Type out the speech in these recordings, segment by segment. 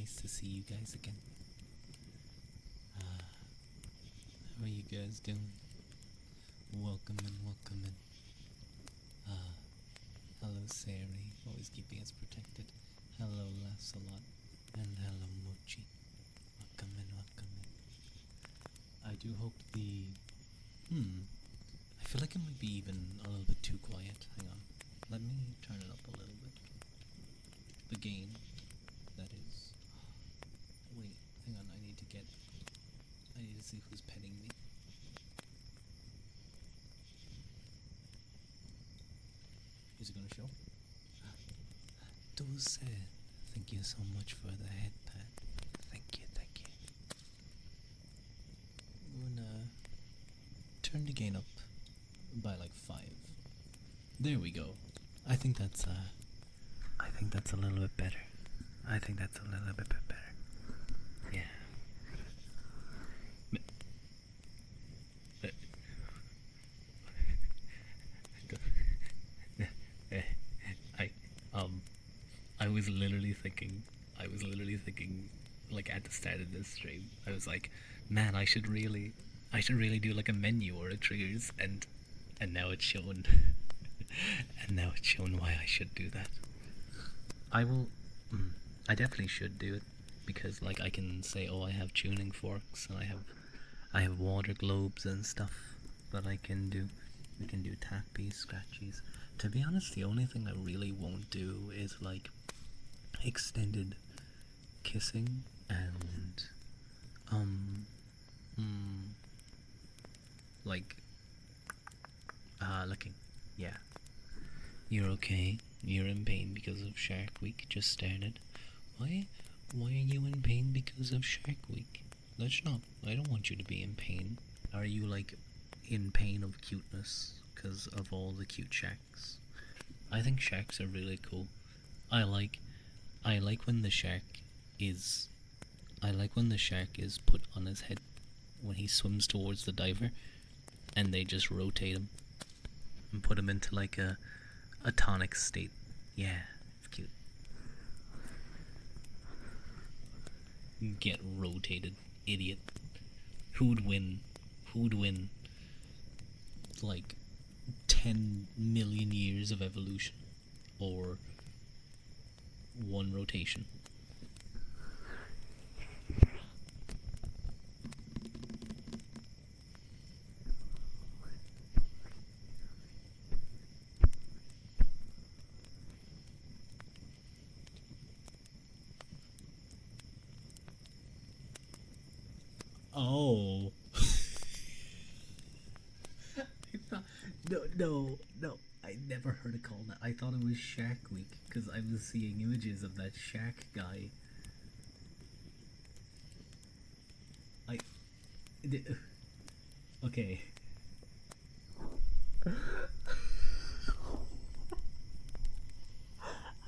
nice to see you guys again. How are you guys doing? Welcome in, welcome in. Hello Sari, always keeping us protected. Hello Lancelot, and hello Mochi. Welcome in, welcome in. I do hope the... I feel like it might be even a little bit too quiet. Hang on. Let me turn it up a little bit. The gain, that is. Wait, hang on, I need to see who's petting me. Is it gonna show? Dulce, thank you so much for the head pat. Thank you, thank you. I'm gonna turn the gain up by like 5. There we go. I think that's a little bit better. I think that's a little bit better. Yeah. I was literally thinking, like at the start of this stream, I was like, man, I should really do like a menu or a triggers, and now it's shown, and now it's shown why I should do that. I will, I definitely should do it, because like I can say, oh, I have tuning forks, and I have water globes and stuff that I can do. We can do tappies, scratchies. To be honest, the only thing I really won't do is like extended kissing and like licking. Yeah. You're okay. You're in pain because of Shark Week just started. Why are you in pain because of Shark Week? That's not. I don't want you to be in pain. Are you like in pain of cuteness because of all the cute sharks? I think sharks are really cool. I like when the shark is put on his head when he swims towards the diver, and they just rotate him and put him into like a tonic state. Yeah, it's cute. Get rotated, idiot. Who'd win? Like 10 million years of evolution, or one rotation? Oh. No. I never heard it called that. I thought it was Shark Week because I was seeing images of that shark guy. Okay.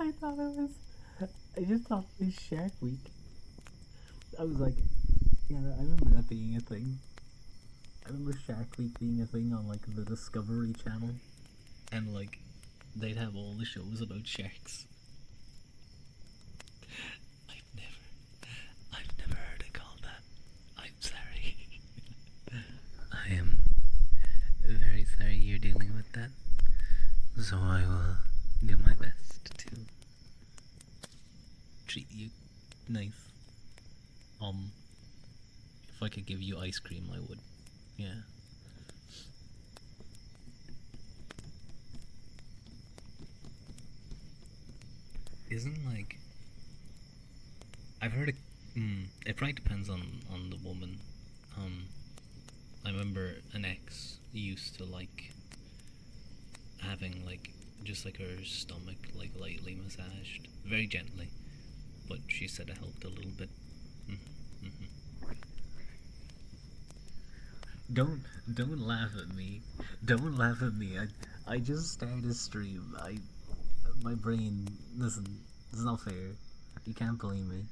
I just thought it was Shark Week. I was like, yeah, I remember that being a thing. I remember Shark Week being a thing on like the Discovery Channel, and like they'd have all the shows about sharks. I've never heard it called that. I'm sorry. I am very sorry you're dealing with that. So I will do my best to treat you nice. If I could give you ice cream, I would. Yeah. Isn't like I've heard it. It probably depends on the woman. I remember an ex used to like having like just like her stomach like lightly massaged, very gently, but she said it helped a little bit. Don't laugh at me. Don't laugh at me. I just started a stream. My brain. Listen, it's not fair. You can't blame me.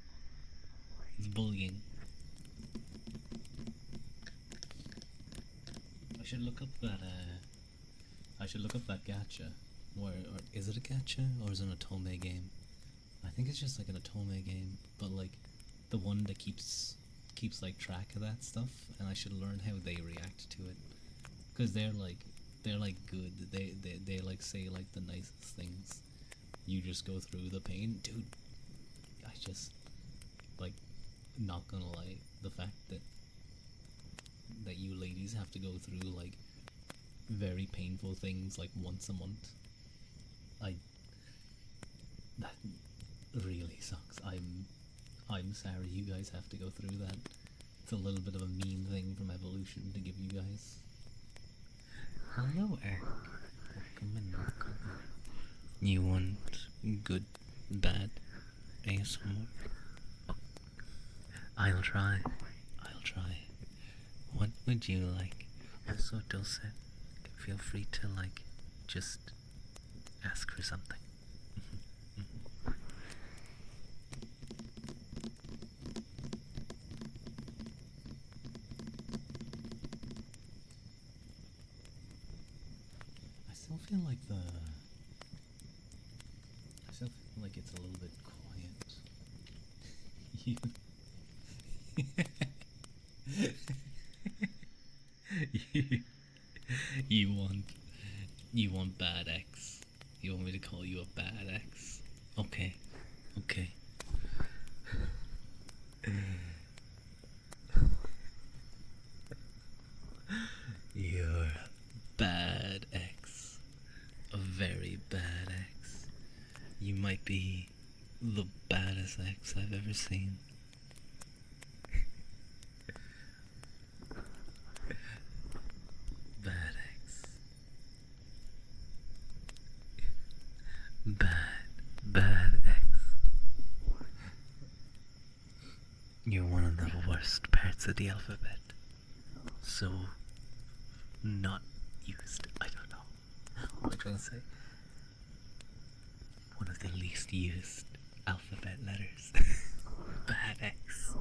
It's bullying. I should look up that. I should look up that gacha. Or is it a gacha or is it an Otome game? I think it's just like an Otome game, but like the one that keeps like track of that stuff, and I should learn how they react to it, because they're like good. They like say like the nicest things. You just go through the pain, dude. I just like, not gonna lie, the fact that you ladies have to go through like very painful things like once a month, I that really sucks. I'm sorry you guys have to go through that. It's a little bit of a mean thing from evolution to give you guys. Hello, Eric. Welcome in, welcome in. You want good, bad ASMR? Oh, I'll try. I'll try. What would you like? Also, Dulce, feel free to like just ask for something. I still feel like it's a little bit quiet. you, you want you want bad X. You want me to call you a bad X? Okay. Okay. You're a bad X. A very bad X. You might be the baddest X I've ever seen. Bad X. Bad X. You're one of the worst parts of the alphabet. So not used. I don't know. What am I trying to say? One of the least used alphabet letters. Bad X.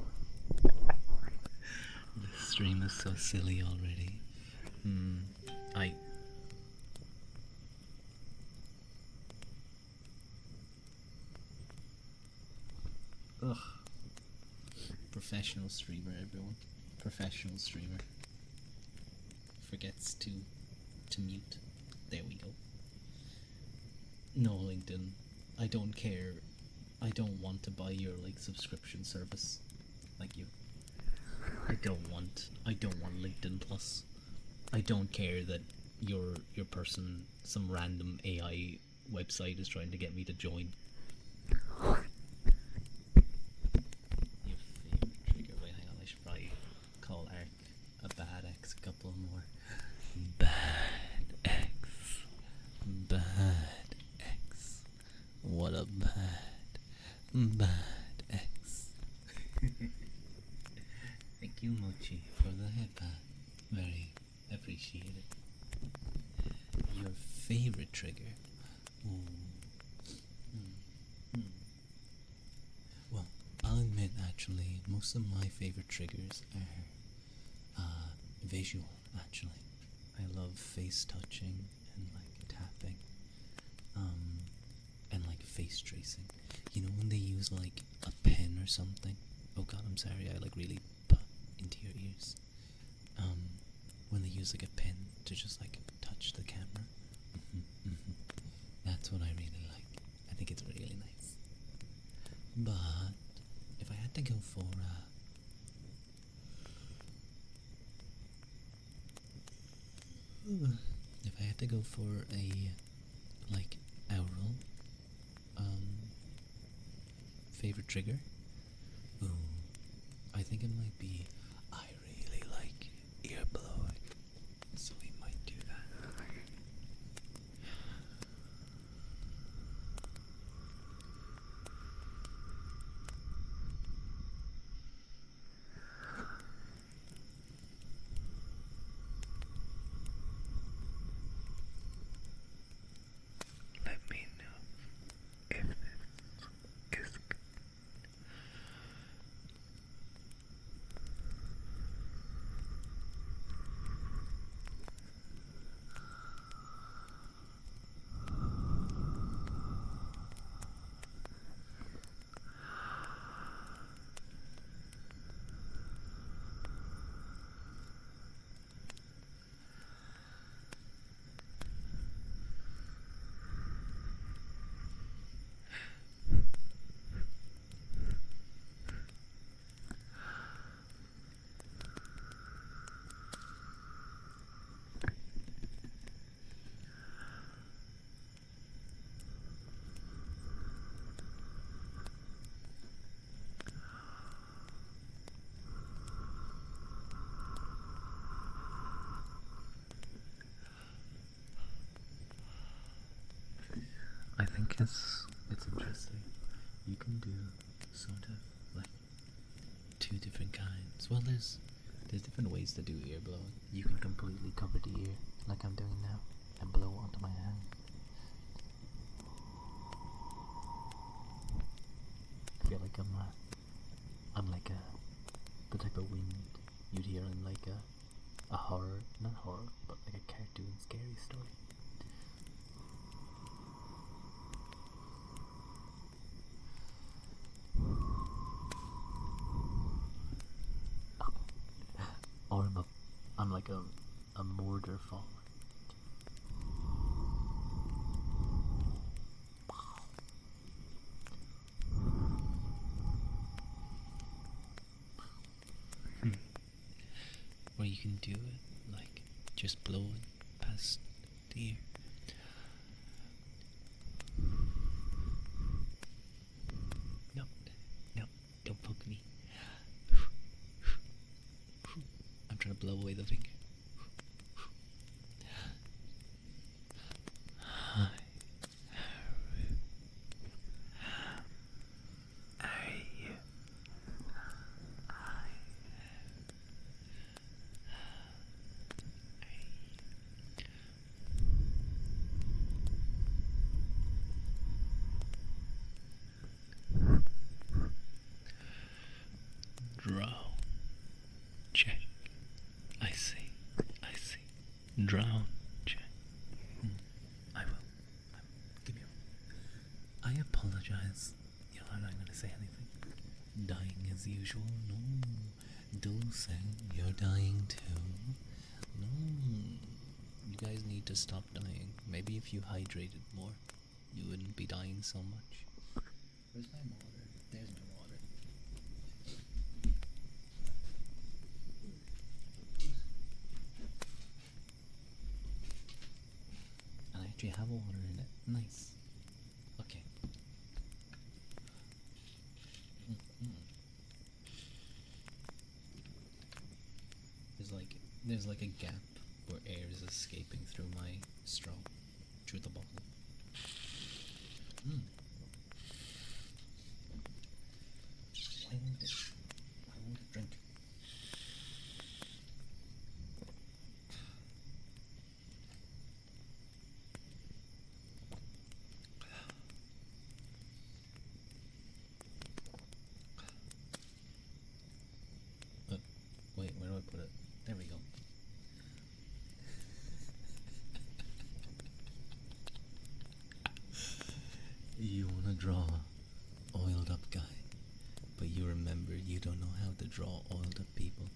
The stream is so silly already. Ugh. Professional streamer, everyone. Professional streamer. Forgets to mute. There we go. No, LinkedIn. I don't care. I don't want to buy your like subscription service. Thank you. I don't want LinkedIn Plus. I don't care that your person, some random AI website is trying to get me to join. Your favorite trigger. Wait, hang on. I should probably call Ark a bad X a couple more. Bad X. Bad X. What a bad X. Thank you, Mochi, for the headband. Very appreciated. Your favorite trigger? Well, I'll admit, actually, most of my favorite triggers are visual, actually. I love face touching and like tapping, and like face tracing. You know when they use like a pen or something? Oh god, I'm sorry, I like really put into your ears. When they use like a pen to just like touch the camera. That's what I really like. I think it's really nice. But if I had to go for a like oral favorite trigger, I think it might be I really like ear blowing, so we might do that. Let me know if this is good. guess it's interesting. You can do sort of like two different kinds. Well, there's different ways to do ear blowing. You can completely cover the ear like I'm doing now and blow onto my hand. I feel like I'm like the type of wind you'd hear in like a horror, not horror, but like a cartoon scary story. Or I'm like a mortar falling. Or you can do it like just blowing past the ear. No, no, don't poke me. I'm trying to blow away the finger. Hi. How are you? Drown. Check. I see. I see. Drown. Check. I will. Give me a... I apologize. I'm not gonna say anything. Dying as usual? No. Dulce, you're dying too. No. You guys need to stop dying. Maybe if you hydrated more, you wouldn't be dying so much. Where's my water? There's my water. And I actually have water in it. Nice. Okay. There's like a gap where air is escaping through my straw, through the bottle. I won't drink. Wait, where do I put it? There we go. You wanna draw oiled up guy, but you remember you don't know how to draw oiled up people,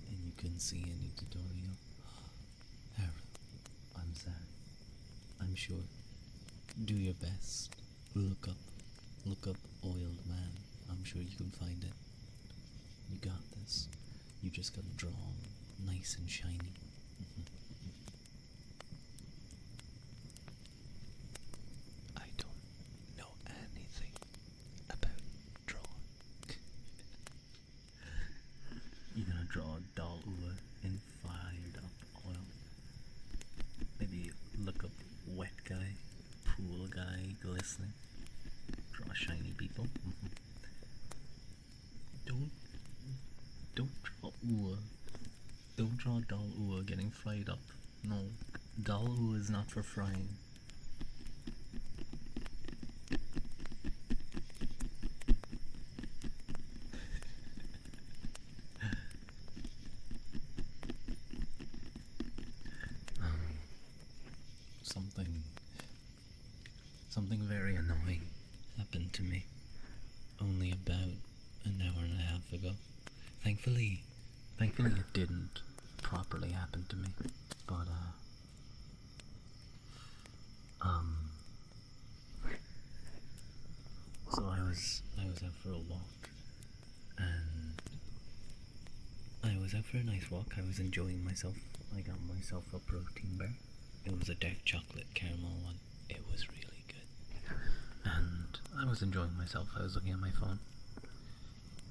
and you couldn't see any tutorial. Harold, I'm sad. I'm sure. Do your best. Look up oiled man. I'm sure you can find it. You got this. You just gotta draw nice and shiny. I don't know anything about drawing. You're gonna draw a doll in fired up oil. Maybe look up wet guy, pool guy, glistening. Draw shiny people. Don't draw Ua. Don't draw doll Ua getting fried up. No, doll Ua is not for frying. Something very annoying happened to me only about an hour and a half ago. Thankfully it didn't properly happen to me, but so I was out for a walk, and I was out for a nice walk. I was enjoying myself. I got myself a protein bar. It was a dark chocolate caramel one. It was really good. And I was enjoying myself. I was looking at my phone.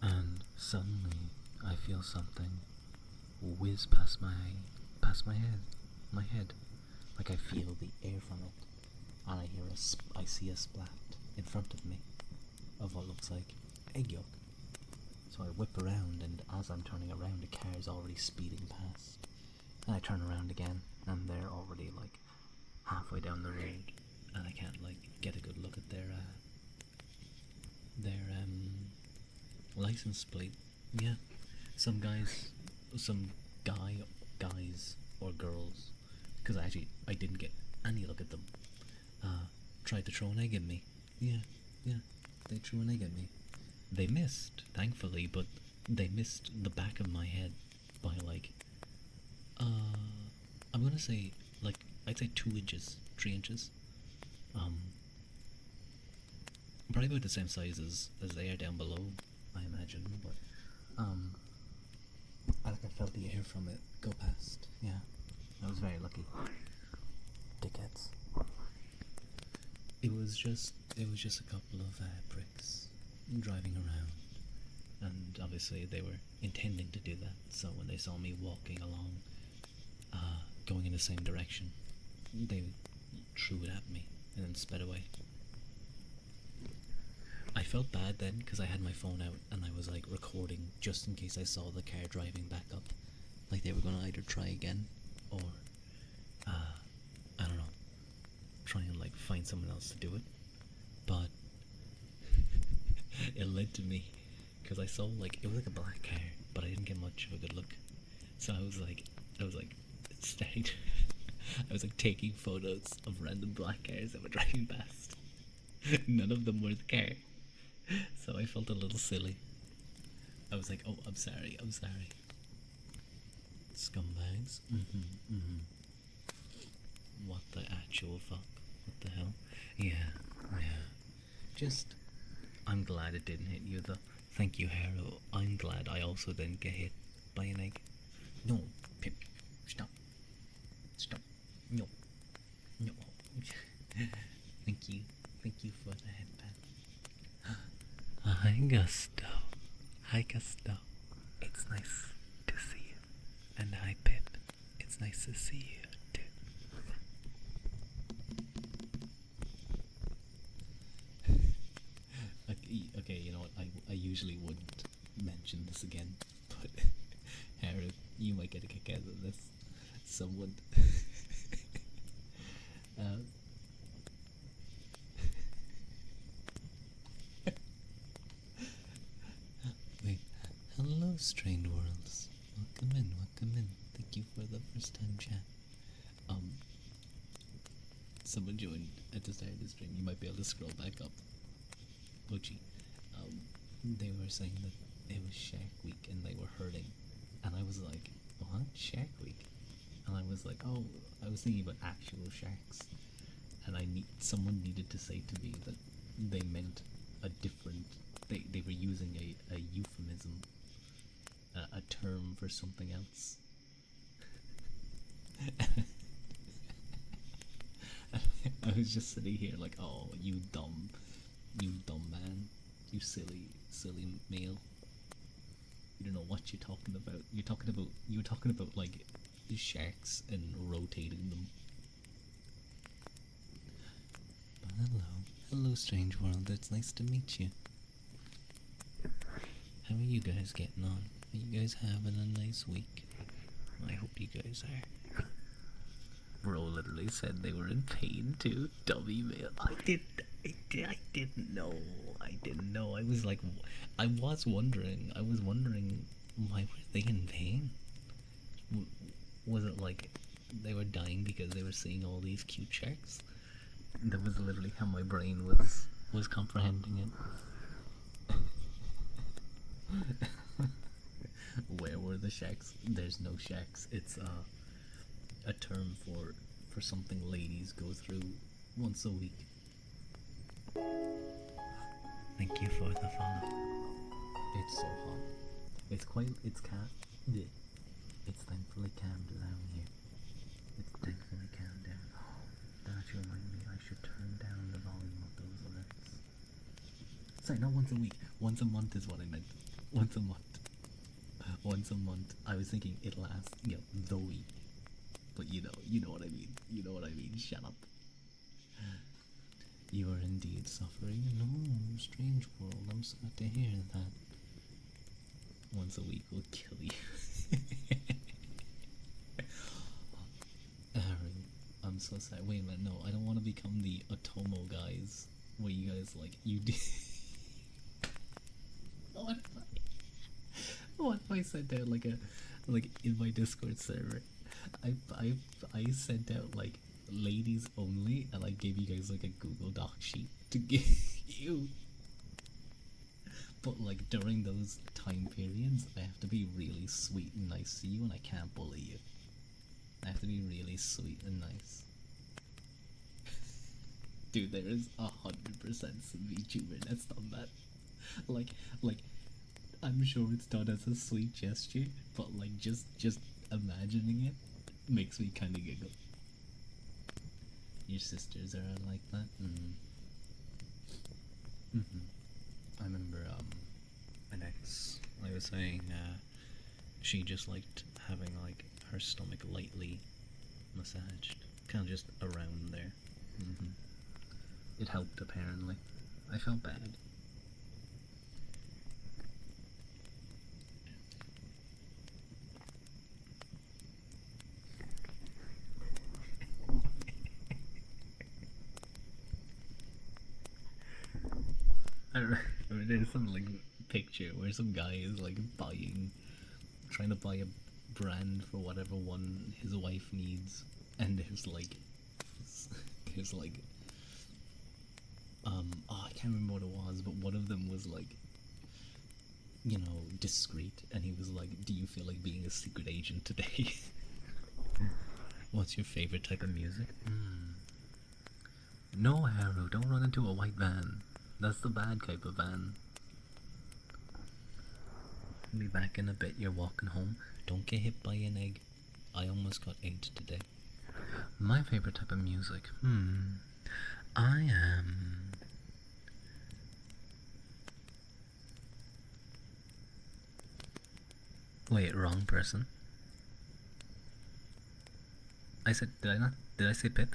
And suddenly I feel something whiz past my head. Like I feel the air from it and I see a splat in front of me of what looks like egg yolk. So I whip around, and as I'm turning around, a car is already speeding past. And I turn around again, and they're already like halfway down the road, and I can't like get a good look at their license plate. Yeah, some guys or girls, because I didn't get any look at them, tried to throw an egg at me. Yeah, they threw an egg at me. They missed, thankfully, but they missed the back of my head by like I'm gonna say like I'd say 2 inches, 3 inches. Probably about the same size as they are down below, I imagine, but I felt the air from it go past. Yeah, I was very lucky. Dickheads. It was just a couple of pricks driving around, and obviously they were intending to do that. So when they saw me walking along, going in the same direction, they threw it at me and then sped away. I felt bad then because I had my phone out and I was like recording just in case I saw the car driving back up, like they were gonna either try again or I don't know, try and like find someone else to do it. But it led to me because I saw like it was like a black car, but I didn't get much of a good look. So I was like starting to I was like taking photos of random black cars that were driving past. None of them were the car. So I felt a little silly. I was like, oh, I'm sorry. Scumbags. What the actual fuck? What the hell? Yeah. Just, I'm glad it didn't hit you though. Thank you, Harrow. I'm glad I also didn't get hit by an egg. No, Pip. Stop. No. Thank you for the headband. Hi, Gusto. It's nice to see you. And hi, Pip. It's nice to see you too. Okay, you know what? I usually wouldn't mention this again, but Harry, you might get a kick out of this. Someone. Wait. Hello, strange worlds. Welcome in. Thank you for the first time chat. Someone joined at the start of the stream. You might be able to scroll back up. Mochi. They were saying that it was Shark Week and they were hurting, and I was like, what? Shark Week? And I was like, oh, I was thinking about actual sharks, and someone needed to say to me that they meant a different. They were using a euphemism, a term for something else. I was just sitting here like, oh, you dumb man, you silly male. You don't know what you're talking about. You were talking about like sharks and rotating them. But hello, strange world. It's nice to meet you. How are you guys getting on? Are you guys having a nice week? I hope you guys are. Bro literally said they were in pain too. Dummy man. I didn't know. I was like, I was wondering why were they in pain? Was it like they were dying because they were seeing all these cute sharks? That was literally how my brain was comprehending it. Where were the sharks? There's no sharks. It's a term for something ladies go through once a week. Thank you for the follow. It's so hot. It's thankfully calmed down here. It's thankfully calmed down. Oh, that actually reminded me I should turn down the volume of those alerts. Sorry, not once a week. Once a month is what I meant. Once a month. Once a month. I was thinking it lasts, the week. But you know what I mean. Shut up. You are indeed suffering. No, strange world. I'm sad to hear that. Once a week will kill you. Harry, I'm so sad. Wait a minute, no, I don't want to become the Otomo guys. Where you guys like you do. What if I sent out like in my Discord server? I sent out like ladies only, and I gave you guys like a Google Doc sheet to give you. But like during those time periods, I have to be really sweet and nice to you, and I can't bully you. I have to be really sweet and nice. Dude, there is 100% some VTuber that's done that. Like, I'm sure it's done as a sweet gesture, but like, just imagining it makes me kind of giggle. Your sisters are like that. I remember an ex. I was saying she just liked having like her stomach lightly massaged, kind of just around there. It helped apparently. I felt bad. I remember there's some like picture where some guy is like trying to buy a brand for whatever one his wife needs, and there's like oh, I can't remember what it was, but one of them was like, you know, discreet, and he was like, "Do you feel like being a secret agent today?" What's your favorite type of music? No, Haru, don't run into a white van. That's the bad type of van. Be back in a bit. You're walking home. Don't get hit by an egg. I almost got egged today. My favorite type of music. I am. Wait, wrong person. I said, did I not? Did I say Pip?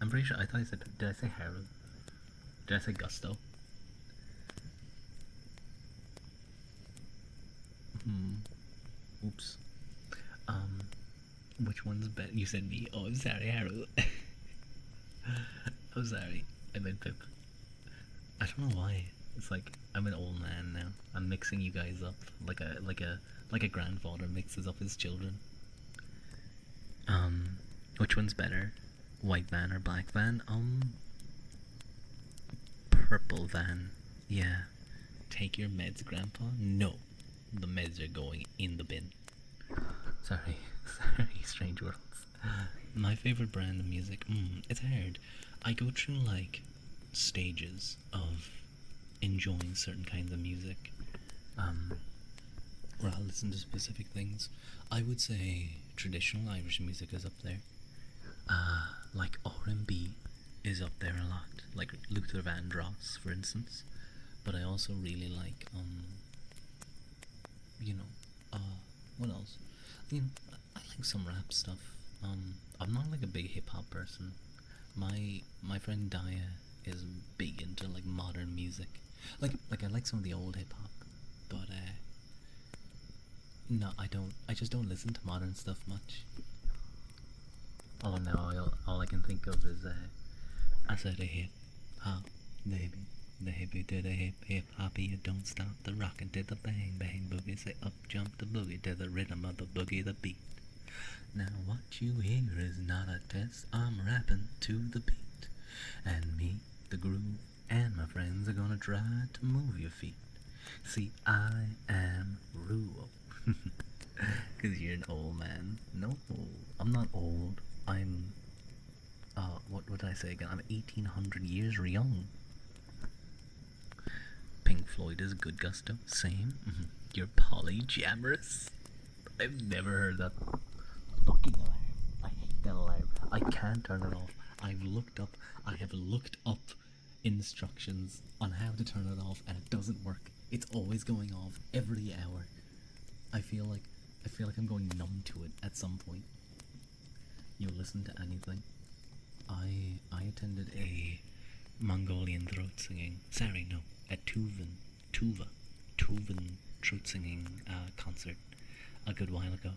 I'm pretty sure. I thought I said Pip. Did I say Harold? Did I say Gusto? Oops. Which one's better? You said me. Oh, I'm sorry, Harold. I'm sorry. I meant Pip. I don't know why. It's like I'm an old man now. I'm mixing you guys up like a grandfather mixes up his children. Which one's better? White van or black van? Purple van. Yeah. Take your meds, Grandpa? No. The meds are going in the bin. Sorry, Strange Worlds. My favorite brand of music? It's hard. I go through like stages of enjoying certain kinds of music. Where I'll listen to specific things. I would say traditional Irish music is up there. Like R&B is up there a lot. Like Luther Vandross, for instance. But I also really like, what else? I like some rap stuff. I'm not like a big hip hop person. My friend Daya is big into like modern music. Like I like some of the old hip hop, but no, I don't. I just don't listen to modern stuff much. Oh no, all I can think of is I said a hip hop, baby. The hippie to the hip hoppy, you don't stop the rockin' to the bang bang boogie. Say up jump the boogie to the rhythm of the boogie, the beat. Now what you hear is not a test. I'm rapping to the beat, and me, the groove, and my friends are gonna try to move your feet. See, I am Ruo. Cause you're an old man. No, I'm not old. I'm what did I say again? I'm 1800 years young. Pink Floyd is good, Gusto. Same. You're polyamorous. I've never heard that fucking alarm. I hate that alarm. I can't turn it off. I have looked up instructions on how to turn it off, and it doesn't work. It's always going off every hour. I feel like I'm going numb to it at some point. You'll listen to anything. I attended a Mongolian throat singing. Sorry, no, a Tuvan throat singing concert a good while ago.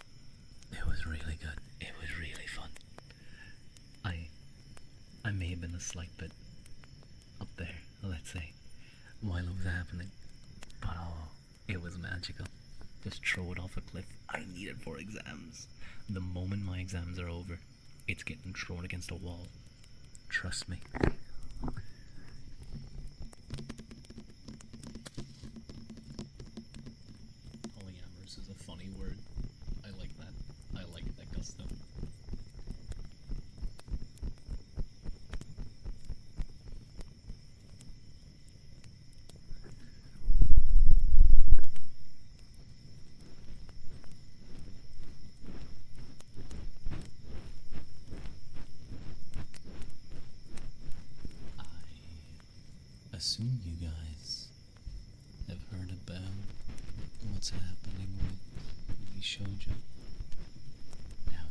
It was really good. It was really fun. I I may have been a slight bit up there, let's say, while it was happening, but oh, it was magical. Just throw it off a cliff. I need it for exams. The moment my exams are over, it's getting thrown against a wall. Trust me. Polyamorous is a funny word. I like that. I like that gusto. I assume you guys have heard about what's happening with the shoujo. Now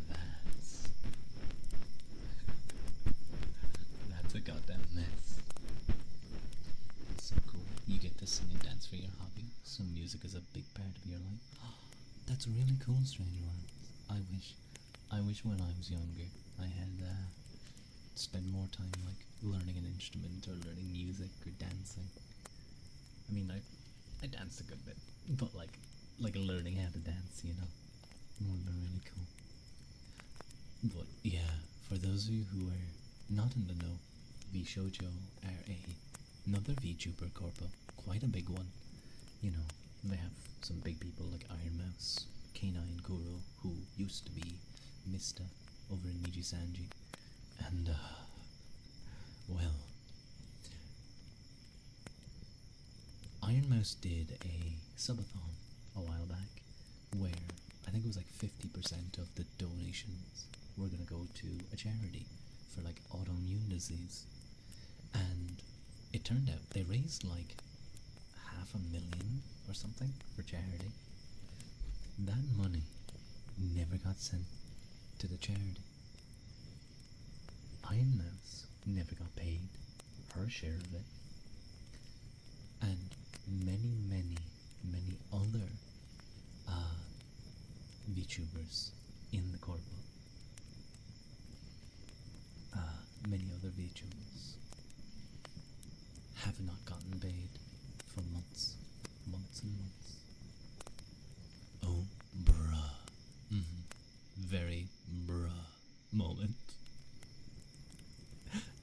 that's a goddamn mess. It's so cool. You get to sing and dance for your hobby, so music is a big part of your life. That's really cool, Stranger Worlds. I wish when I was younger I had spent more time like learning an instrument or learning music or dancing. I mean, I danced a good bit, but like learning how to dance, you know, would have been really cool. But yeah, for those of you who are not in the know, VShojo are another VTuber corpo, quite a big one. You know, they have some big people like Iron Mouse, K9 Kuro, who used to be Mista over in Niji Sanji, and well, Iron Mouse did a subathon a while back where I think it was like 50% of the donations were gonna go to a charity for like autoimmune disease, and it turned out they raised like $500,000 or something for charity. That money never got sent to the charity. Iron Mouse never got paid her share of it, and many other VTubers in the corpo, many other VTubers have not gotten paid for months and months. Oh, bruh. Very bruh moment.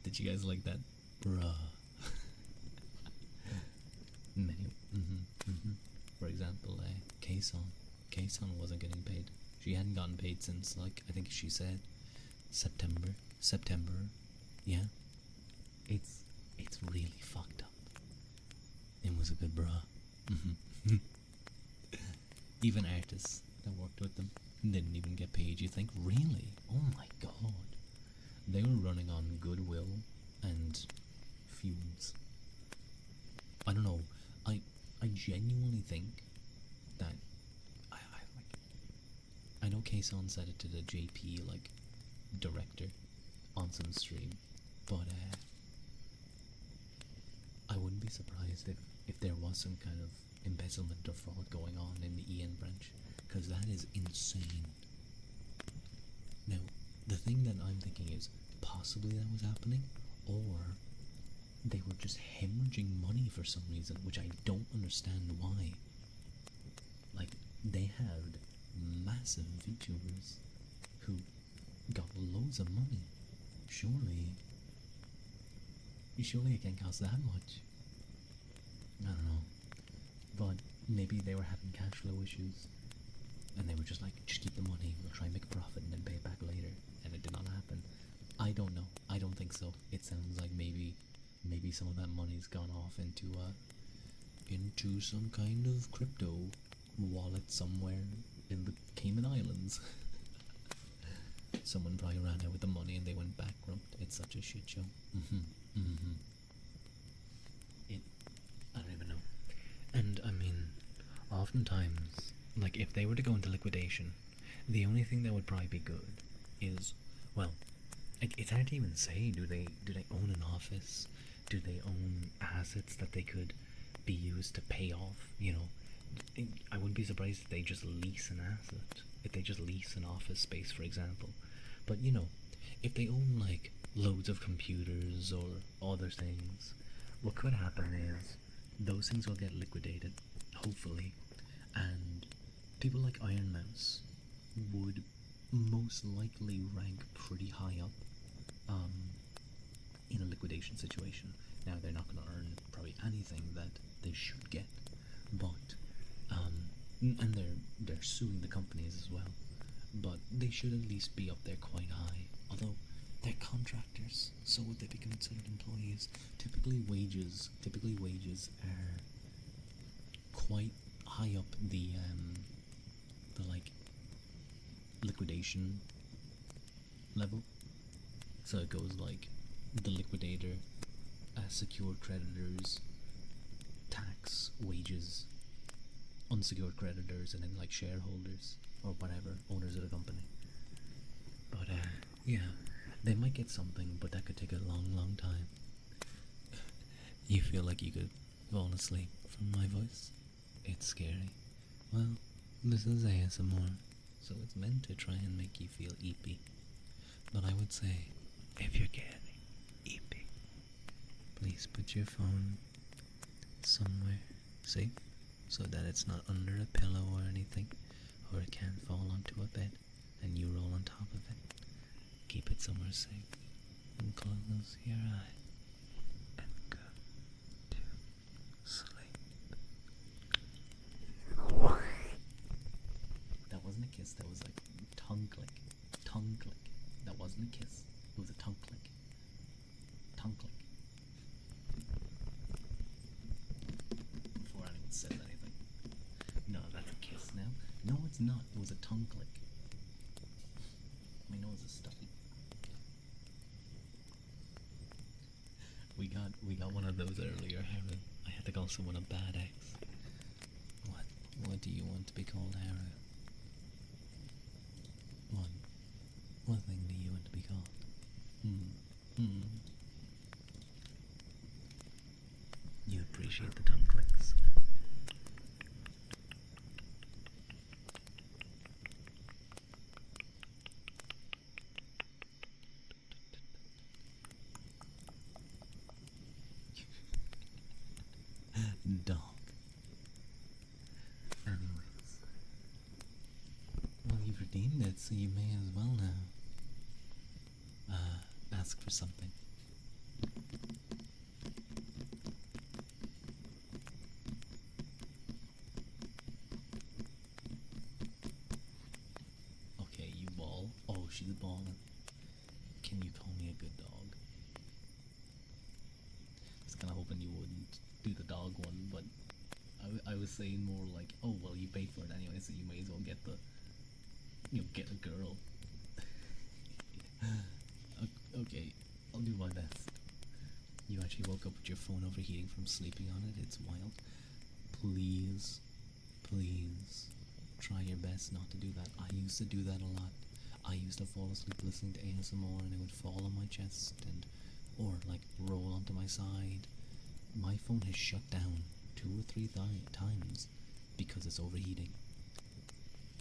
Did you guys like that? Bruh. Many. For example, K-Son. K-Son wasn't getting paid. She hadn't gotten paid since, like, I think she said September. Yeah. It's really fucked up. It was a good bruh. Even artists that worked with them didn't even get paid. You think, really? Oh my god. They were running on goodwill and fumes. I don't know. I genuinely think that I know K-Son said it to the JP like director on some stream, but I wouldn't be surprised if there was some kind of embezzlement or fraud going on in the EN branch, because that is insane. Now, the thing that I'm thinking is possibly that was happening, or they were just hemorrhaging money for some reason, which I don't understand why. Like, they had massive VTubers who got loads of money. Surely it can't cost that much. I don't know. But maybe they were having cash flow issues, and they were just like, just keep the money, we'll try and make a profit and then pay it back later. And it did not happen. I don't know. I don't think so. It sounds like maybe some of that money's gone off into some kind of crypto wallet somewhere in the Cayman Islands. Someone probably ran out with the money and they went bankrupt. It's such a shit show. I don't even know. And I mean, oftentimes, like, if they were to go into liquidation, the only thing that would probably be good is, well, it's hard to even say. Do they own an office? Do they own assets that they could be used to pay off? I wouldn't be surprised if they just lease an asset. If they just lease an office space, for example. But if they own like loads of computers or other things, what could happen is those things will get liquidated, hopefully, and people like Iron Mouse would most likely rank pretty high up in a liquidation situation. Now, they're not going to earn probably anything that they should get, but and they're suing the companies as well, but they should at least be up there quite high. Although they're contractors, so would they be considered employees? Typically wages are quite high up the like liquidation level. So it goes like the liquidator, secured creditors, tax, wages, unsecured creditors, and then like shareholders or whatever, owners of the company. But yeah, they might get something, but that could take a long time. You feel like you could fall asleep from my voice? It's scary. Well, this is ASMR, so it's meant to try and make you feel eepy. But I would say, if you're getting eepy, please put your phone somewhere safe so that it's not under a pillow or anything, or it can't fall onto a bed and you roll on top of it. Keep it somewhere safe and close your eye and go to sleep. That wasn't a kiss, that was like tongue click. Tongue click. That wasn't a kiss, it was a tongue click. Tongue click. Before anyone says anything. No, that's a kiss now. No, it's not. It was a tongue click. My nose is stuffy. We got one of those earlier, Haru. I had to call someone a bad ex. What do you want to be called, Haru? What thing do you want to be called? You appreciate the tongue clicks. Dog. Anyways. Well, you've redeemed it, so you may as well now. Ask for something. Okay, you bawl. Oh, she's balling. Can you call me a good dog? I was kind of hoping you wouldn't do the dog one, but I was saying more like, oh well, you paid for it anyway, so you may as well get get a girl. Okay, I'll do my best. You actually woke up with your phone overheating from sleeping on it. It's wild. Please, please, try your best not to do that. I used to do that a lot. I used to fall asleep listening to ASMR, and it would fall on my chest or like roll onto my side. My phone has shut down 2 or 3 times because it's overheating.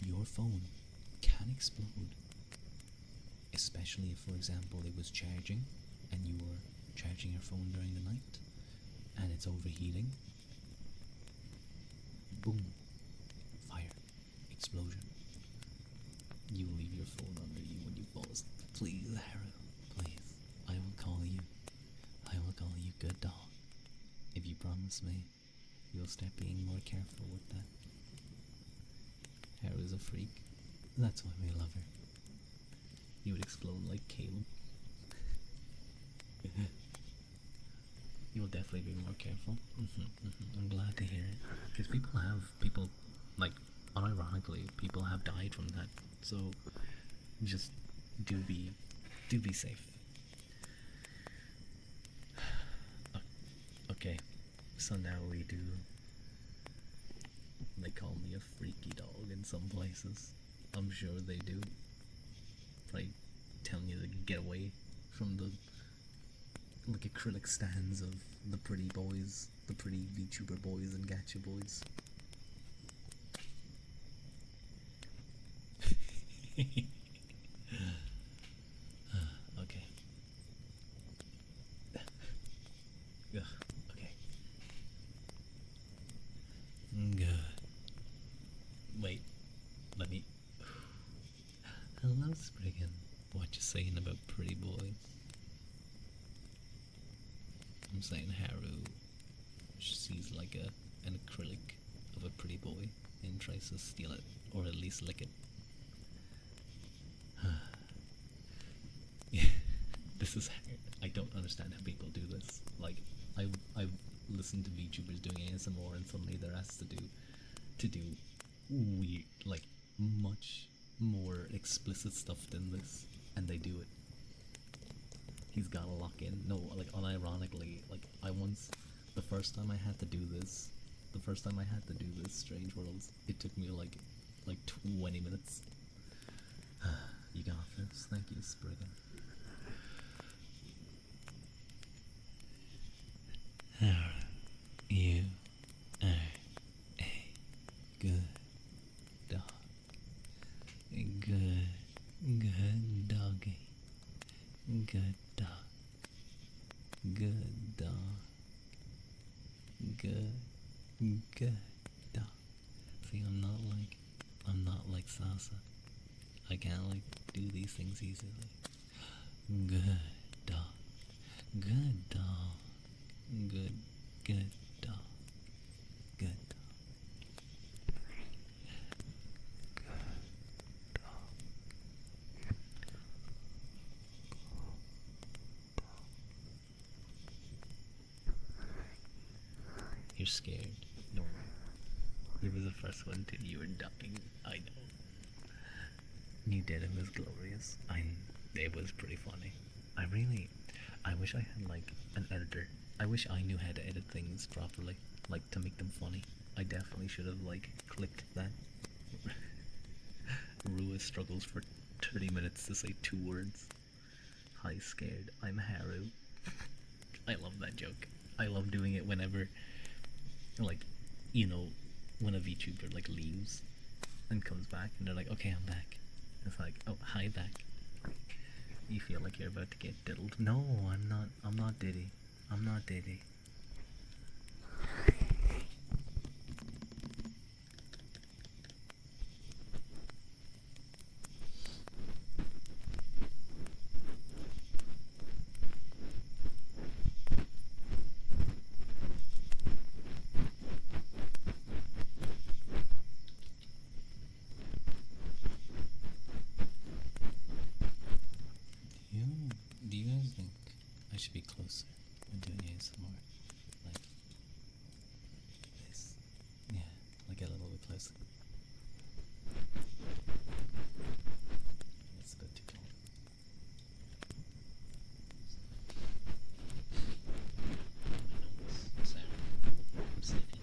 Your phone can explode, especially if, for example, it was charging and you were charging your phone during the night and it's overheating. Boom. Fire. Explosion. You leave your phone under you when you fall asleep. Please, Haru, please. I will call you. I will call you good dog. If you promise me, you'll start being more careful with that. Haru's a freak. That's why we love her. You would explode like Caleb. You will definitely be more careful. I'm glad to hear it. Because people, like, unironically, people have died from that. So, just do be safe. Okay, so now we do. They call me a freaky dog in some places. I'm sure they do. Probably telling you to get away from the like acrylic stands of the pretty boys, the pretty VTuber boys and Gacha boys. Okay. Ugh, okay. Good. Wait, let me. Hello, Spriggan. What you saying about pretty boys? I'm saying Haru sees like an acrylic of a pretty boy and tries to steal it, or at least lick it. Yeah, this is. I don't understand how people do this. Like, I've listened to VTubers doing ASMR, and suddenly they're asked to do weird, like much more explicit stuff than this, and they do it. He's gotta lock in. No, like unironically, like the first time I had to do this, Strange Worlds, it took me like 20 minutes. You got this. Thank you, Spriggan. You are a good dog. A good doggy. Good dog. Good dog. Good dog. See, I'm not like Sasa. I can't like do these things easily. Good dog. Good dog. Good dog. Good dog. You're scared. No. You were the first one to. You were dying. I know. You did. It was glorious. It was pretty funny. I wish I had like an editor. I wish I knew how to edit things properly, like to make them funny. I definitely should have like clicked that. Rua struggles for 30 minutes to say 2 words. Hi, scared. I'm Haru. I love that joke. I love doing it whenever, like, when a VTuber like leaves and comes back, and they're like, "Okay, I'm back." It's like, "Oh, hi, back." You feel like you're about to get diddled. No, I'm not. I'm not Diddy. I'm not Diddy. Do you guys think I should be closer when doing ASMR? Like this? Yeah, like a little bit closer. It's a bit too cold. My nose sound. I'm sleepy.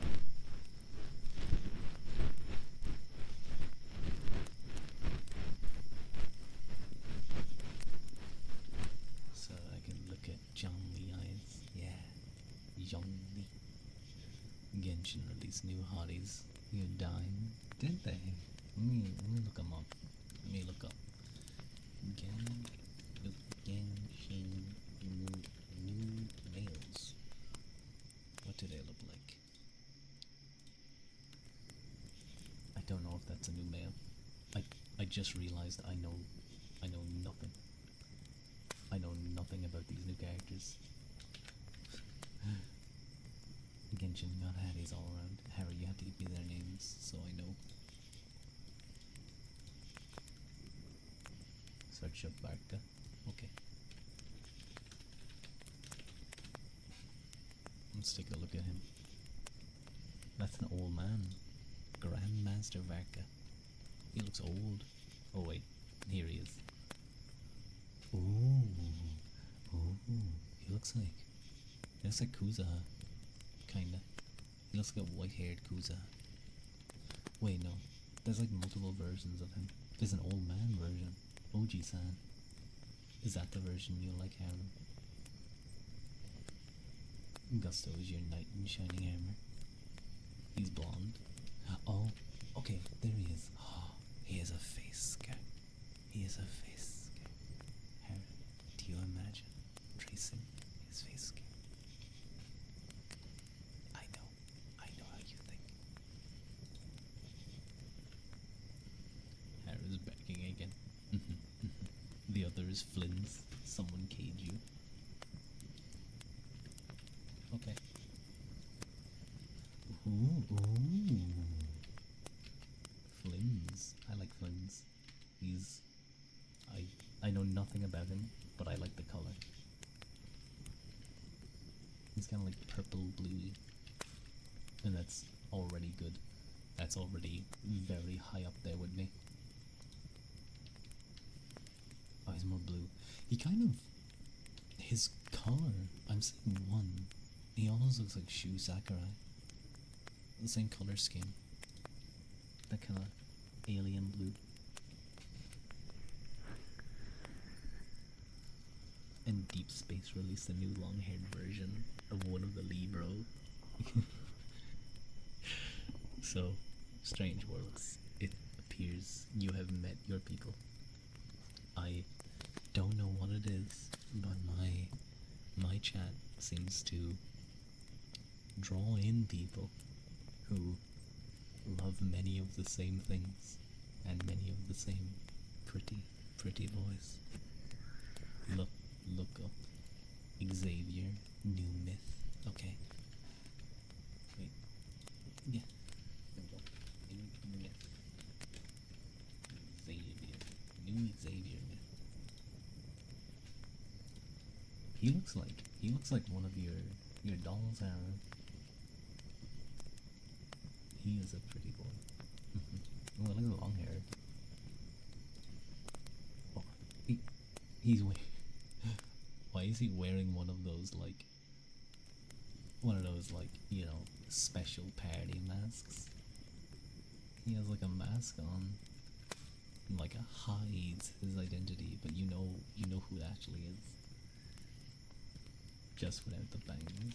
So I can look at John Lee eyes. Yeah. John Lee. Genshin released new hotties. You're dying. Did they? Let me look them up. Let me look up. Genshin new males. What do they look like? I don't know if that's a new male. I just realized I know nothing. I know nothing about these new characters. Genshin got Hatties all around. Harry, you have to give me their names so I know. Search up Barca. Okay. Let's take a look at him. That's an old man. Grandmaster Varka. He looks old. Oh wait, here he is. Ooh. He looks like Kuzaha. Kinda. He looks like a white-haired Kuzaha. Wait, no. There's like multiple versions of him. There's an old man version. OG-san. Is that the version you like, Haru? Gusto is your knight in shining armor. He's blonde. Oh, okay, there he is. Oh, he has a face scar. He has a face scar. Harry, do you imagine tracing his face scar? I know how you think. Harry's backing again. The other is Flynn's. Someone cage you. Okay. Ooh. Flynn's. I like Flynn's. He's. I know nothing about him, but I like the color. He's kind of like purple bluey, and that's already good. That's already very high up there with me. Oh, he's more blue. He kind of. His color. I'm saying one. He almost looks like Shu Sakurai. The same color scheme. That kind of alien blue. And Deep Space released a new long-haired version of one of the Libro. So, Strange Worlds. It appears you have met your people. I don't know what it is, but my chat seems to draw in people who love many of the same things and many of the same pretty boys. Look up Xavier New Myth. Okay. Wait. Yeah. There we go. New Myth. Xavier. New Xavier Myth. He looks like one of your dolls, Aaron. He is a pretty boy. Oh, look at the long hair. Oh, he's wearing. Why is he wearing one of those special party masks? He has like a mask on, like a hides his identity, but you know who it actually is. Just without the bangs.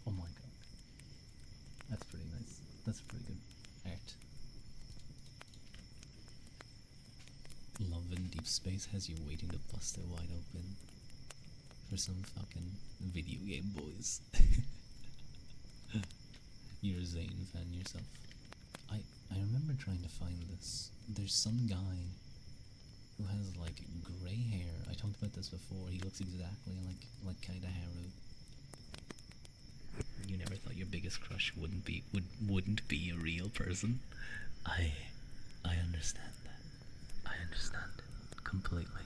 Oh my god. That's pretty nice. That's pretty good art. Love in Deep Space has you waiting to bust it wide open for some fucking video game boys. You're a Zane fan yourself. I remember trying to find this. There's some guy who has like grey hair. I talked about this before. He looks exactly like Kaida Haru. You never thought your biggest crush wouldn't be a real person? I understand that. I understand it completely.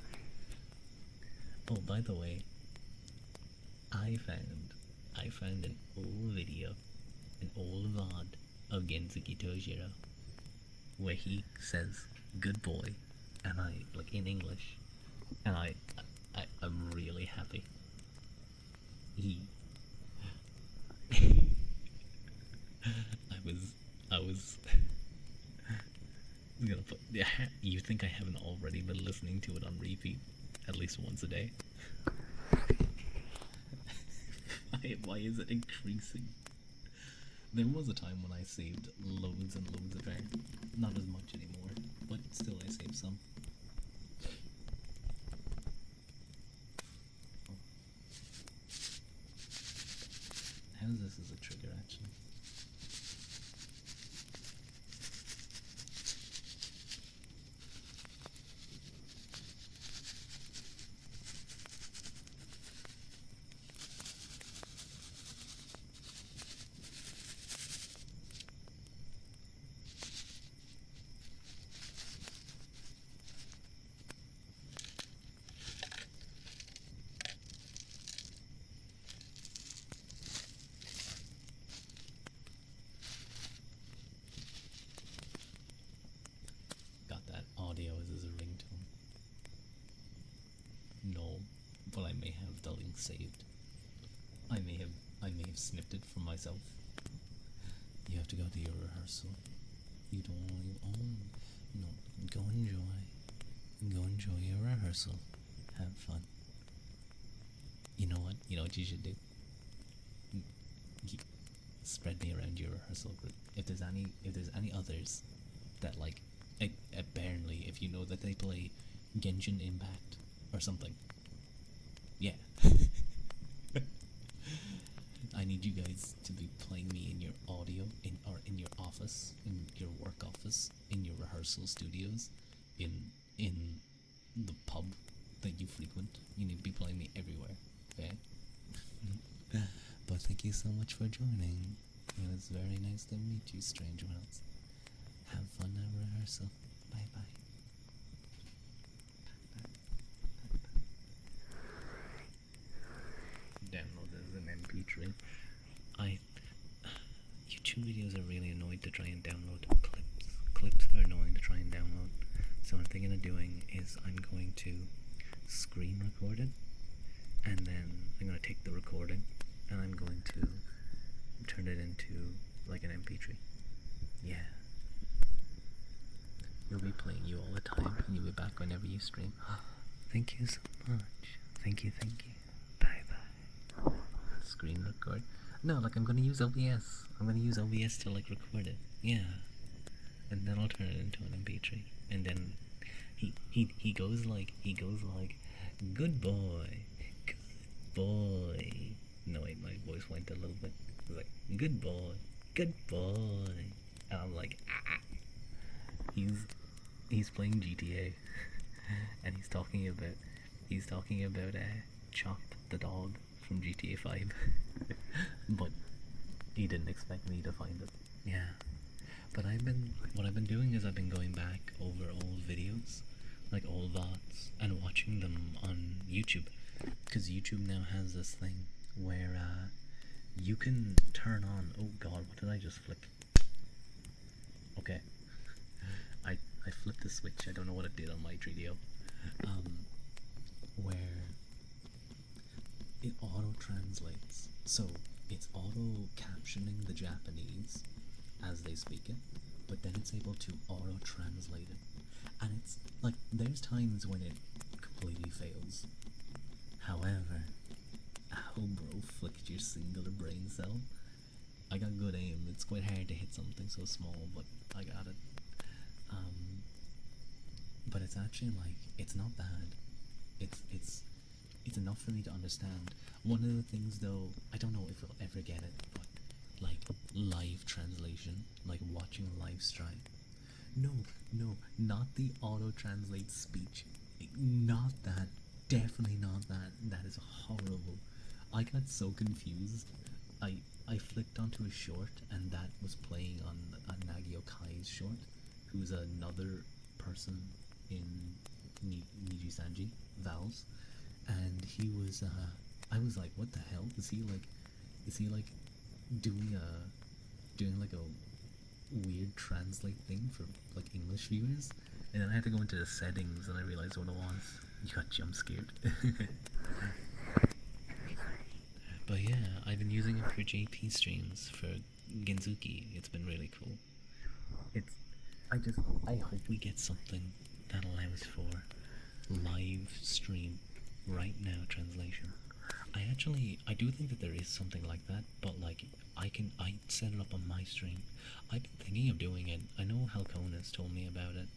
Oh, by the way, I found an old video, an old VOD of Gensuki Tojiro, where he says "good boy," and I like in English, and I'm really happy. I was gonna put. Yeah, you think I haven't already been listening to it on repeat at least once a day? Why is it increasing? There was a time when I saved loads and loads of air. Not as much anymore, but still I saved some. Oh. How's this as a trigger actually? Got that audio as a ringtone. No, but I may have the link saved. I may have snipped it from myself. You have to go to your rehearsal. You don't. No. Go enjoy your rehearsal. Have fun. You know what? You know what you should do? spread me around your rehearsal group. If there's any others that like at Burnley, if you know that they play Genshin Impact or something, yeah. I need you guys to be playing me in your audio in your office, in your work office, in your rehearsal studios, in the pub that you frequent. You need to be playing me everywhere. Okay? But thank you so much for joining. It was very nice to meet you, Strange Worlds. Have fun at rehearsal. Bye bye. Download as an MP3. YouTube videos are really annoyed to try and download clips. Clips are annoying to try and download. So what I'm thinking of doing is I'm going to screen record it, and then I'm going to take the recording and I'm going to turn it into like an MP3. Yeah. You'll be playing you all the time, and you'll be back whenever you stream. Thank you so much. Thank you. Bye bye. Screen record. No, like I'm gonna use OBS. I'm gonna use OBS to like record it. Yeah. And then I'll turn it into an MP3. And then he goes like good boy. Good boy. No wait, my voice went a little bit. It was like good boy. Good boy. And I'm like he's playing GTA and he's talking about Chop the dog from GTA 5. But he didn't expect me to find it. Yeah. But what I've been doing is I've been going back over old videos, like old VODs, and watching them on YouTube. Because YouTube now has this thing where you can turn on. Oh god, what did I just flick? Okay. I flipped the switch. I don't know what it did on my 3DO. Where it auto translates. So it's auto captioning the Japanese as they speak it, but then it's able to auto translate it. And it's like there's times when it completely fails. However, oh bro, flicked your singular brain cell. I got good aim. It's quite hard to hit something so small, but I got it. But it's actually like it's not bad. It's enough for me to understand. One of the things though, I don't know if we'll ever get it, but like live translation, like watching a live stream. No, not the auto translate speech. Not that. Definitely not that. That is horrible. I got so confused. I flicked onto a short and that was playing on Nagio Kai's short, who's another person in Niji Sanji, Vals, and he was I was like, what the hell? Is he like doing like a weird translate thing for like English viewers? And then I had to go into the settings and I realized what it was. You got jump scared. But yeah, I've been using it for JP streams for Genzuki. It's been really cool. I hope we get something that allows for live stream right now translation. I do think that there is something like that, but like I set it up on my stream. I've been thinking of doing it. I know Halconis told me about it,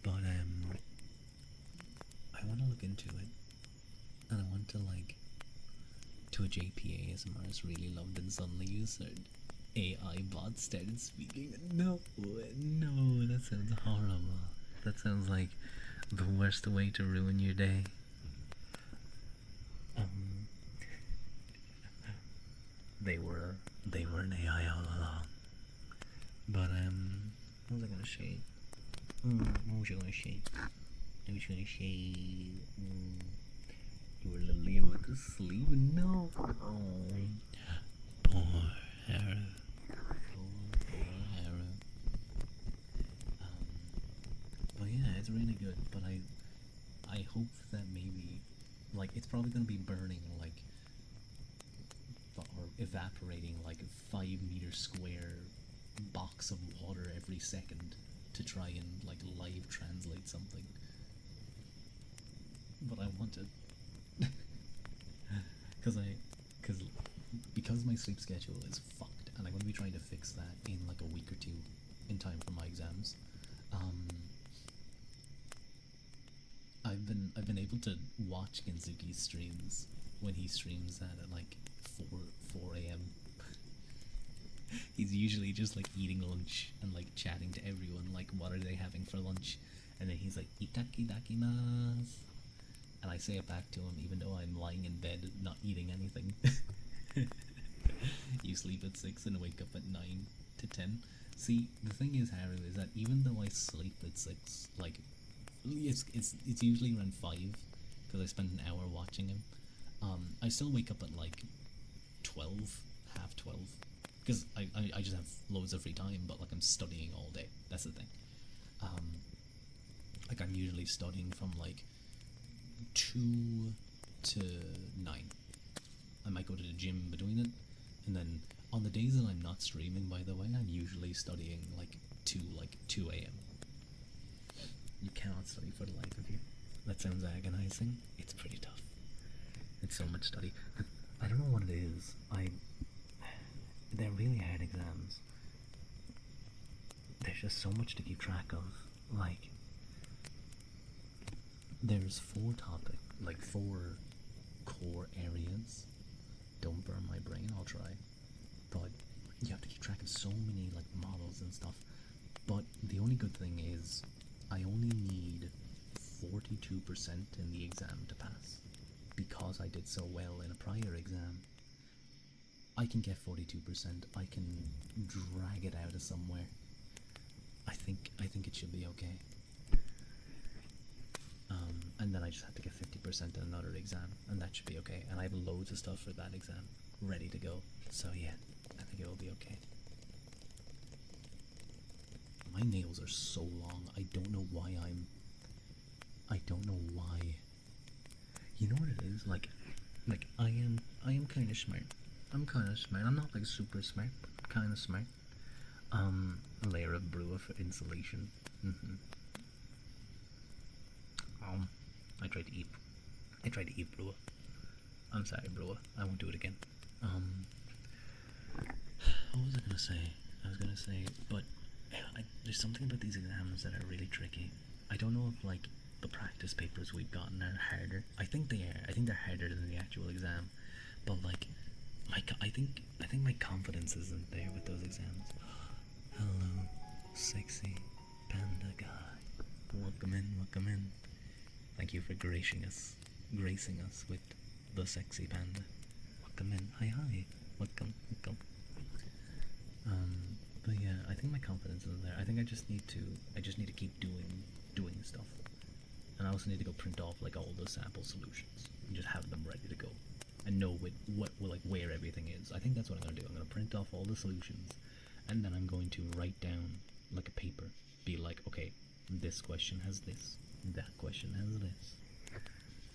but I want to look into it, and I want to like to a JPA ASMR is really loved, and suddenly you said AI bot started speaking. No, that sounds horrible. That sounds like the worst way to ruin your day. They were an AI all along. But what was I gonna say? What was I gonna say? You were literally about to sleep. No. Oh, poor Hera. Poor Hera. But yeah, it's really good. But I hope that maybe, like, it's probably gonna be burning like, or evaporating like a 5-meter square box of water every second to try and like live translate something. But I want it. because because my sleep schedule is fucked, and I'm going to be trying to fix that in like a week or two, in time for my exams. Um, I've been able to watch Genzuki's streams when he streams that at like 4 a.m. He's usually just like eating lunch and like chatting to everyone, like what are they having for lunch, and then he's like itaki dakimasu, and I say it back to him even though I'm lying in bed not eating anything. You sleep at 6 and wake up at 9 to 10. See, the thing is, Haru, is that even though I sleep at 6, like it's usually around 5 because I spend an hour watching him. I still wake up at like 12, half 12, because I just have loads of free time, but like I'm studying all day. That's the thing. Um, like I'm usually studying from like 2 to 9. I might go to the gym between it, and then on the days that I'm not streaming, by the way, I'm usually studying like 2 a.m. You cannot study for the life of you. That sounds agonizing. It's pretty tough. It's so much study. I don't know what it is. They're really hard exams. There's just so much to keep track of. Like, there's 4 core areas. Don't burn my brain, I'll try. But you have to keep track of so many like models and stuff. But the only good thing is I only need 42% in the exam to pass. Because I did so well in a prior exam, I can get 42%. I can drag it out of somewhere. I think it should be okay. And then I just have to get 50% in another exam, and that should be okay. And I have loads of stuff for that exam ready to go. So yeah, I think it will be okay. My nails are so long. I don't know why I don't know why. You know what it is? Like I am kind of smart. I'm kind of smart. I'm not like super smart, but kind of smart. A layer of brewer for insulation. I tried to eat brewer. I'm sorry, brewer. I won't do it again. What was I gonna say? I was gonna say, but there's something about these exams that are really tricky. I don't know if like the practice papers we've gotten are harder. I think they are. I think they're harder than the actual exam. But like, I think my confidence isn't there with those exams. Hello, sexy panda guy. Welcome in, welcome in. Thank you for gracing us with the sexy panda. Welcome in. Hi, hi. Welcome, welcome. But yeah, I think my confidence isn't there. I think I just need to keep doing stuff, and I also need to go print off like all the sample solutions and just have them ready to go, and know what like where everything is. I think that's what I'm gonna do. I'm gonna print off all the solutions, and then I'm going to write down like a paper. Be like, okay, this question has this, that question has this.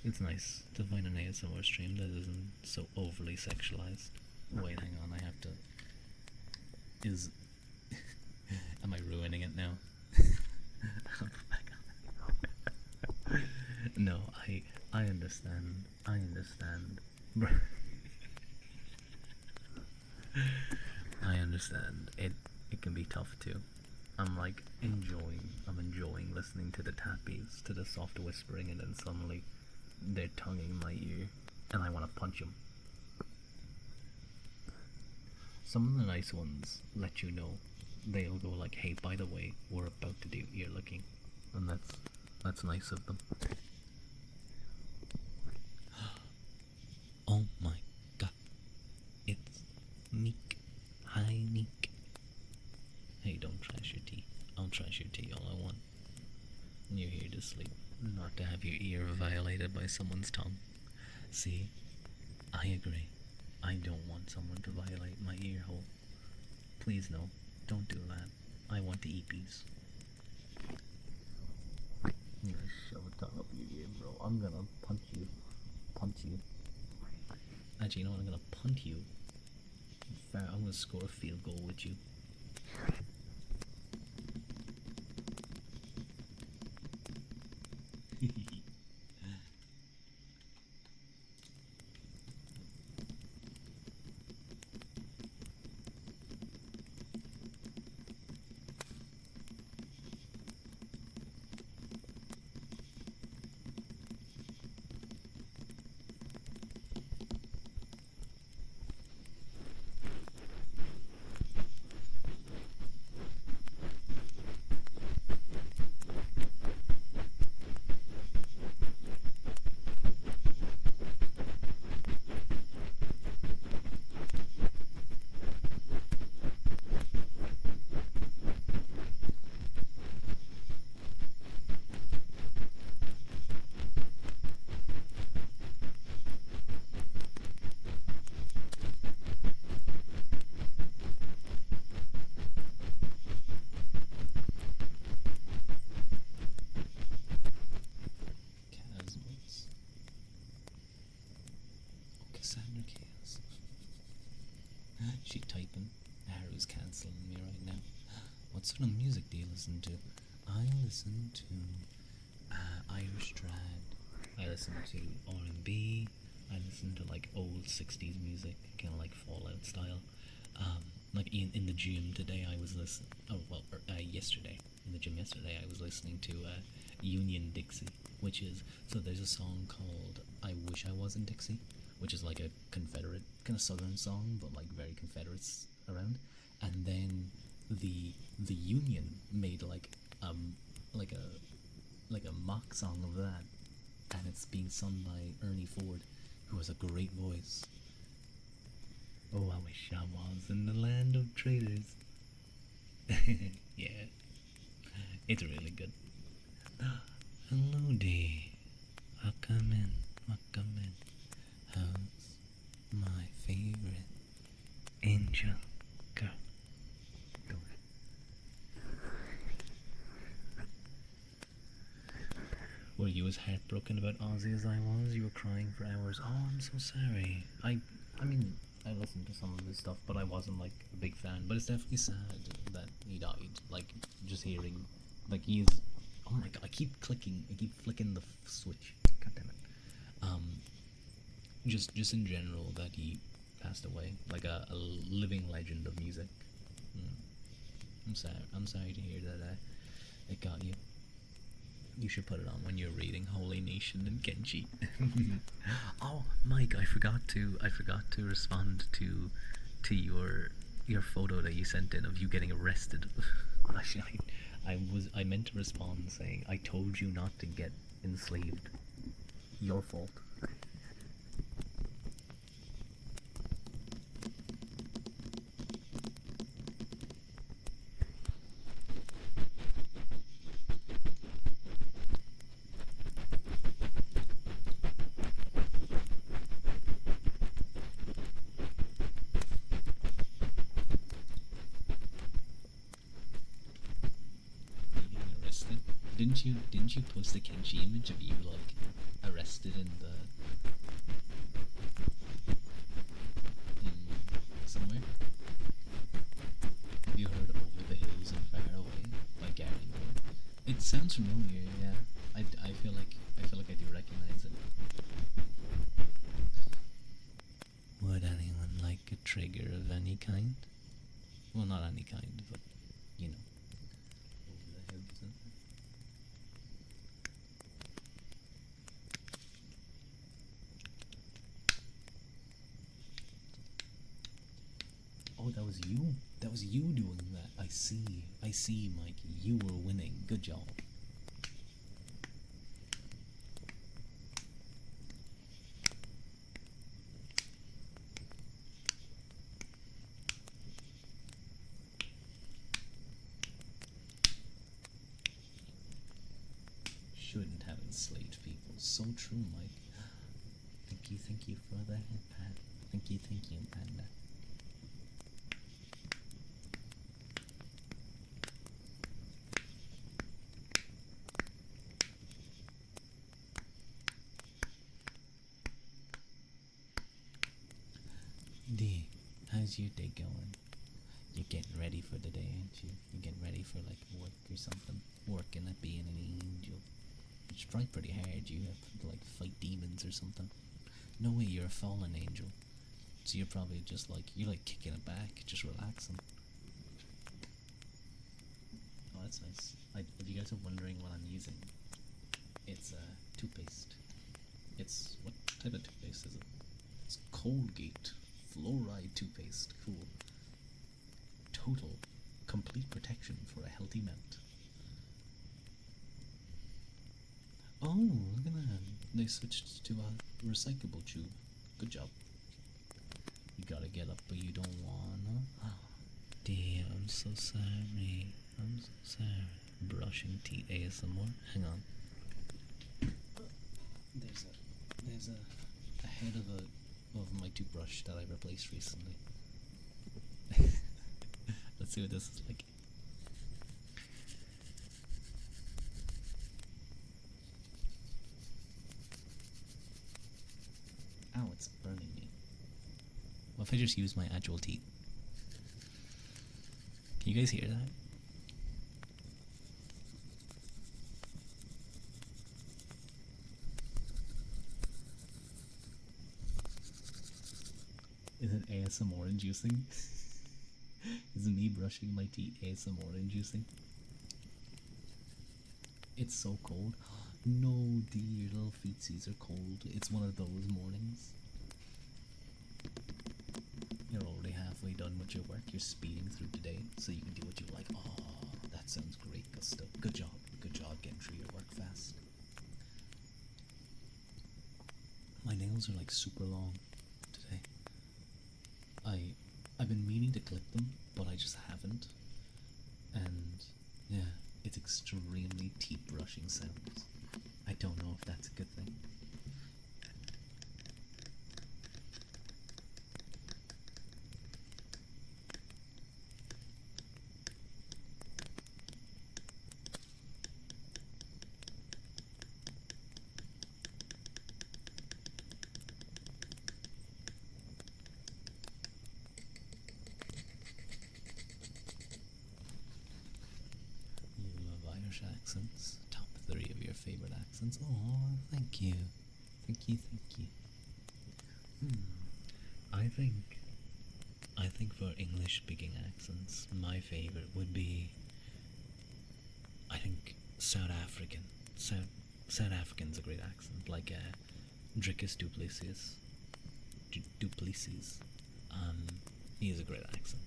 It's nice to find an ASMR stream that isn't so overly sexualized. Wait, hang on, I have to. Am I ruining it now? No, I understand. I understand. I understand. It can be tough too. I'm enjoying listening to the tappies, to the soft whispering, and then suddenly they're tonguing my ear, and I want to punch them. Some of the nice ones let you know. They'll go like, "Hey, by the way, we're about to do ear licking," and that's nice of them. Oh my god, it's Neek. Hi, Neek. Hey, don't trash your tea. I'll trash your tea all I want. You're here to sleep, not to have your ear violated by someone's tongue. See, I agree. I don't want someone to violate my ear hole. Please no, don't do that. I want the eepies. I'm gonna shove a tongue up your ear, bro. I'm gonna punch you. Punch you. Actually, you know what? I'm gonna punt you. I'm gonna score a field goal with you. She typing. Haru's cancelling me right now. What sort of music do you listen to? I listen to Irish trad. I listen to R&B. I listen to like old 60s music, kind of like Fallout style. Like in the gym today, I was listening. Yesterday in the gym yesterday, I was listening to Union Dixie, which is so. There's a song called "I Wish I Wasn't Dixie," which is like a Confederate kind of Southern song, but like very Confederates around. And then the Union made like a mock song of that, and it's being sung by Ernie Ford, who has a great voice. Oh, I wish I was in the land of traitors. Yeah, it's really good. Hello, D. Welcome in. Welcome in. How's my favorite angel girl going? Were you as heartbroken about Ozzy as I was? You were crying for hours. Oh, I'm so sorry. I mean, I listened to some of his stuff, but I wasn't like a big fan. But it's definitely sad that he died. Like just hearing, like he's. Oh my god! I keep flicking the switch. God damn it. Just in general that he passed away, like a living legend of music. I'm sorry. I'm sorry to hear that it got you. You should put it on when you're reading Holy Nation and Kenji. Oh, Mike, I forgot to respond to your photo that you sent in of you getting arrested. Actually, I meant to respond saying I told you not to get enslaved. Your fault. Arrested? Didn't you post a Kenji image of you like arrested in somewhere? Have you heard Over the Hills and Far Away by Gary Moore? It sounds familiar, yeah. I feel like I do recognize it. Would anyone like a trigger of any kind? Well, not any kind, but you know. Over the Hills and Oh, that was you. That was you doing that. I see. I see, Mike. You were winning. Good job. Shouldn't have enslaved people. So true, Mike. Thank you for the head pat. Thank you, Panda. D, how's your day going? You're getting ready for the day, aren't you? You're getting ready for like work or something. Working at being an angel. It's probably pretty hard. You have to like fight demons or something. No way, you're a fallen angel. So you're probably just like you're like kicking it back, just relaxing. Oh, that's nice. If you guys are wondering what I'm using, it's toothpaste. It's what type of toothpaste is it? It's Colgate Fluoride toothpaste. Cool. Total, complete protection for a healthy mouth. Oh, look at that. They switched to a recyclable tube. Good job. You gotta get up, but you don't wanna. Dear, I'm so sorry. I'm so sorry. Brushing teeth ASMR. Hang on. There's a head of my toothbrush that I replaced recently. Let's see what this is like. Ow, it's burning me. What if I just use my actual teeth? Can you guys hear that? Is it ASMR inducing? Is me brushing my teeth ASMR inducing? It's so cold. No, dear little feetsies are cold. It's one of those mornings. You're already halfway done with your work. You're speeding through today so you can do what you like. Oh, that sounds great, Gusto. Good job. Good job getting through your work fast. My nails are like super long today. I've been meaning to clip them, but I just haven't. And yeah, it's extremely teeth brushing sounds. I don't know if that's a good thing. You love Irish accents. Top 3 of your favorite accents. Oh, thank you. Thank you, thank you. I think for English speaking accents, my favorite would be, I think, South African. South African's a great accent, like Dricus Duplessis. Duplessis. He has a great accent.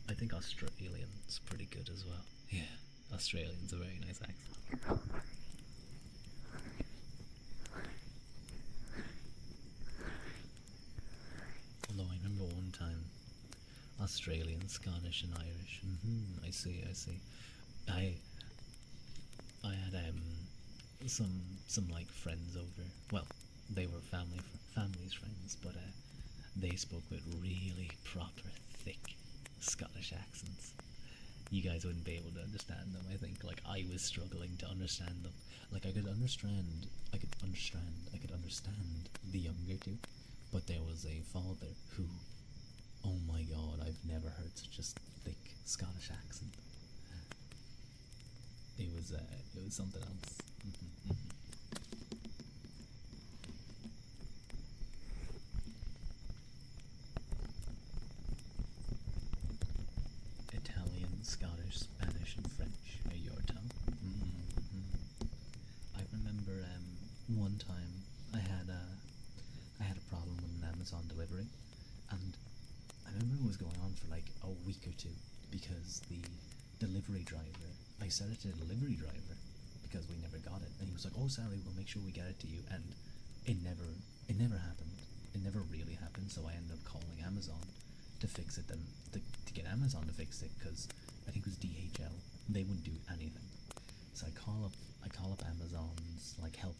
I think Australian's pretty good as well. Yeah, Australian's a very nice accent. Although I remember one time, Australian, Scottish, and Irish. I see. I had some like friends over. Well, they were family's friends, but they spoke with really proper thick Scottish accents. You guys wouldn't be able to understand them. I think like I was struggling to understand them. Like I could understand the younger two, but there was a father who, oh my god, I've never heard such a thick Scottish accent. It was something else. Italian, Scottish, Spanish, and French are your tongue. I remember one time I had a problem with an Amazon delivery, and I remember it was going on for like a week or two because the delivery driver, I said it to the delivery driver because we never got it, and he was like, "Oh, sorry, we'll make sure we get it to you," and it never happened. It never really happened. So I ended up calling Amazon to fix it, then to get Amazon to fix it because I think it was DHL. They wouldn't do anything. So I call up Amazon's like help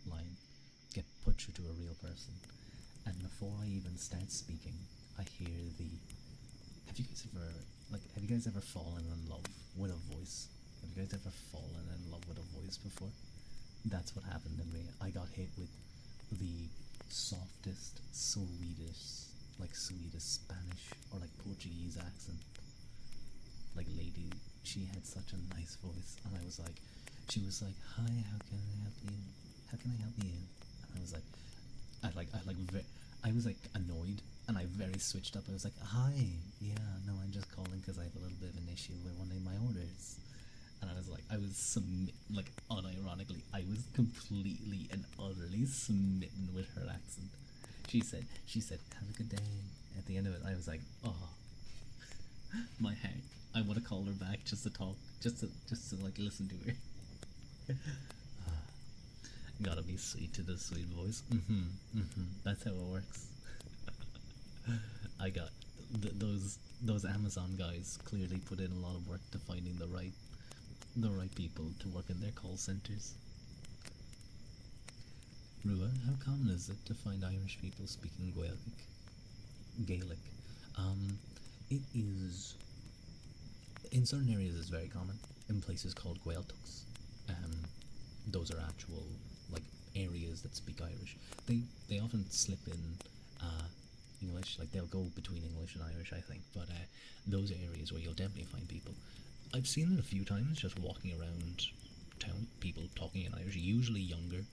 line, get put through to a real person, and before I even start speaking, I hear the. Have you guys ever fallen in love with a voice? Have you guys ever fallen in love with a voice before? That's what happened to me. I got hit with the softest, sweetest Spanish or like Portuguese accent. Like lady, she had such a nice voice, and she was like, "Hi, how can I help you? How can I help you?" And I was like, I was like annoyed, and I very switched up. I was like, "Hi, yeah, no, I'm just calling because I have a little bit of an issue with one of my orders." And I was unironically, I was completely and utterly smitten with her accent. She said, "Have a good day." At the end of it, I was like, "Oh, my heart." I would have called her back just to talk, just to like listen to her. Gotta be sweet to the sweet voice. That's how it works. I got those Amazon guys clearly put in a lot of work to finding the right people to work in their call centers. Rua, how common is it to find Irish people speaking Gaelic? It is in certain areas. It's very common. In places called Gaeltachts, those are actual like areas that speak Irish. They often slip in English, like they'll go between English and Irish, I think. But those areas where you'll definitely find people. I've seen it a few times just walking around town, people talking in Irish, usually younger,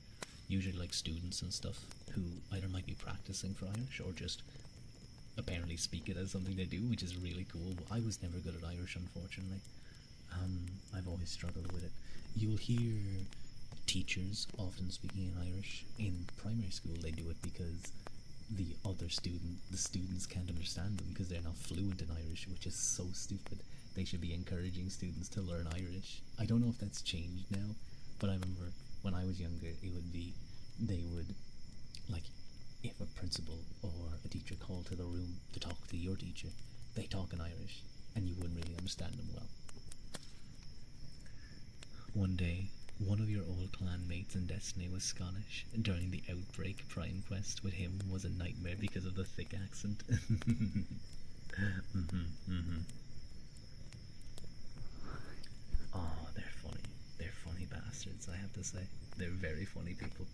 usually like students and stuff, who either might be practicing for Irish or just apparently speak it as something they do, which is really cool. I was never good at Irish, unfortunately. I've always struggled with it. You'll hear teachers often speaking in Irish. In primary school, they do it because the students can't understand them because they're not fluent in Irish, which is so stupid. They should be encouraging students to learn Irish. I don't know if that's changed now, but I remember when I was younger, they would, like, if a principal or a teacher called to the room to talk to your teacher, they talk in Irish, and you wouldn't really understand them well. One day, one of your old clan mates in Destiny was Scottish. During the Outbreak Prime Quest with him was a nightmare because of the thick accent. Oh, they're funny. They're funny bastards, I have to say. They're very funny people.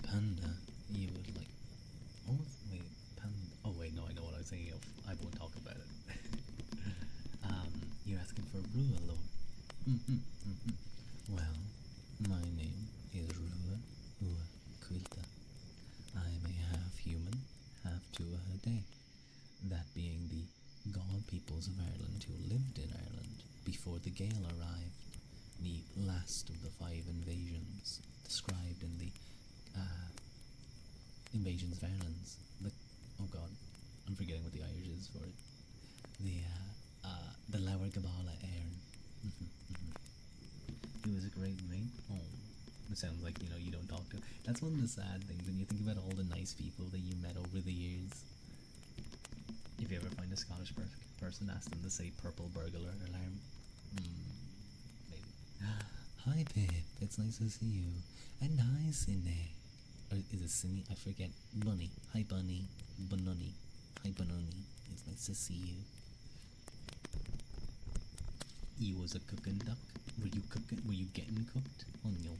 Panda, you would like. Oh, wait, Panda. Oh, wait, no, I know what I was thinking of. I won't talk about it. You're asking for Rua lore. Well, my name is Rua Ua Quilta. I'm a half human, half Tuatha. That being the god peoples of Ireland who lived in Ireland before the Gael arrived, the last of the 5 invasions described in the Invasions of Ireland. Oh god, I'm forgetting what the Irish is for it. The Lower Gabala Airn. He was a great mate. Oh, it sounds like you don't talk to. That's one of the sad things when you think about all the nice people that you met over the years. If you ever find a Scottish person, ask them to say "purple burglar alarm." Maybe. Hi, Pip. It's nice to see you. And hi, Cindy. Or is it Cindy? I forget. Bunny. Hi, Bunny. Bunny. Hi, Bunny. It's nice to see you. You was a cooking duck. Were you cooking? Were you getting cooked? Oh no.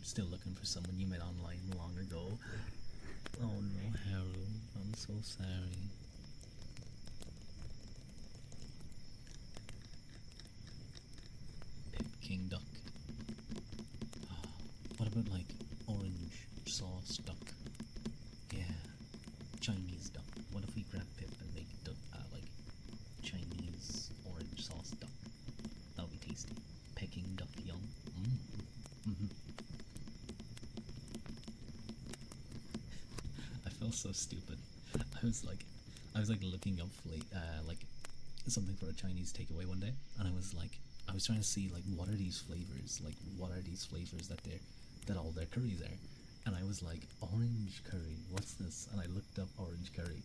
Still looking for someone you met online long ago. Oh no, Haru. I'm so sorry. Pip King Duck. What about like orange sauce duck? Yeah. Chinese duck. What if we grab Pip and make like Chinese orange sauce duck? That would be tasty. Peking duck young. I felt so stupid. I was like looking up like something for a Chinese takeaway one day, and I was trying to see like what are these flavors that all their curries are, and I was like, orange curry, what's this? And I looked up orange curry.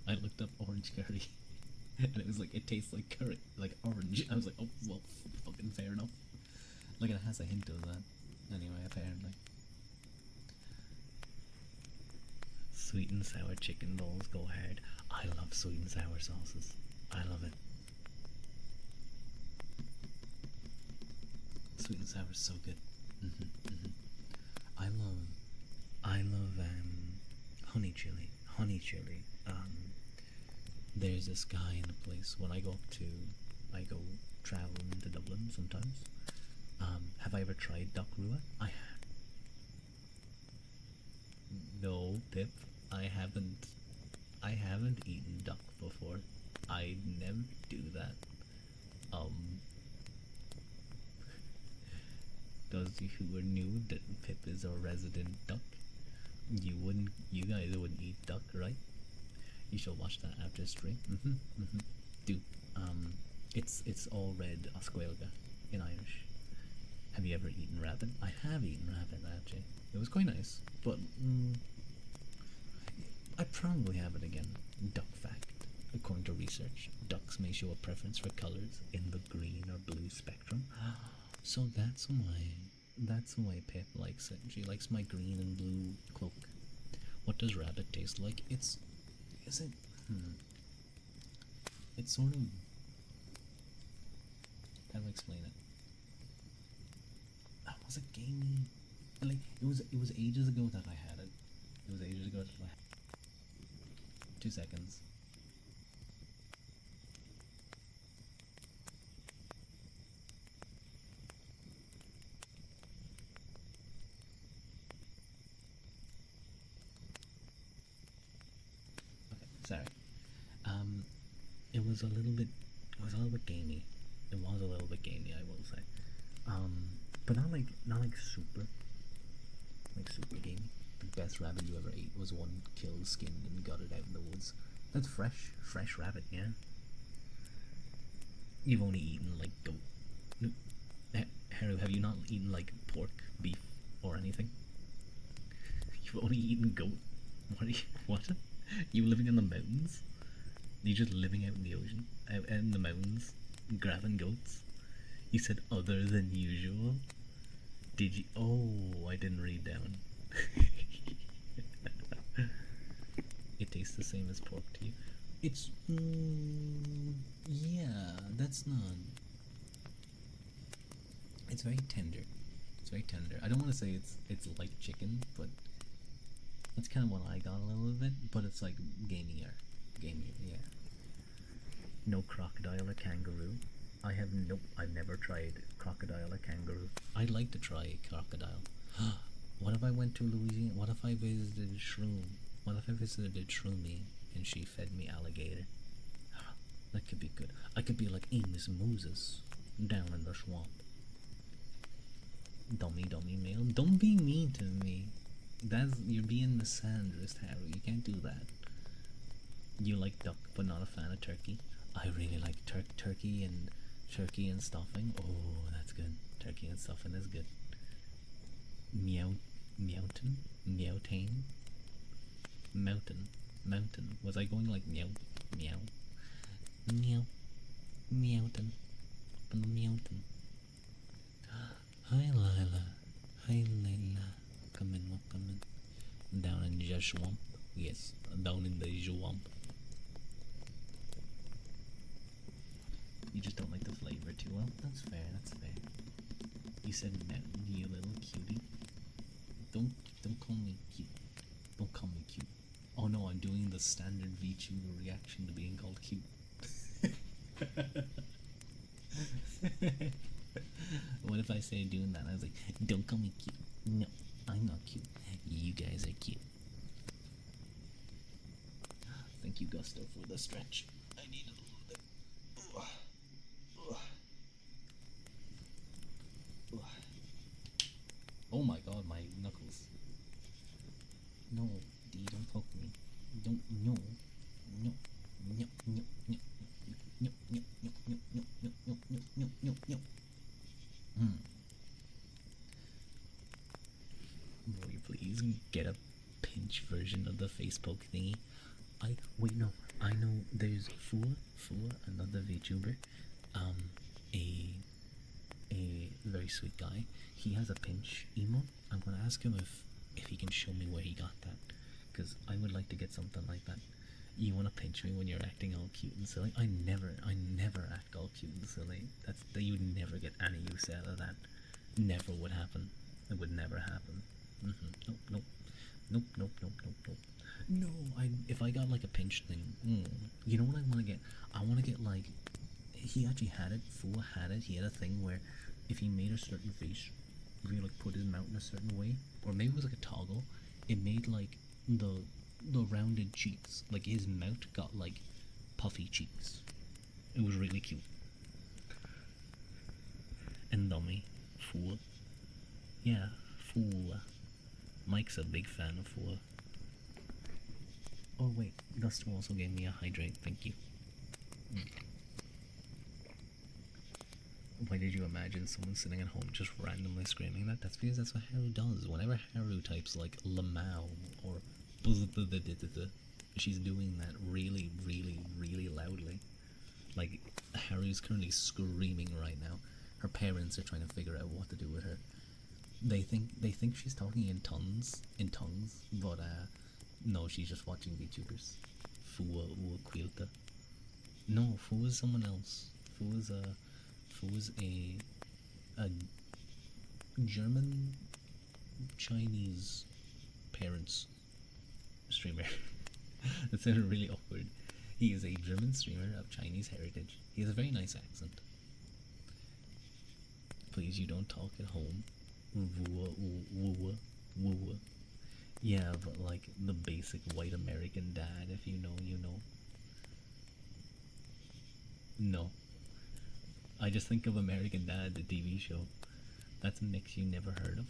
I looked up orange curry, and it was like, it tastes like curry, like orange. I was like, oh well, fucking fair enough. Like it has a hint of that. Anyway, apparently. Sweet and sour chicken balls go hard. I love sweet and sour sauces. I love it. Sweet and sour is so good. I love honey chili. Honey chili. There's this guy in a place when I go traveling to Dublin sometimes. Have I ever tried duck rua? I have. No, Pip, I haven't. I haven't eaten duck before. I never do that. Those who are new, that Pip is a resident duck. You guys wouldn't eat duck, right? You should watch that after stream. Dude, it's all red oscuelga in Irish. Have you ever eaten rabbit? I have eaten rabbit, actually. It was quite nice, but I probably have it again. Duck fact. According to research, ducks may show a preference for colors in the green or blue spectrum. So that's why Pip likes it. She likes my green and blue cloak. What does rabbit taste like? it's sort of, how do I explain it? Was it gamey? Like it was ages ago that I had it. It was ages ago that I had it. 2 seconds. Okay, sorry. Um, it was a little bit. It was a little bit gamey. It was a little bit gamey, I will say. But not like super gamey. The best rabbit you ever ate was one killed, skinned, and got it out in the woods. That's fresh rabbit, yeah. You've only eaten like goat. No, Haru, have you not eaten like pork, beef, or anything? You've only eaten goat. What? Are you, what? You living in the mountains? You just living out in the ocean, out in the mountains, grabbing goats? You said other than usual. Did you? Oh, I didn't read down. It tastes the same as pork to you. It's yeah. That's not. It's very tender. It's very tender. I don't want to say it's like chicken, but that's kind of what I got a little bit. But it's like gamier, yeah. No crocodile or kangaroo. I've never tried crocodile or kangaroo. I'd like to try crocodile. What if I went to Louisiana? What if I visited Shroom? What if I visited Shroomy and she fed me alligator? That could be good. I could be like Amos Moses down in the swamp. Dummy male. Don't be mean to me. You're being misandrist, Harry. You can't do that. You like duck, but not a fan of turkey. I really like turkey and stuffing. Oh, that's good. Turkey and stuffing is good. Meowtain. Mountain. Was I going like meow? Meowton. Up in the mountain. Hi Lila. Come in. Down in the swamp. Yes, down in the swamp. You just don't like the flavor too well. That's fair. You said mountain, you little cutie. Don't call me cute. Don't call me cute. Oh no, I'm doing the standard VTuber reaction to being called cute. What if I say doing that? I was like, don't call me cute. No, I'm not cute. You guys are cute. Thank you, Gusto, for the stretch. I needed a little bit. Oh my god, my knuckles. No, D, don't poke me. Don't, no. Will you please get a pinch version of the face poke thingy? Wait, no. I know there's Fua, another VTuber, a very sweet guy. He has a pinch emote. I'm gonna ask him if he can show me where he got that, because I would like to get something like that. You want to pinch me when you're acting all cute and silly? I never act all cute and silly. You would never get any use out of that. Never would happen. It would never happen. Nope. No, if I got like a pinch thing, you know what I want to get? I want to get like, he actually had it. Fua had it. He had a thing where if he made a certain face, if he like put his mouth in a certain way, or maybe it was like a toggle, it made like the rounded cheeks. Like his mouth got like puffy cheeks. It was really cute. And dummy, Fua. Yeah, Fua. Mike's a big fan of Fua. Oh wait, Gusto also gave me a hydrate, thank you. Why did you imagine someone sitting at home just randomly screaming that? That's because that's what Haru does. Whenever Haru types like Lamau or she's doing that really, really, really loudly. Like Haru's currently screaming right now. Her parents are trying to figure out what to do with her. They think she's talking in tongues, but no, she's just watching VTubers. Fua Quilta. No, Fu was someone else. Fu was a German Chinese parents streamer. That sounded really awkward. He is a German streamer of Chinese heritage. He has a very nice accent. Please, you don't talk at home. Woo woo. Yeah, but like the basic white American dad, if you know, you know. No. I just think of American Dad, the TV show. That's a mix you never heard of.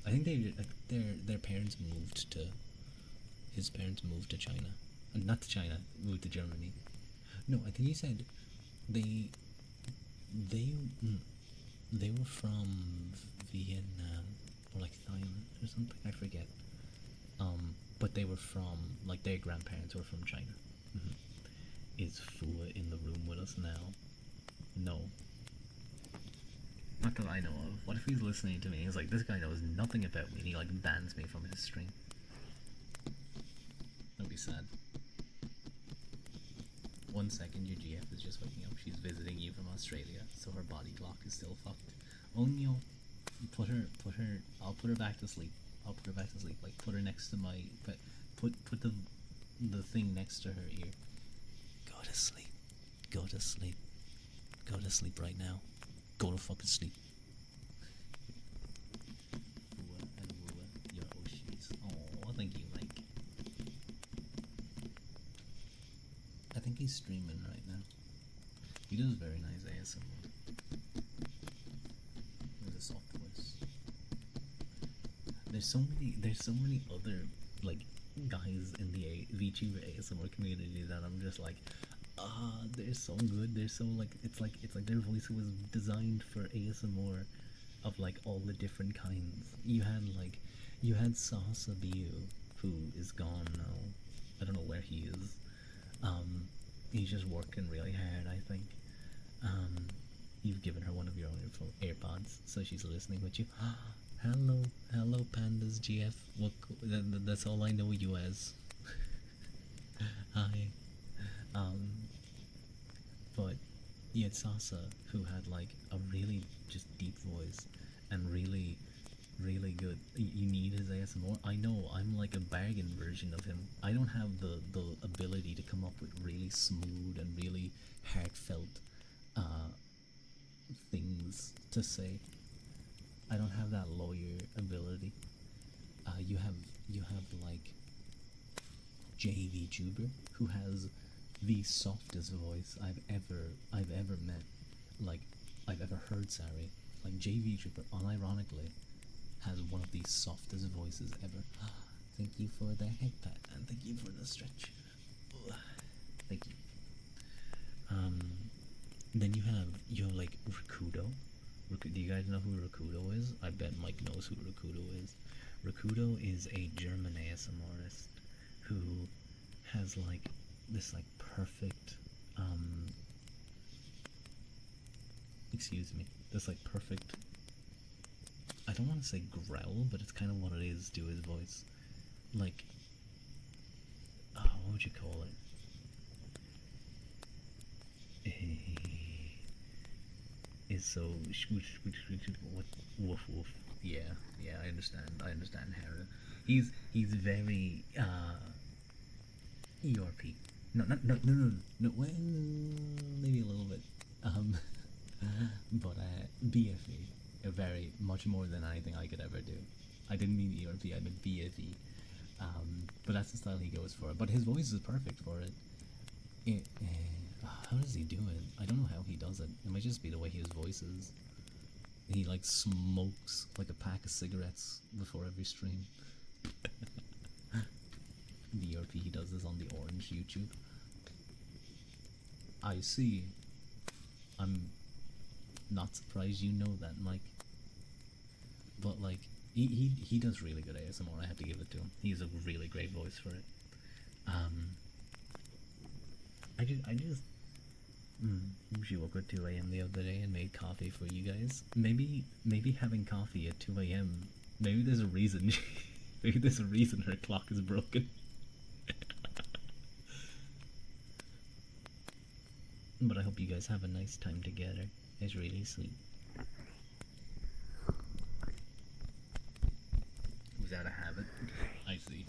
I think their parents moved to his parents moved to China, not to China, moved to Germany. No, I think he said they they mm, they were from Vietnam or like Thailand or something. I forget. But they were from like their grandparents were from China. Is Fua in the room with us now? No. Not that I know of. What if he's listening to me? He's like, this guy knows nothing about me, and he like bans me from his stream. That'd be sad. 1 second, your GF is just waking up. She's visiting you from Australia, so her body clock is still fucked. Onyo, put her. I'll put her back to sleep. I'll put her back to sleep. Like put her next to my. Put the thing next to her ear. Go to sleep. Go to sleep. Go to sleep right now. Go to fucking sleep. Wua and Wua, your Oshis. Oh, thank you, Mike. I think he's streaming right now. He does very nice ASMR. With a soft voice. There's so many other like guys in the VTuber ASMR community that I'm just like, they're so good. They're so like it's like their voice was designed for ASMR of like all the different kinds. You had Sasa Biu, who is gone now. I don't know where he is. He's just working really hard, I think. You've given her one of your own AirPods, so she's listening with you. Hello, Pandas GF. That's all I know you as. Hi. But you had Sasa, who had like a really just deep voice and really good. You need his ASMR. I know I'm like a bargain version of him. I don't have the ability to come up with really smooth and really heartfelt things to say. I don't have that lawyer ability. You have like JV Juber, who has the softest voice I've ever met, like I've ever heard. Sorry, like JV Juber, unironically, has one of the softest voices ever. Thank you for the head pat and thank you for the stretch. Thank you. Then you have like Rakudo. Do you guys know who Rakudo is? I bet Mike knows who Rakudo is. Rakudo is a German ASMRist who has like this like perfect excuse me, this like perfect, I don't want to say growl, but it's kind of what it is to his voice. Like, what would you call it? Is so what woof woof. Yeah, I understand Hera. He's very ERP. No. Well, maybe a little bit. But BFE, a very much more than anything I could ever do. I didn't mean ERP. I meant BFE. But that's the style he goes for. But his voice is perfect for it. How does he do it? I don't know how he does it. It might just be the way his voice is. He like smokes like a pack of cigarettes before every stream. The ERP he does this on the Orange YouTube. I see. I'm not surprised you know that, Mike. But like he does really good ASMR. I have to give it to him. He has a really great voice for it. I just she woke up at 2 a.m. the other day and made coffee for you guys. Maybe having coffee at 2 a.m. Maybe there's a reason. Maybe there's a reason her clock is broken. But I hope you guys have a nice time together. It's really sweet. Was that a habit? I see.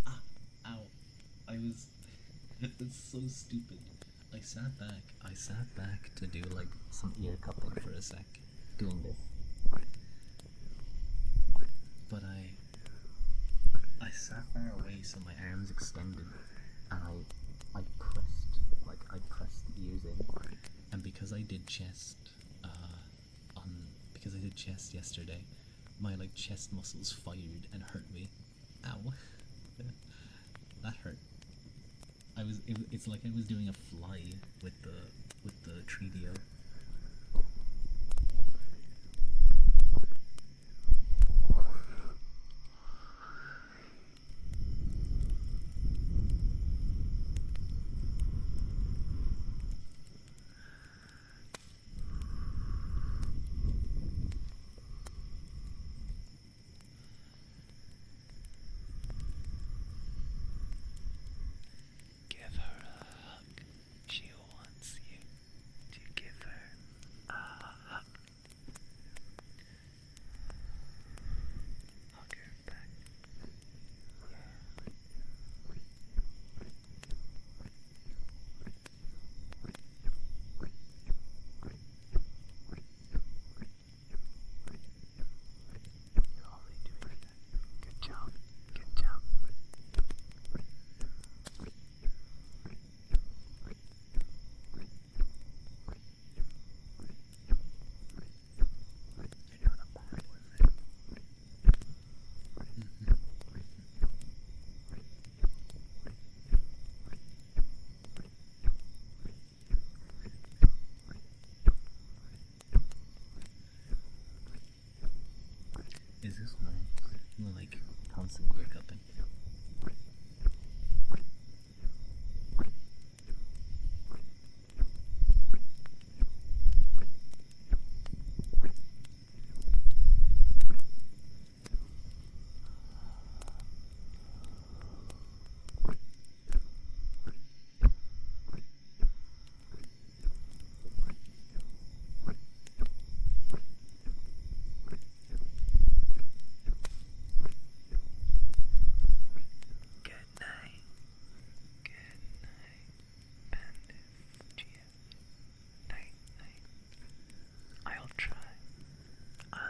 Ah, ow. I was. That's so stupid. I sat back to do like some ear cupping for a sec. Doing this. But I sat far away so my arms extended and I pressed the ears in. And because I did chest because I did chest yesterday, my like chest muscles fired and hurt me. Ow. That hurt. It's like I was doing a fly with the Tredio. Give her a hug. She wants you to give her a hug. Hug her back. You're already doing that. Good job. Good job. You're not a bad boyfriend. Is this nice? Like constant ear cupping. Good night. Good night. Bandit. GF. Night, night. I'll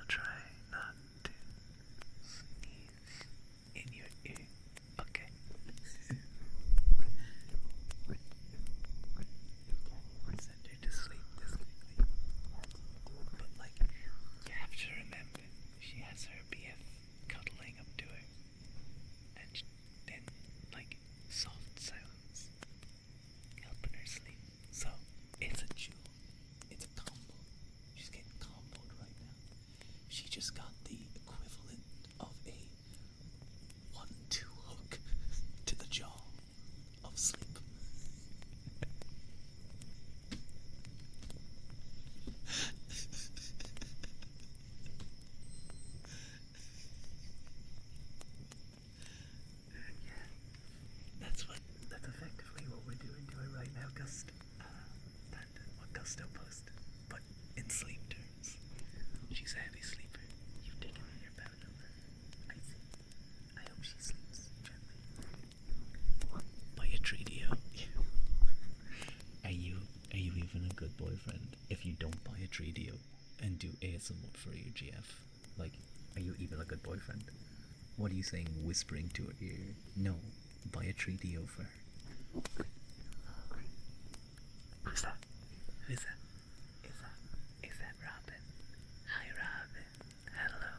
try not to sneeze in your ear. Okay. Send her to sleep this quickly. But like, you have to remember, she has her BF cuddling up to her. And then, like, soft sounds helping her sleep. So, it's a jewel. It's a combo. She's getting comboed right now. She just got the equivalent of a 1-2 hook to the jaw of sleep. That's effectively what we're doing to her right now, Gust. What Gusto posted, but in sleep terms. She's a heavy sleeper. You've taken in your bed over. I see. I hope she sleeps gently. Buy a Tredio. Are you even a good boyfriend if you don't buy a Tredio and do ASMR for your GF? Like, are you even a good boyfriend? What are you saying, whispering to her ear? No, buy a Tredio for her. Who's that? Who's that? Is that Robin? Hi, Robin. Hello.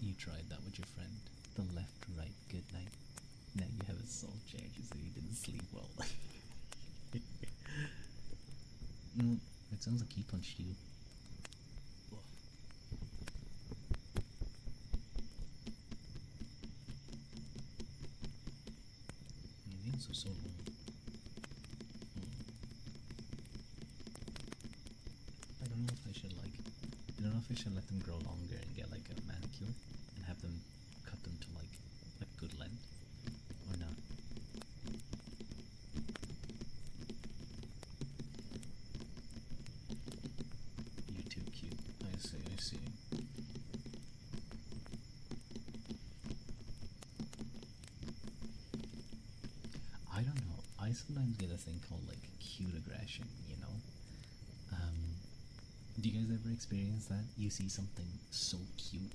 You tried that with your friend. The left, right, good night. Now you have a soul change, so you didn't sleep well. It sounds like he punched you. Names are so long. I don't know if I should like. I don't know if if I should let them grow longer and get like a manicure and have them cut them to like a good length or not. You're too cute. I see, I see. I don't know. I sometimes get a thing called like cute aggression, you know? Do you guys ever experience that? You see something so cute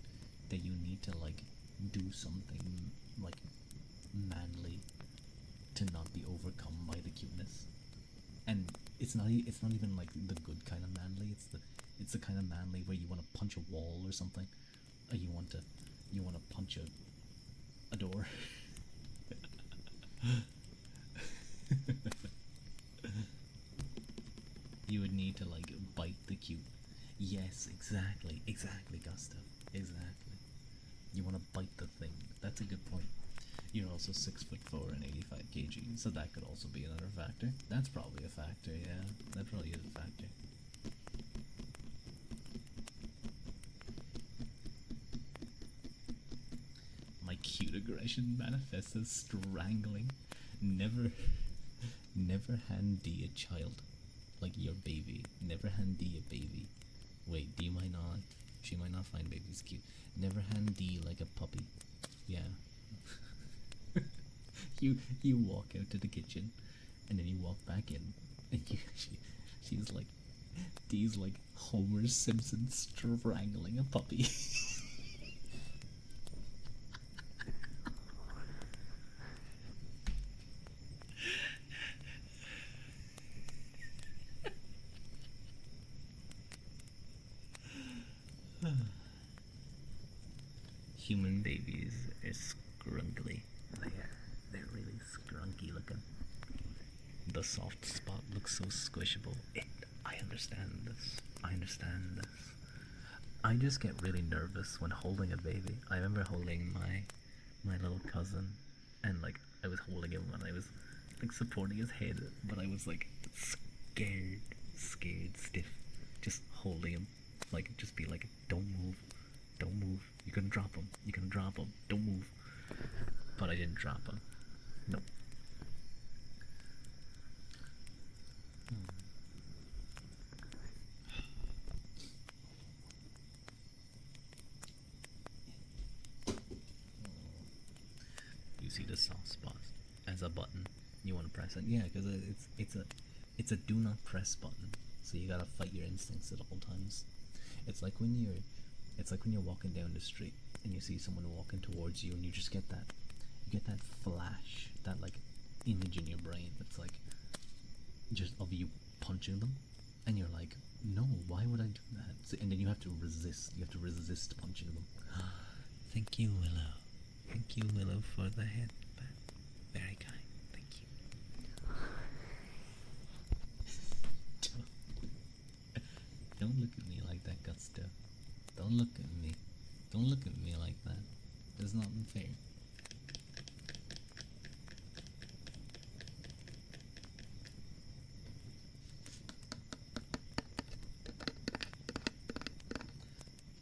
that you need to like do something like manly to not be overcome by the cuteness. And it's not even like the good kind of manly. It's the kind of manly where you want to punch a wall or something, or you want to punch a door. You would need to like bite the cute. Yes, exactly, Gustav, exactly. You want to bite the thing. That's a good point. You're also 6'4" and 85 kg, so that could also be another factor. That's probably a factor, yeah. That probably is a factor. My cute aggression manifests as strangling. Never, never hand D a child, like your baby. Never hand D a baby. Wait, D might not. She might not find babies cute. Never hand D like a puppy. Yeah. you walk out to the kitchen, and then you walk back in, and she's like, D's like Homer Simpson strangling a puppy. Human babies are scrunkly. They're really scrunky looking. The soft spot looks so squishable. I understand this. I understand this. I just get really nervous when holding a baby. I remember holding my little cousin, and like I was holding him when I was like supporting his head, but I was like scared, stiff, just holding him. Like just be like, don't move, don't move. You're gonna drop him. You're gonna drop him. Don't move. But I didn't drop him. Nope. You see the soft spot as a button. You want to press it? Yeah, because it's a do not press button. So you gotta fight your instincts at all times. It's like when you're walking down the street and you see someone walking towards you, and you just get that flash, that like image in your brain that's like just of you punching them, and you're like, no, why would I do that? So, and then you have to resist punching them. Thank you, Willow. Thank you, Willow, for the head. Very kind. Thank you. Don't look at me like that, Gusto. Don't look at me. Don't look at me like that. It's not unfair.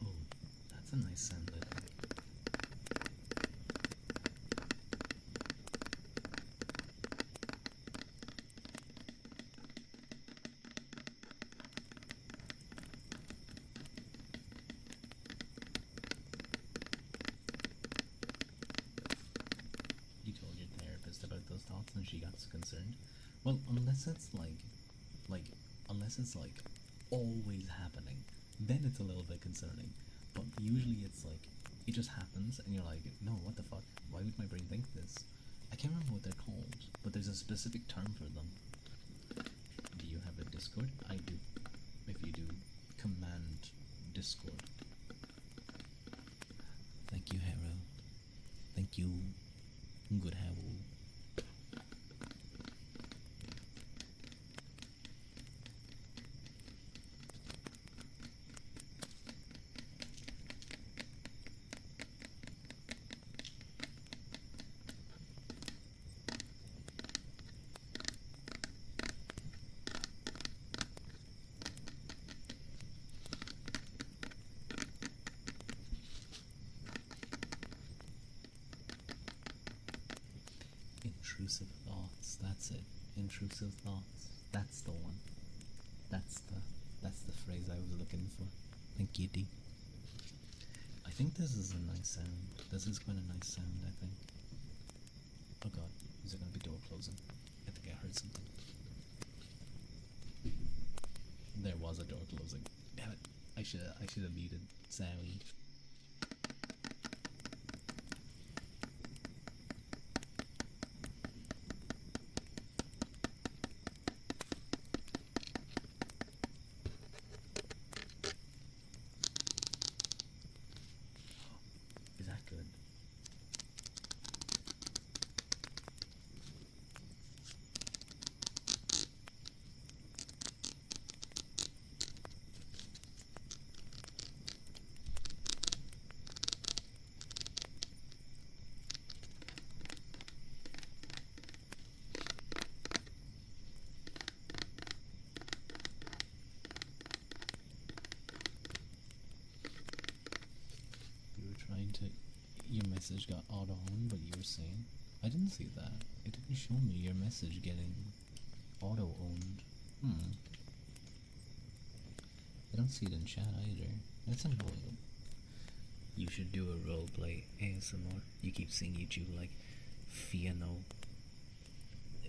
Oh, that's a nice sound, I think. You told your therapist about those thoughts and she got concerned? Well, unless it's unless it's like always happening, then it's a little bit concerning. But usually it's like, it just happens and you're like, no, what the fuck? Why would my brain think this? I can't remember what they're called, but there's a specific term for them. Do you have a Discord? I do. If you do, command Discord. Thank you, Harrow. Thank you, good Harrow. Intrusive thoughts. That's it. Intrusive thoughts. That's the one. That's the phrase I was looking for. Thank you, D. I think this is a nice sound. This is quite a nice sound, I think. Oh god, is it gonna be door closing? I think I heard something. There was a door closing. Damn it. I should have muted Sally. Is that good? You were trying to. Your message got auto on, but you were saying. I didn't see that. It didn't show me your message getting auto owned. I don't see it in chat either. That's annoying. You should do a roleplay ASMR. You keep seeing YouTube like Fiano.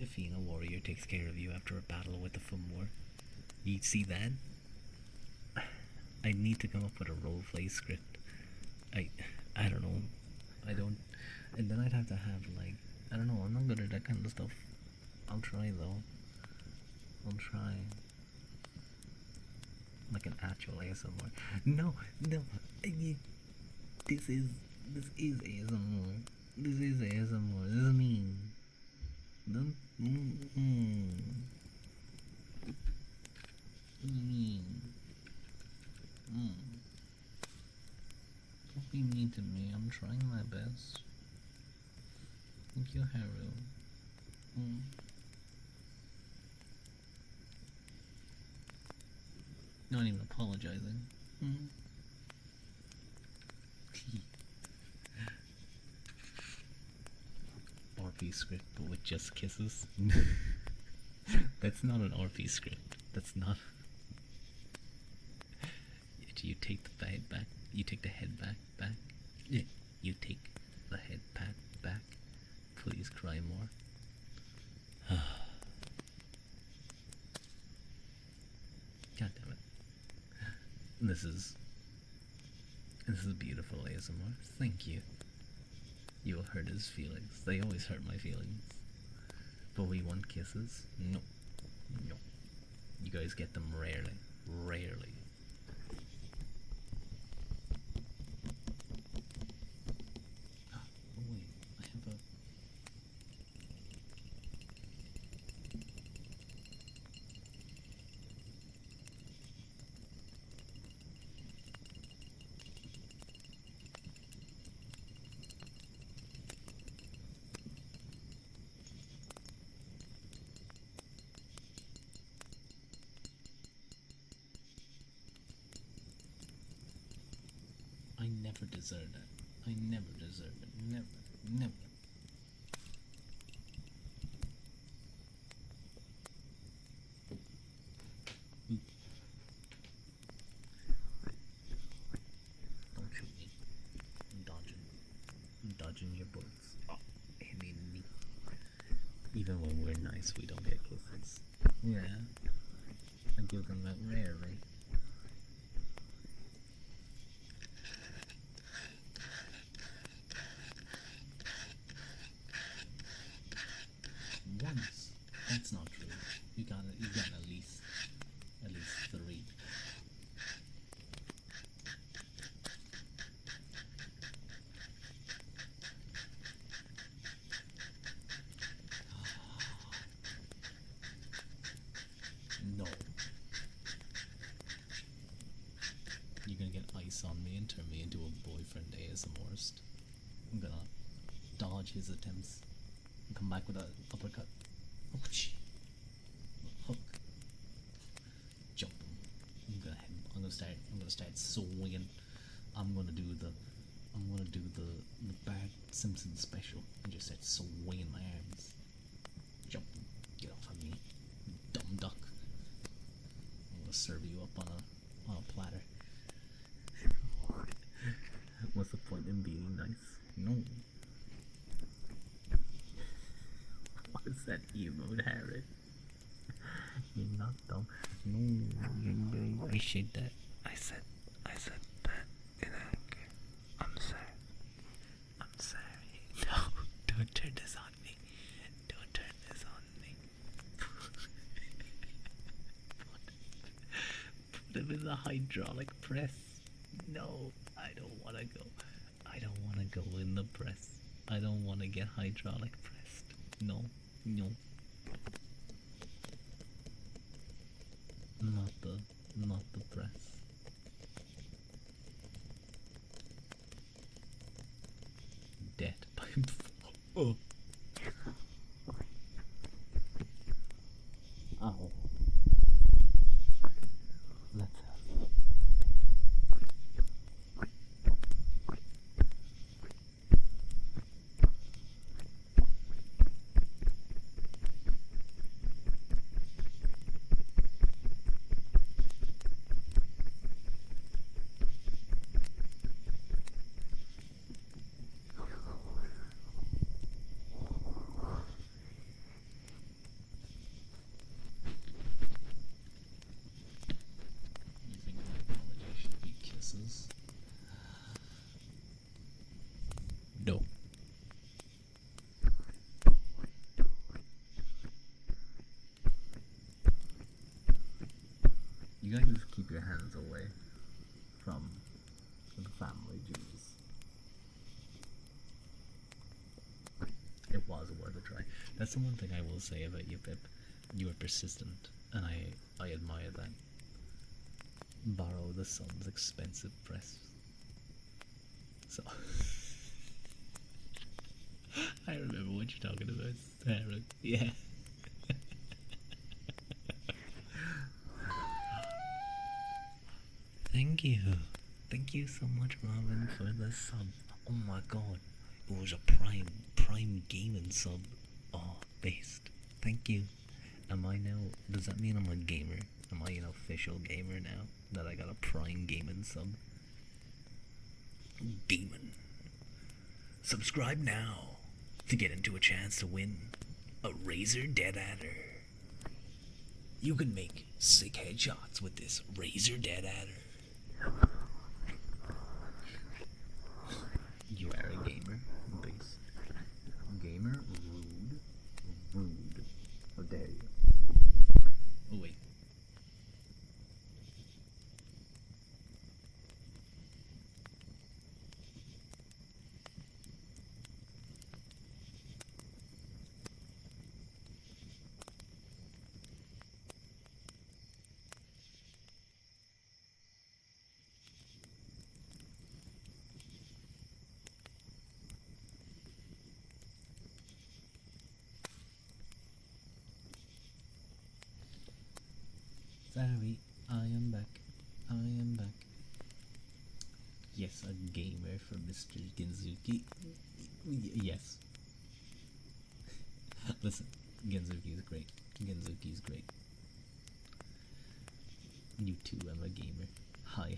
Fiano Warrior takes care of you after a battle with the Fumor. You see that? I need to come up with a roleplay script. I don't know. I don't. And then I'd have to have like, I don't know. I'm not good at that kind of stuff. I'll try though. I'll try. Like an actual ASMR. No. This is ASMR. This is ASMR. This is mean. Don't. Don't be mean to me. I'm trying my best. Thank you, Haru. Not even apologizing. RP script, but with just kisses. That's not an RP script. That's not. You take the head back. You take the head back. Yeah. You take the head pat back. Please cry more. God damn it. This is beautiful ASMR. Thank you. You will hurt his feelings. They always hurt my feelings. But we want kisses? No. No. You guys get them rarely. Rarely. Oh wait, I have a... I never deserve it. I never deserve it. Never. Oop. Don't shoot me. I'm dodging. I'm dodging your bullets. Oh, hitting me. Even when we're nice, we don't get kisses. Yeah. I give them that rarely. Once. That's not true. You got at least 3. No. You're gonna get ice on me and turn me into a boyfriend ASMRist. I'm gonna dodge his attempts and come back with an uppercut. Hook. Jump him. I'm gonna start swinging. I'm gonna do the Bart Simpson special and just start swinging my arms. Jump. Get off of me, you dumb duck. I'm gonna serve you up on a platter. What's the point in being nice? No. What is that emote, Harry? You're not dumb. No, I said that. I said that in anger. I'm sorry. I'm sorry. No, don't turn this on me. Don't turn this on me. Put him in the hydraulic press. No, I don't want to go. I don't want to go in the press. I don't want to get hydraulic pressed. No, no. Not the press. Dead by oh. Ow. Let's have. You think my apology should be kisses? No. You guys just keep your hands away from the family, Jesus. It was worth a try. That's the one thing I will say about you, Pip. You were persistent, and I admire that. Borrow the son's expensive press. So I remember what you're talking about, Sarah. Yeah. Thank you. Thank you so much, Robin, for the sub. Oh my god. It was a prime gaming sub. Oh, based. Thank you. Am I now, does that mean I'm a gamer? Am I an official gamer now? That I got a prime gaming sub? Demon. Subscribe now to get into a chance to win a Razer Dead Adder. You can make sick headshots with this Razer Dead Adder. You are a gamer, base. Gamer, rude. How dare you? Oh wait. Sorry, I am back. I am back. Yes, a gamer for Mr. Genzuki. Yes. Listen, Genzuki is great. Genzuki is great. You too, I'm a gamer. Hi,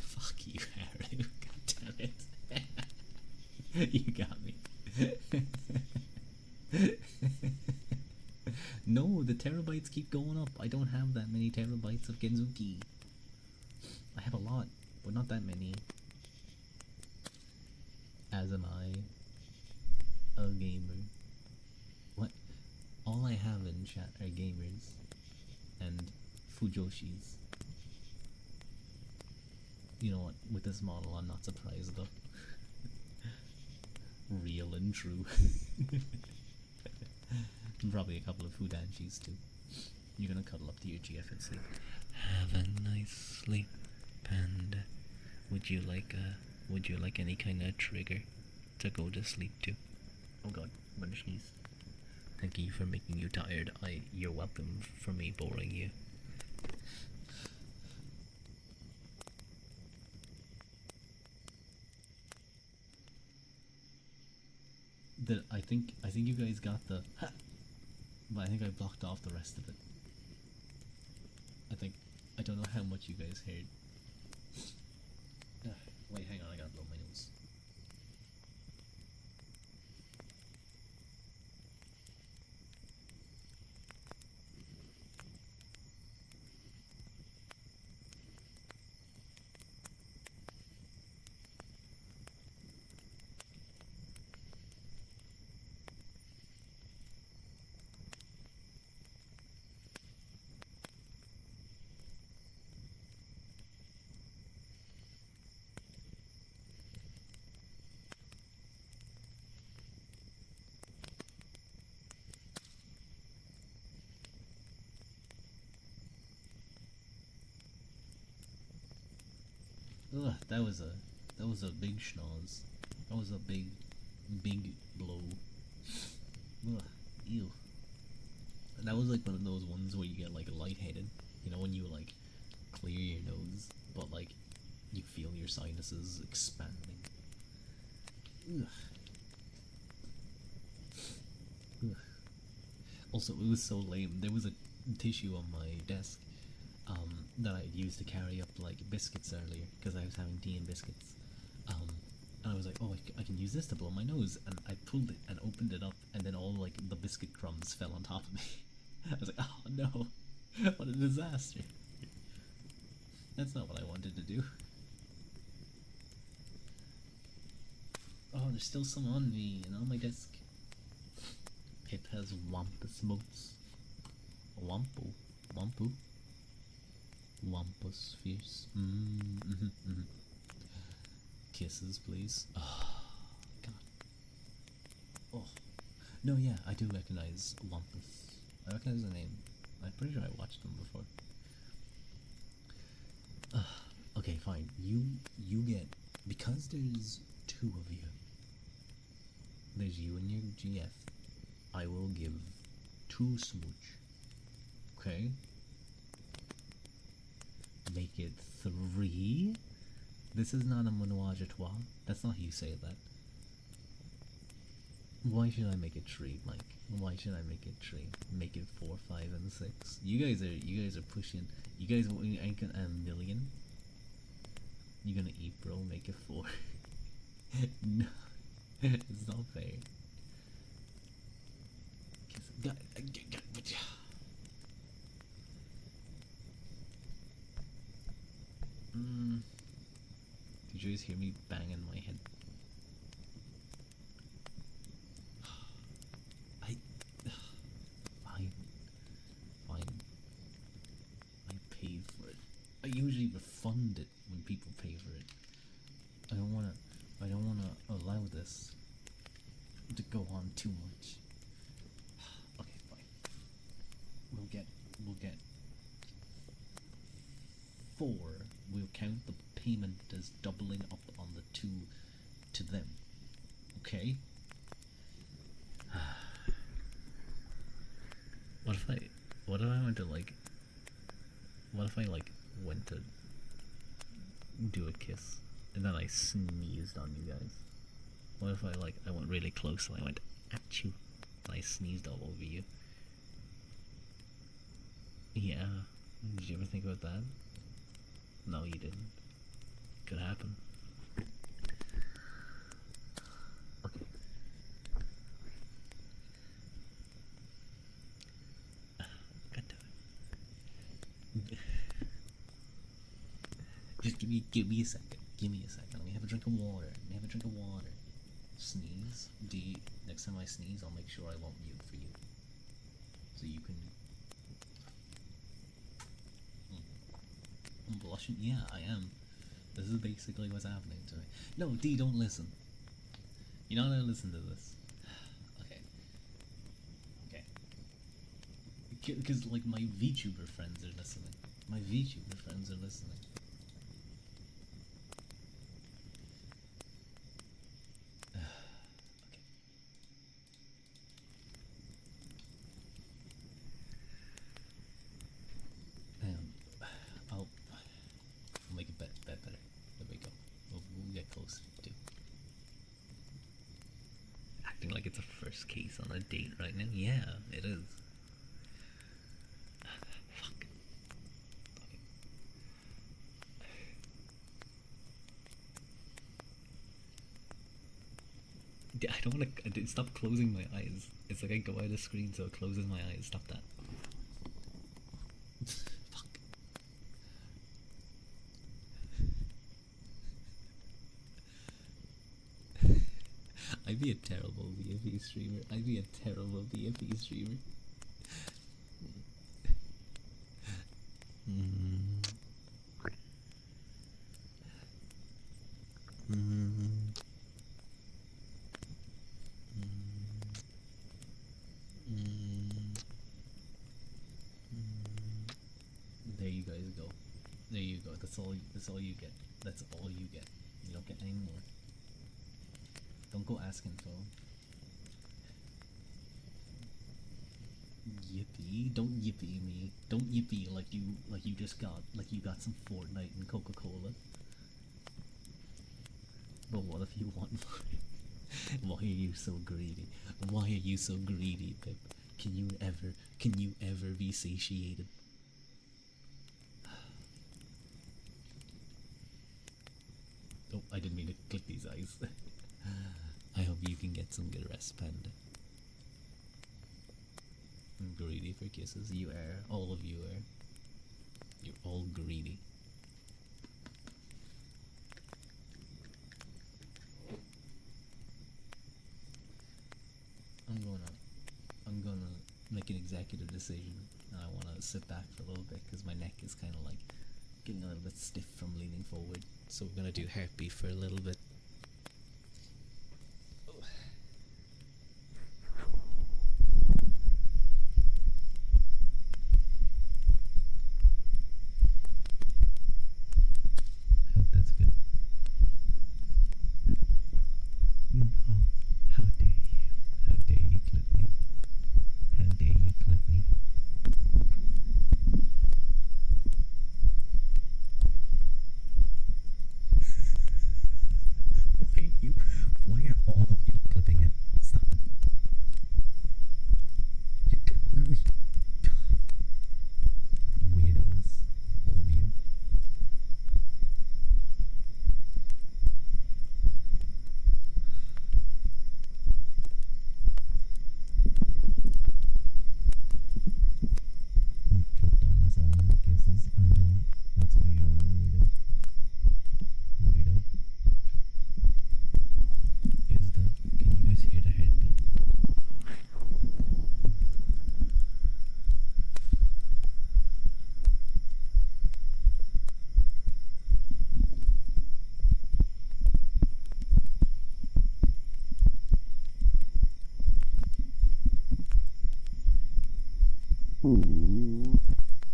fuck you, Haru. God damn it. You got me. No, the terabytes keep going up. I don't have that many terabytes of Genzuki. I have a lot, but not that many. As am I a gamer. What? All I have in chat are gamers and Fujoshis. You know what? With this model, I'm not surprised though. Real and true. Probably a couple of Fudanshis too. You're gonna cuddle up to your GF and sleep. Have a nice sleep, Panda. Would you like any kind of trigger to go to sleep to? Oh god, I'm gonna sneeze. Thank you for making you tired. You're welcome for me boring you. I think you guys got the but I think I blocked off the rest of it. I don't know how much you guys heard. Wait, hang on, I gotta blow my nose. Ugh, that was a big schnoz. That was a big blow. Ugh, ew. That was like one of those ones where you get like lightheaded. You know when you like clear your nose, but like you feel your sinuses expanding. Ugh. Ugh. Also, it was so lame. There was a tissue on my desk that I used to carry up like biscuits earlier because I was having tea and biscuits. And I was like, oh, I can use this to blow my nose, and I pulled it and opened it up, and then all like the biscuit crumbs fell on top of me. I was like, oh no, what a disaster! That's not what I wanted to do. Oh, there's still some on me and on my desk. It has wampus boats. Wampo. Wampu. Wampus fierce. Kisses, please. Oh, God. Oh. No, yeah, I do recognize Wampus. I recognize the name. I'm pretty sure I watched them before. Okay, fine. You get, because there's two of you. There's you and your GF. I will give 2 smooch. Okay? Make it 3. This is not a menage a trois. That's not how you say that. Why should I make it 3, Mike? Why should I make it 3? Make it 4, 5, and 6. You guys are pushing. You guys ain't gonna a million. You're gonna eat, bro. Make it 4. No, it's not fair. Did you guys hear me banging my head? I. Fine. Fine. I paid for it. I usually refund it when people pay for it. I don't wanna allow this to go on too much. Okay, fine. We'll get 4. We'll count the payment as doubling up on the 2 to them. Okay? What if I went to like, what if I like went to do a kiss and then I sneezed on you guys? What if I went really close and I went at you and I sneezed all over you? Yeah. Did you ever think about that? No, you didn't. Could happen. Okay. God damn it. Just give me a second. Give me a second. Let me have a drink of water. Sneeze. Next time I sneeze, I'll make sure I won't mute for you. So you can. I'm blushing? Yeah, I am. This is basically what's happening to me. No, D, don't listen. You're not gonna listen to this. Okay. Because, like, my VTuber friends are listening. I'll make it better. There we go. We'll get close too. Acting like it's a first case on a date right now. Yeah, it is. I don't want to. Stop closing my eyes. It's like I go out of the screen, so it closes my eyes. Stop that. Fuck. I'd be a terrible BFE streamer. I'd be a terrible BFE streamer. There you guys go. There you go. That's all. That's all you get. That's all you get. You don't get any more. Don't go asking for 'em. Yippee! Don't yippee me. Don't yippee like you just got some Fortnite and Coca-Cola. But what if you want more? Why are you so greedy? Why are you so greedy, Pip? Can you ever be satiated? Oh, I didn't mean to click these eyes. I hope you can get some good rest, Panda. I'm greedy for kisses. You are. All of you are. You're all greedy. I'm gonna make an executive decision. And I want to sit back for a little bit because my neck is kind of like getting a little bit stiff from leaning forward. So we're gonna do heartbeat for a little bit. I hope that's good. No, how dare you? How dare you clip me? How dare you clip me? Why are all of you clipping it? Stop it. Weirdos, all of you. You clipped almost all of my kisses. I know. That's why you're a weirdo. Weirdo. Can you guys hear the heartbeat?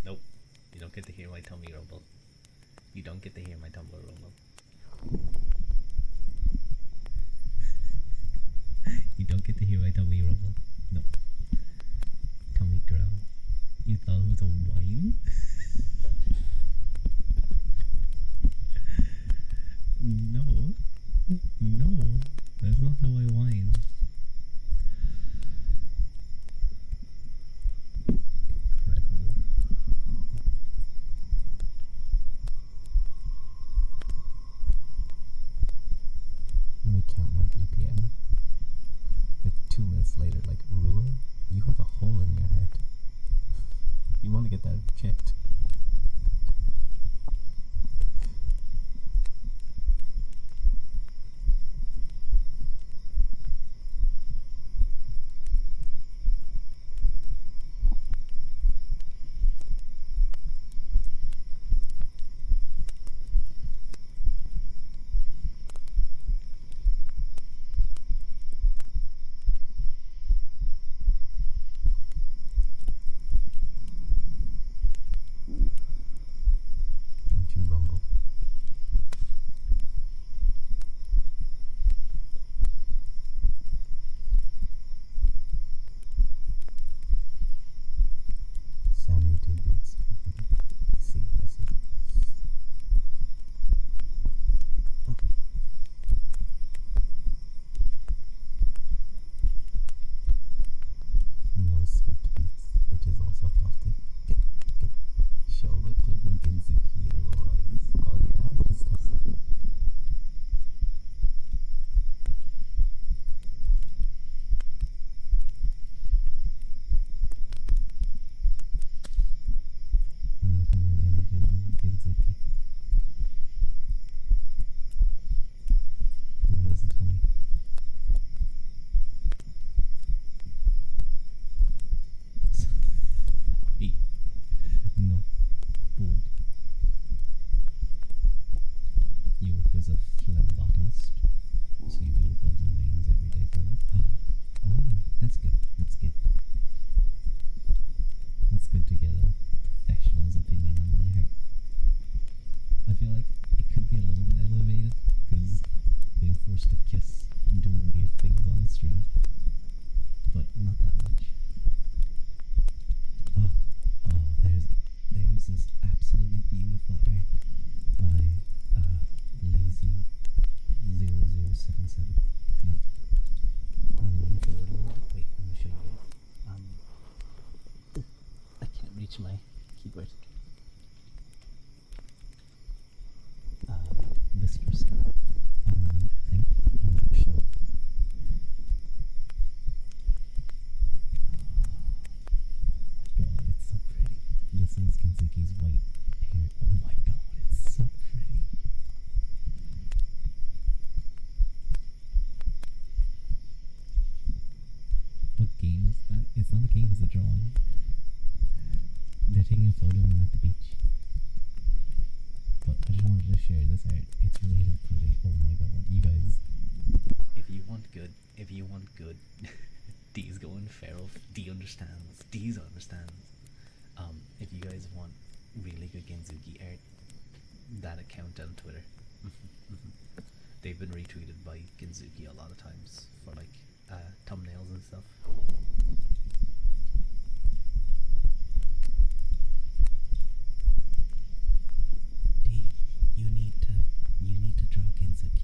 Nope. You don't get to hear my tummy rumble. You don't get to hear my tumble rumble. You don't get to hear my tummy rumble. No. Tummy growl. You thought it was a whine? No. No. That's not how I whine. Incredible. Let me count my BPM. Like 2 minutes later, like, Rua, you have a hole in your heart. You want to get that checked. is a phlebotomist. So you do the bloods and veins every day for them. Oh, that's good. That's good. It's good to get a professional's opinion on my heart. I feel like it could be a little bit elevated because being forced to kiss and do weird things on stream, but not that much. Oh, there's this absolutely beautiful art by Lazy0077. Yeah. I'm moving forward a little bit. Wait, I'm gonna show you guys. I can't reach my keyboard. This person I think I'm gonna show. Oh my god, it's so pretty. This is Kenzuki's white hair. Oh my god, it's so pretty. What game is that? It's not a game, it's a drawing. They're taking a photo of him at the beach. But I just wanted to share this art. It's really pretty. Oh my god, you guys. If you want good, D's going feral. D understands. D's understands. If you guys want really good Genzuki art, that account on Twitter. They've been retweeted by Genzuki a lot of times for like thumbnails and stuff. You need to draw Genzuki.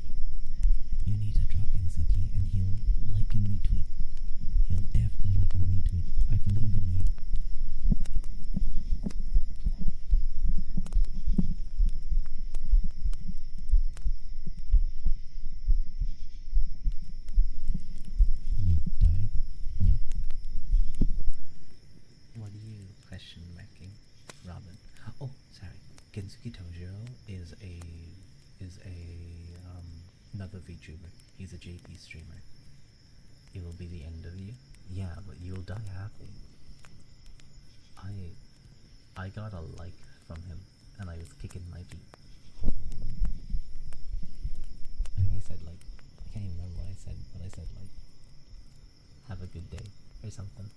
You need to draw Genzuki and he'll like and retweet. He'll definitely like and retweet. I believe in you. You die? No. What are you question marking, Robin? Oh, sorry. Gensuke Tojiro is another VTuber. He's a JP streamer. It will be the end of you. Yeah, but you'll die happy. I got a like from him, and I was kicking my feet. I think I said like, I can't even remember what I said, but I said like, have a good day or something.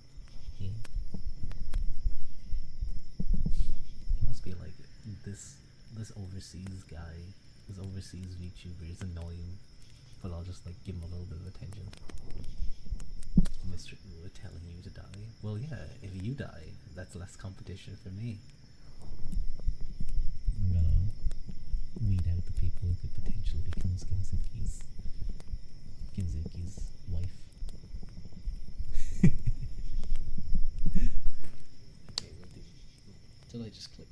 Yeah. He must be like this overseas guy, this overseas VTuber is annoying, but I'll just like give him a little bit of attention. Mr. Uwa telling you to die. Well, yeah, if you die, that's less competition for me. I'm gonna weed out the people who could potentially become Genzuki's wife. Okay, we'll do. Did I just click?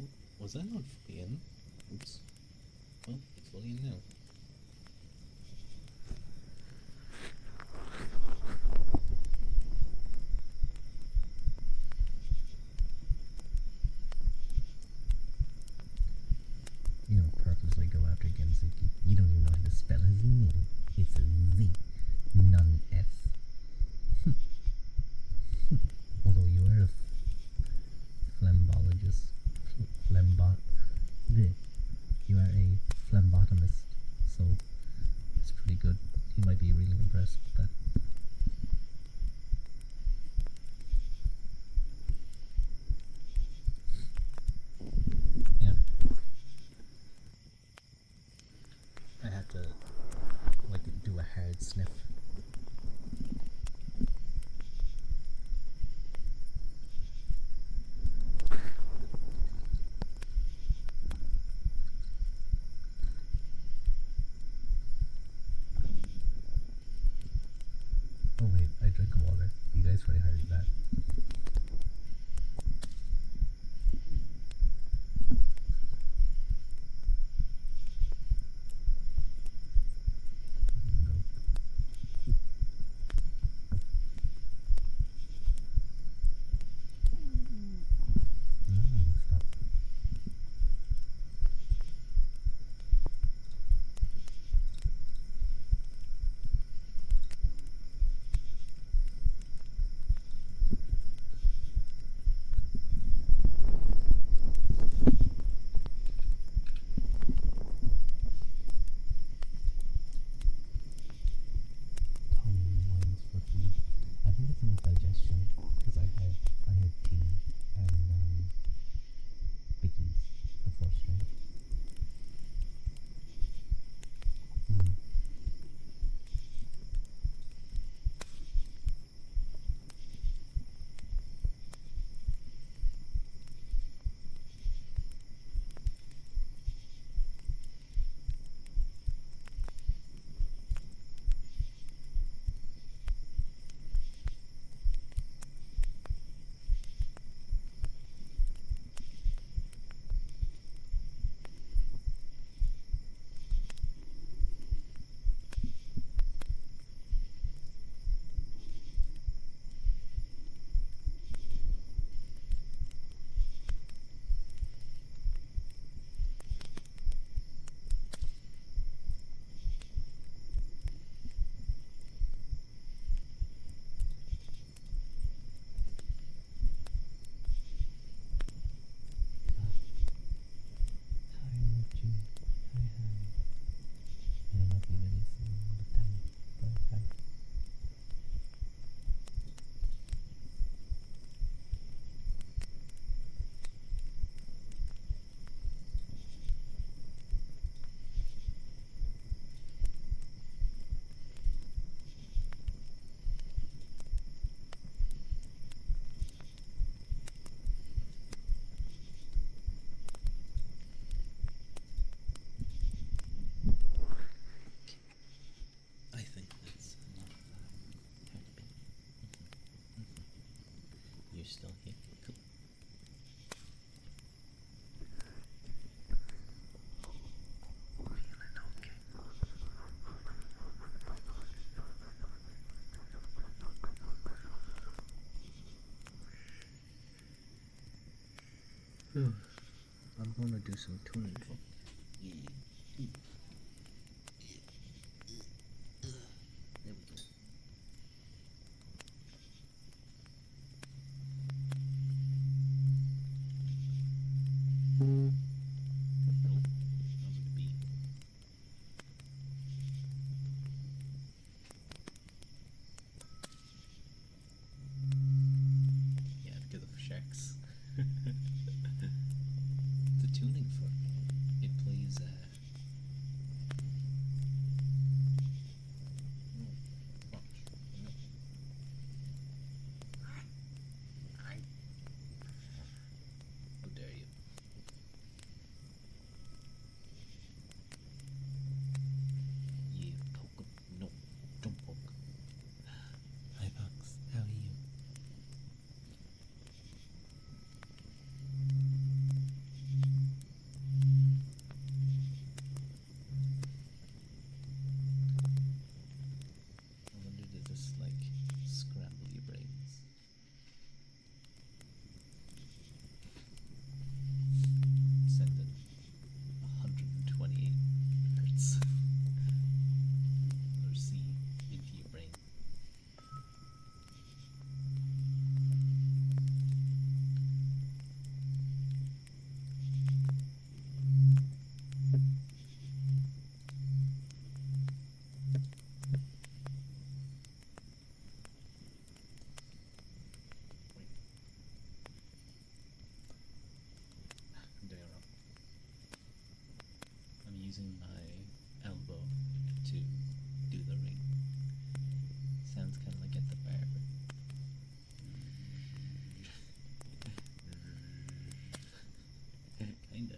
Oh, was that not fully in? Oops. Well, it's fully in now. You don't purposely go after Gensuki. You don't even know how to spell his name. It's a Z, not an S. Although you are a phlebotomist. You are a phlebotomist, so it's pretty good. He might be really impressed with that. Yeah. I had to like do a hard snap I'm gonna do some tuning for. There we go. Nope, that was a B. Yeah, because of Sharks. The tuning fork, it plays how dare you? You poke him. No, don't poke. Hi Fox, how are you? I wonder did this like scramble your brains? Send it 128 hertz or C into your brain. There. I'm using my elbow to do the ring. Sounds kind of like at the barber. Kinda.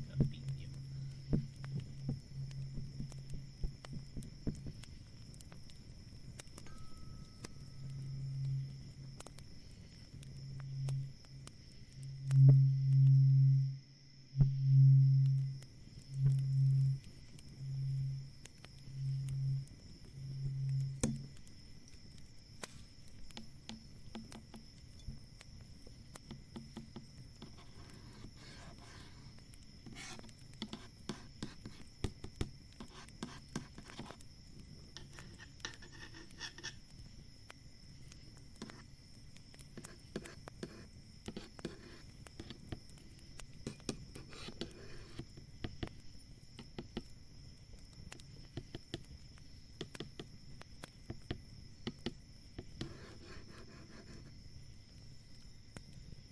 I'm beating you.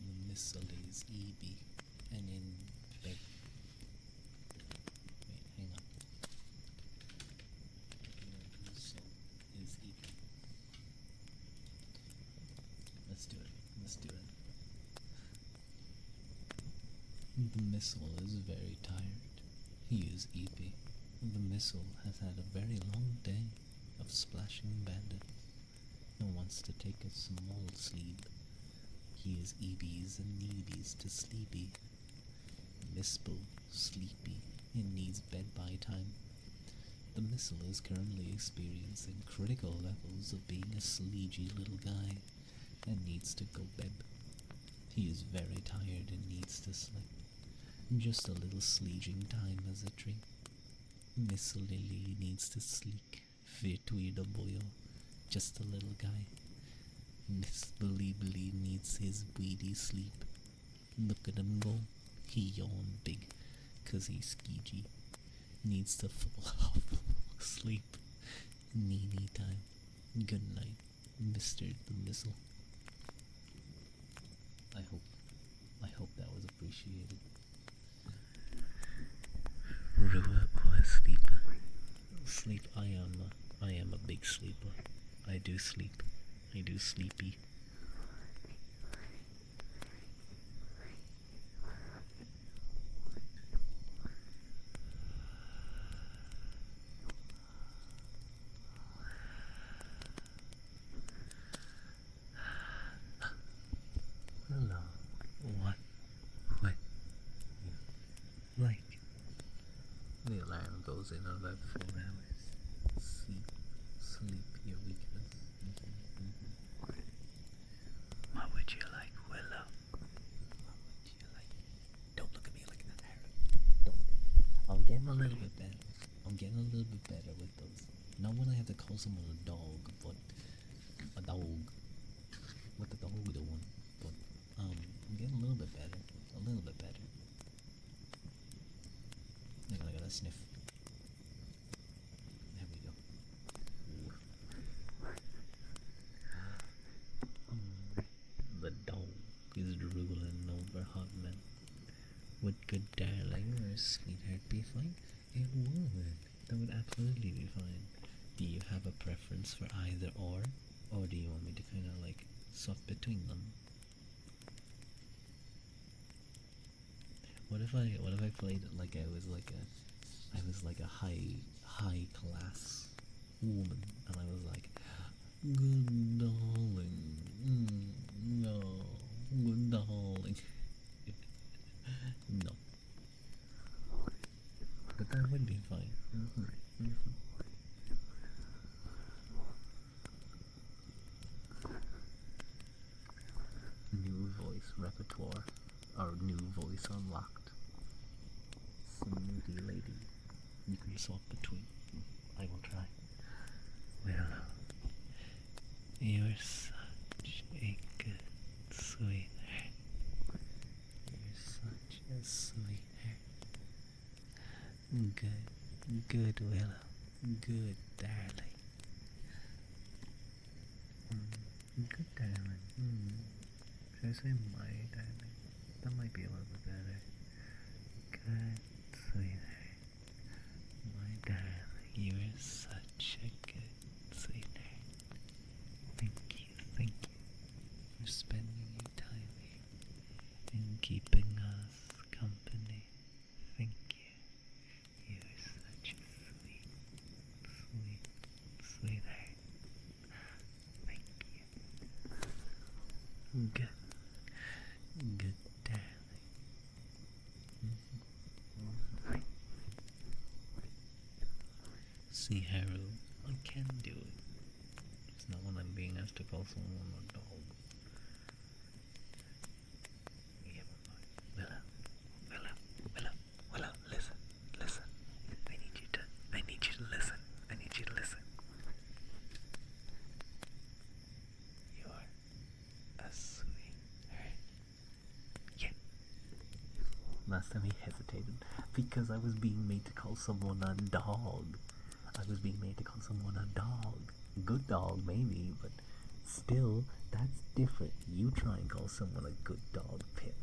The missile is EB and in bed. Wait, hang on. The missile is EB. Let's do it. Let's do it. The missile is very tired. He is EP. The missile has had a very long day of splashing bandits and wants to take a small sleep. He is EBs and neebies to sleepy. Missile, sleepy, and needs bed by time. The missile is currently experiencing critical levels of being a sleepy little guy and needs to go bed. He is very tired and needs to sleep. Just a little sleeping time as a treat. Miss Lily needs to sleep. Fit with a boy, just a little guy. Miss Billy needs his weedy sleep. Look at him go. He yawn big, 'cause he's skeegee. Needs to fall off sleep. Nee time. Good night, Mr. the Missile. I hope that was appreciated. Rua poor sleeper. Sleep, I am a big sleeper. I do sleep. I do sleepy. like the alarm goes in about 4 hours. Sleep your weakness. What would you like, Willow? What would you like? Don't look at me like that, Harry. Don't look at me. I'm getting a little bit better. I'm getting a little bit better with those. Not when I have to call someone a dog, but a dog. What the dog doing? But I'm getting a little bit better. A little bit better. I gotta sniff. There we go. The dog is drooling over Hotman. Would good darling or sweetheart be fine? It would. That would absolutely be fine. Do you have a preference for either or do you want me to kind of like swap between them? What if I played it like I was like a high class woman, and I was like, good darling, no, good darling. No, but that would be fine. New voice repertoire, or new voice unlocked. Snooty lady, you can swap between. I will try. Well, you're such a good sweetheart. You're such a sweetheart. Good Willow. Good darling. Good darling. Should I say my darling? That might be a little bit better. Good sweetheart. My darling, you are such a good sweetheart. Thank you for spending your time here and keeping us company. Thank you. You are such a sweet sweetheart. Thank you. Good darling. See, Harold, I can do it. It's not when I'm being asked to call someone a dog. Yeah, Willow, listen. I need you to listen. You're a sweetheart. Yeah. Last time he hesitated because I was being made to call someone a dog. Good dog, maybe, but still, that's different. You try and call someone a good dog, Pip.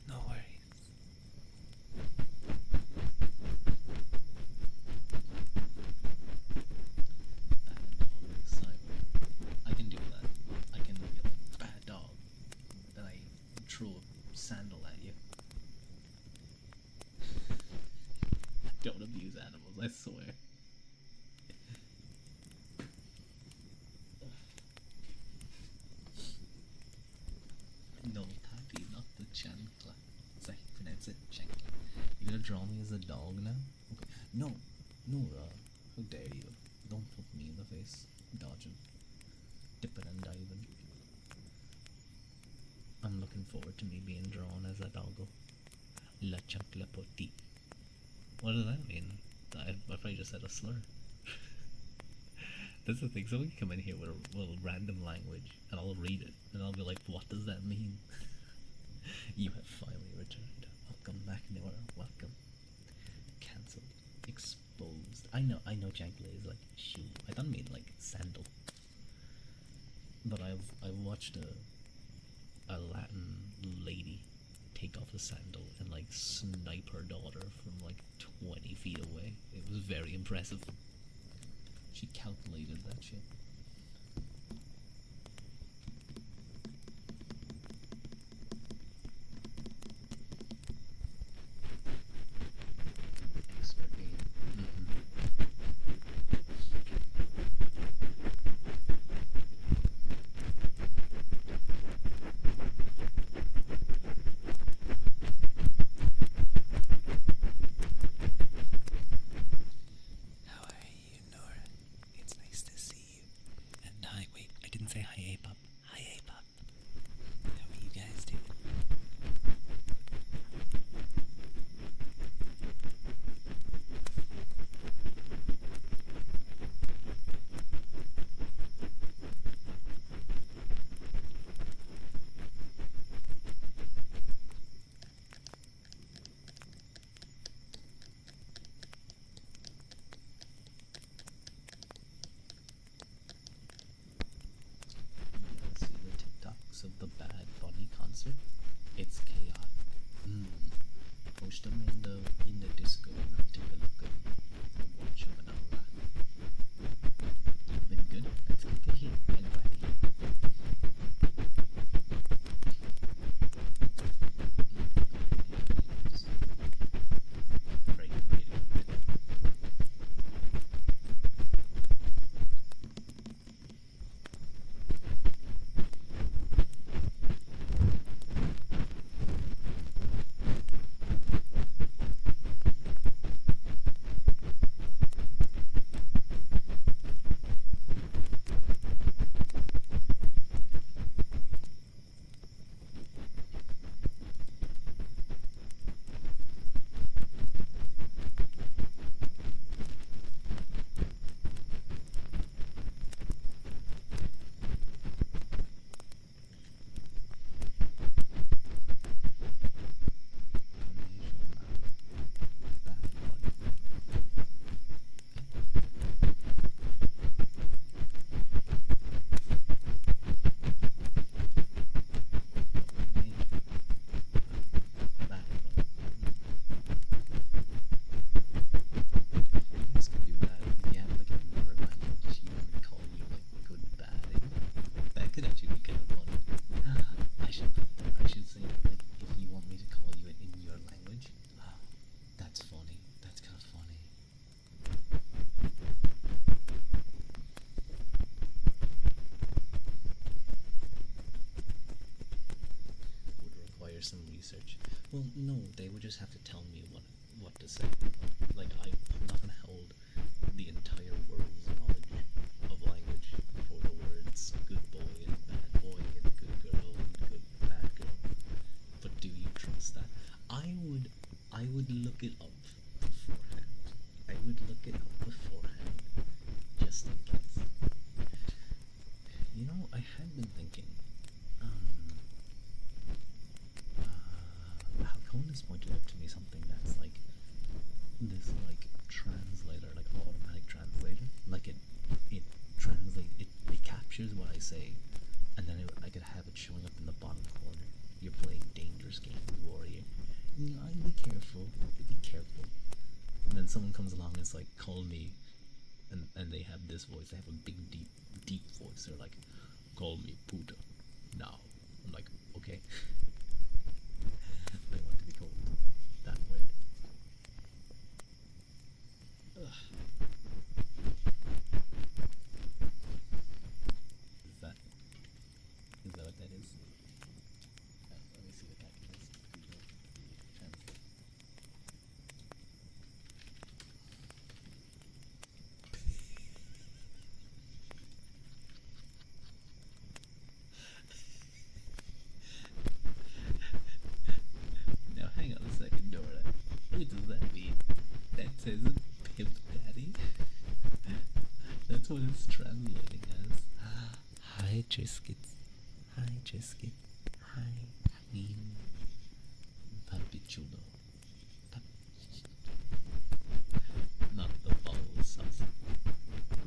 No worries. I can do that. I can be like, bad dog. Then I throw a sandal at you. Don't abuse animals, I swear. No, Tappy, not the chancla. It's like, pronounce it, chancla. You're gonna draw me as a dog now? Okay. No, how dare you? Don't put me in the face. Dodging. Dipping and diving. I'm looking forward to me being drawn as a doggo. La chancla poti. What does that mean? I probably just said a slur. That's the thing, someone can come in here with a little random language and I'll read it and I'll be like, what does that mean? You have finally returned. Welcome back, Nora. Welcome. Cancelled. Exposed. I know chancla is like shoe. I don't mean like sandal. But I've watched a Latin lady take off a sandal and like snipe her daughter from like 20 feet away. It was very impressive. She calculated that shit. post them in the Discord and I'll take a look and watch them and all that. Been good. It's good to hear. I'm glad to hear. Very good, really good. Some research. Well, no, they would just have to tell me what to say. Like I'm not gonna hold the entire world's knowledge of language for the words good boy and bad boy and good girl and good bad girl. But do you trust that? I would look it up beforehand. I would look it up beforehand just in case. You know, I had been thinking. Conan pointed out to me something that's like this like translator, like automatic translator. Like it translates it captures what I say, and then I could have it showing up in the bottom corner. You're playing dangerous game, warrior. You know, I'd be careful. And then someone comes along and it's like, call me, and they have this voice. They have a big deep voice. They're like, call me Puta now. I'm like, okay. I want to be called that word. Ugh. Is that what that is? Let me see what that is. Translate. Now hang on a second, Dora. What does that mean? That says pimp daddy? That's what it's translating as. Hi, Triscuits. Hi, Triscuit. Hi, Queen. Papi chulo. Not the ball sauce.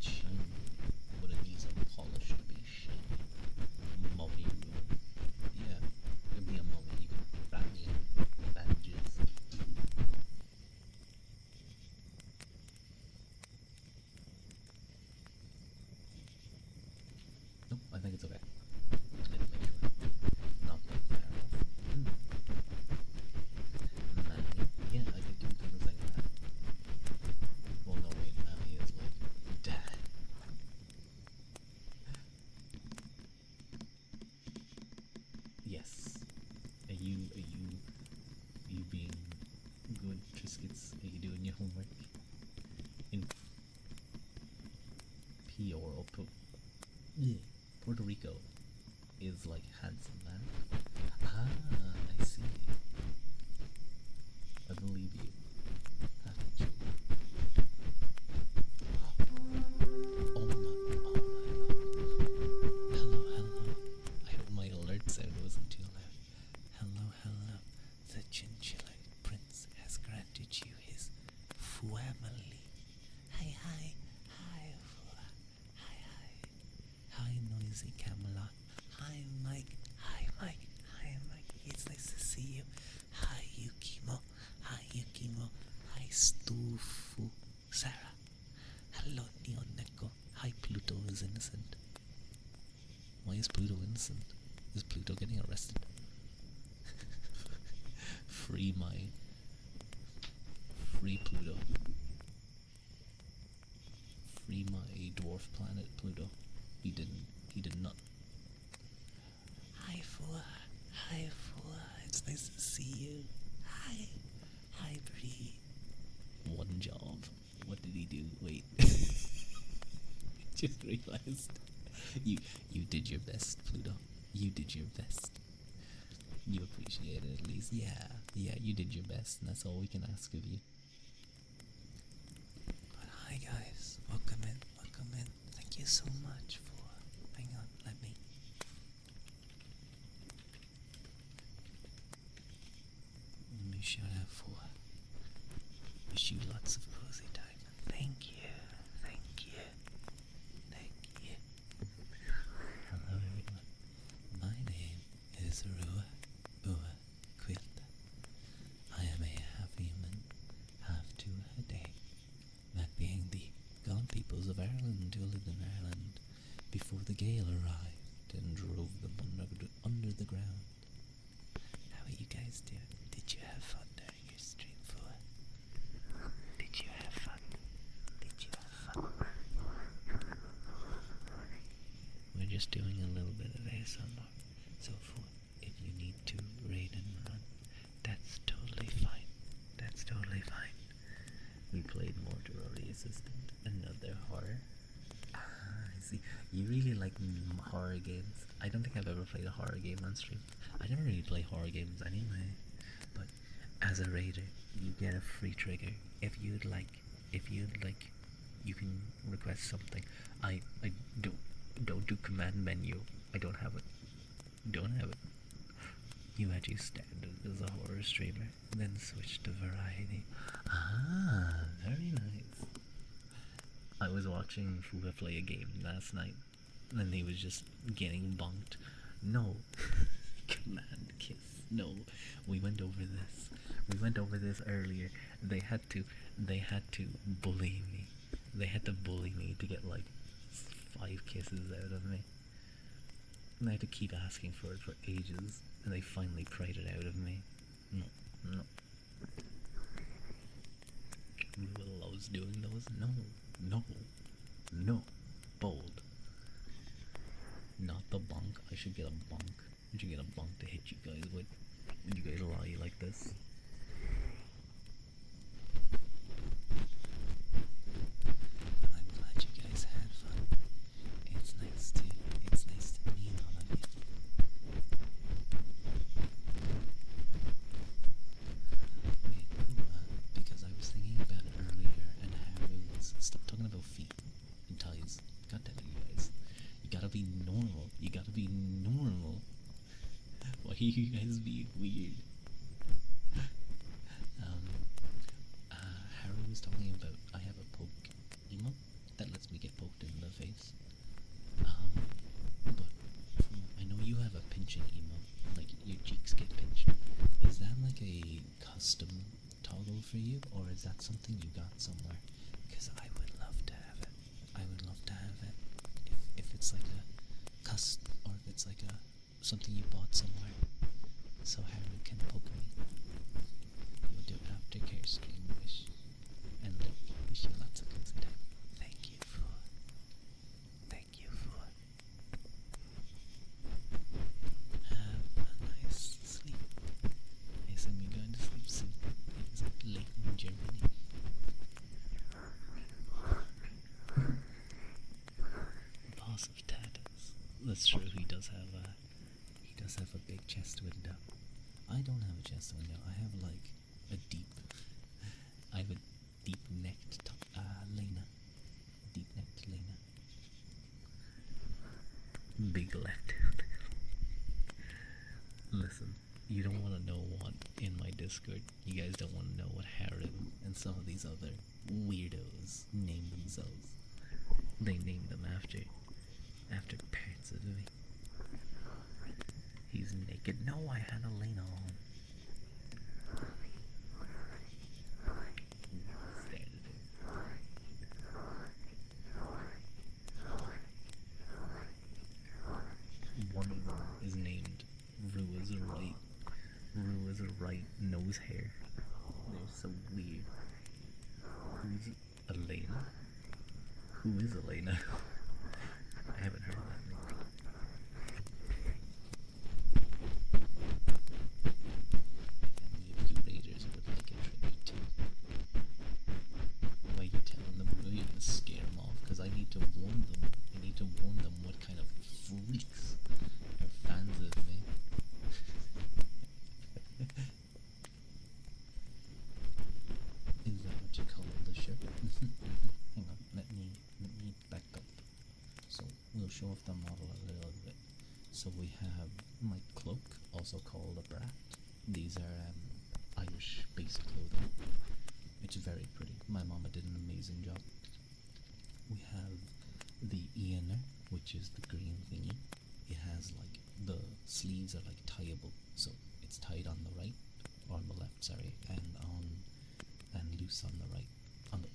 Shiny. What it needs a polish to be shiny. Mommy room. Yeah, it'll be a mommy. You can wrap me in bandages. Nope, I think it's okay. Just gonna make sure. Not that far off. Mammy. Yeah, I could do things like that. Well, no, wait, Mammy is like dad. Yes. Are you being good, Triscuits? Are you doing your homework? In Puerto Rico is like handsome man. Ah, I see. I believe you. Haven't you? Oh my god. Hello. I hope my alert sound wasn't too loud. Hello. The chinchilla prince has granted you his family. Hi. Hi, noisy Camelot. Hi, Mike. It's nice to see you. free Pluto. Free my dwarf planet Pluto. He didn't. He did not. Hi, Fua. Hi, Fua. It's nice to see you. Hi. Hi, Bree. One job. What did he do? Wait. Just realized. You did your best, Pluto. You did your best. You appreciate it at least. Yeah, you did your best, and that's all we can ask of you. But hi guys, welcome in. Thank you so much for. Hang on, let me. Let me shout out for. Wish you lots of cozy time. Thank you. Hello everyone. My name is Rua Quilta. I am a half human, half two-headed. That being the gone peoples of Ireland who lived in Ireland before the Gale arrived and drove them under the ground. How are you guys doing? Did you have fun during your stream, Fua? Did you have fun? We're just doing a little bit of ASMR. So if you need to raid and run, that's totally fine. We played Mortuary Assistant, another horror. I see. You really like horror games. I don't think I've ever played a horror game on stream. I never really play horror games anyway. But as a raider, you get a free trigger. If you'd like, you can request something. I don't do command menu. I don't have it. You actually started as a horror streamer, then switched to variety. Ah, very nice. I was watching Fuga play a game last night, and he was just getting bonked. No. Command kiss. No. We went over this earlier. They had to bully me. They had to bully me to get like 5 kisses out of me. And I had to keep asking for it for ages, and they finally pried it out of me. No. Rua loves doing those. No. Bold. Not the bonk. I should get a bonk. I should get a bonk to hit you guys with. Would you guys lie like this? Well, I'm glad you guys had fun. It's nice to meet all of you. Wait, because I was thinking about it earlier, and Haru's. Stop talking about feet and ties. God damn it, you guys. You gotta be normal. Why are you guys being weird? Haru was talking about I have a poke emote that lets me get poked in the face. But I know you have a pinching emote, like your cheeks get pinched. Is that like a custom toggle for you, or is that something you got somewhere? Because I would love to have it. If it's like a custom, or if it's like a something you bought somewhere, so Haru can poke me. We'll do aftercare stream wish, and wish you lots of cozy time. Thank you for. Have a nice sleep. I assume you're going to sleep soon. It is late in Germany. Boss of tattoos. That's true. He does have a big chest window. I don't have a chest window. I have like a deep necked Lena. Deep necked Lena. Big left. Listen, you don't want to know what in my Discord. You guys don't want to know what Haru and some of these other weirdos name themselves. They named them after parts of me. He's naked. No, I had Elena on. One of them is named Rua's Right. Rua's Right nose hair. They're so weird. Who's Elena? Who is Elena? I haven't heard that name. Any of you raiders would like a tribute to. Why you telling them? You're gonna scare them off, because I need to warn them. I need to warn them what kind of freaks are fans of me. Is that what you call the show? Hang on, let me back up. So we'll show off the model a little bit. So we have my cloak, also called a brat. These are Irish-based clothing, which is very pretty. My mama did an amazing job. We have the Iana, which is the green thingy. It has like the sleeves are like tieable, so it's tied on the right or on the left, sorry, and loose on the right. On the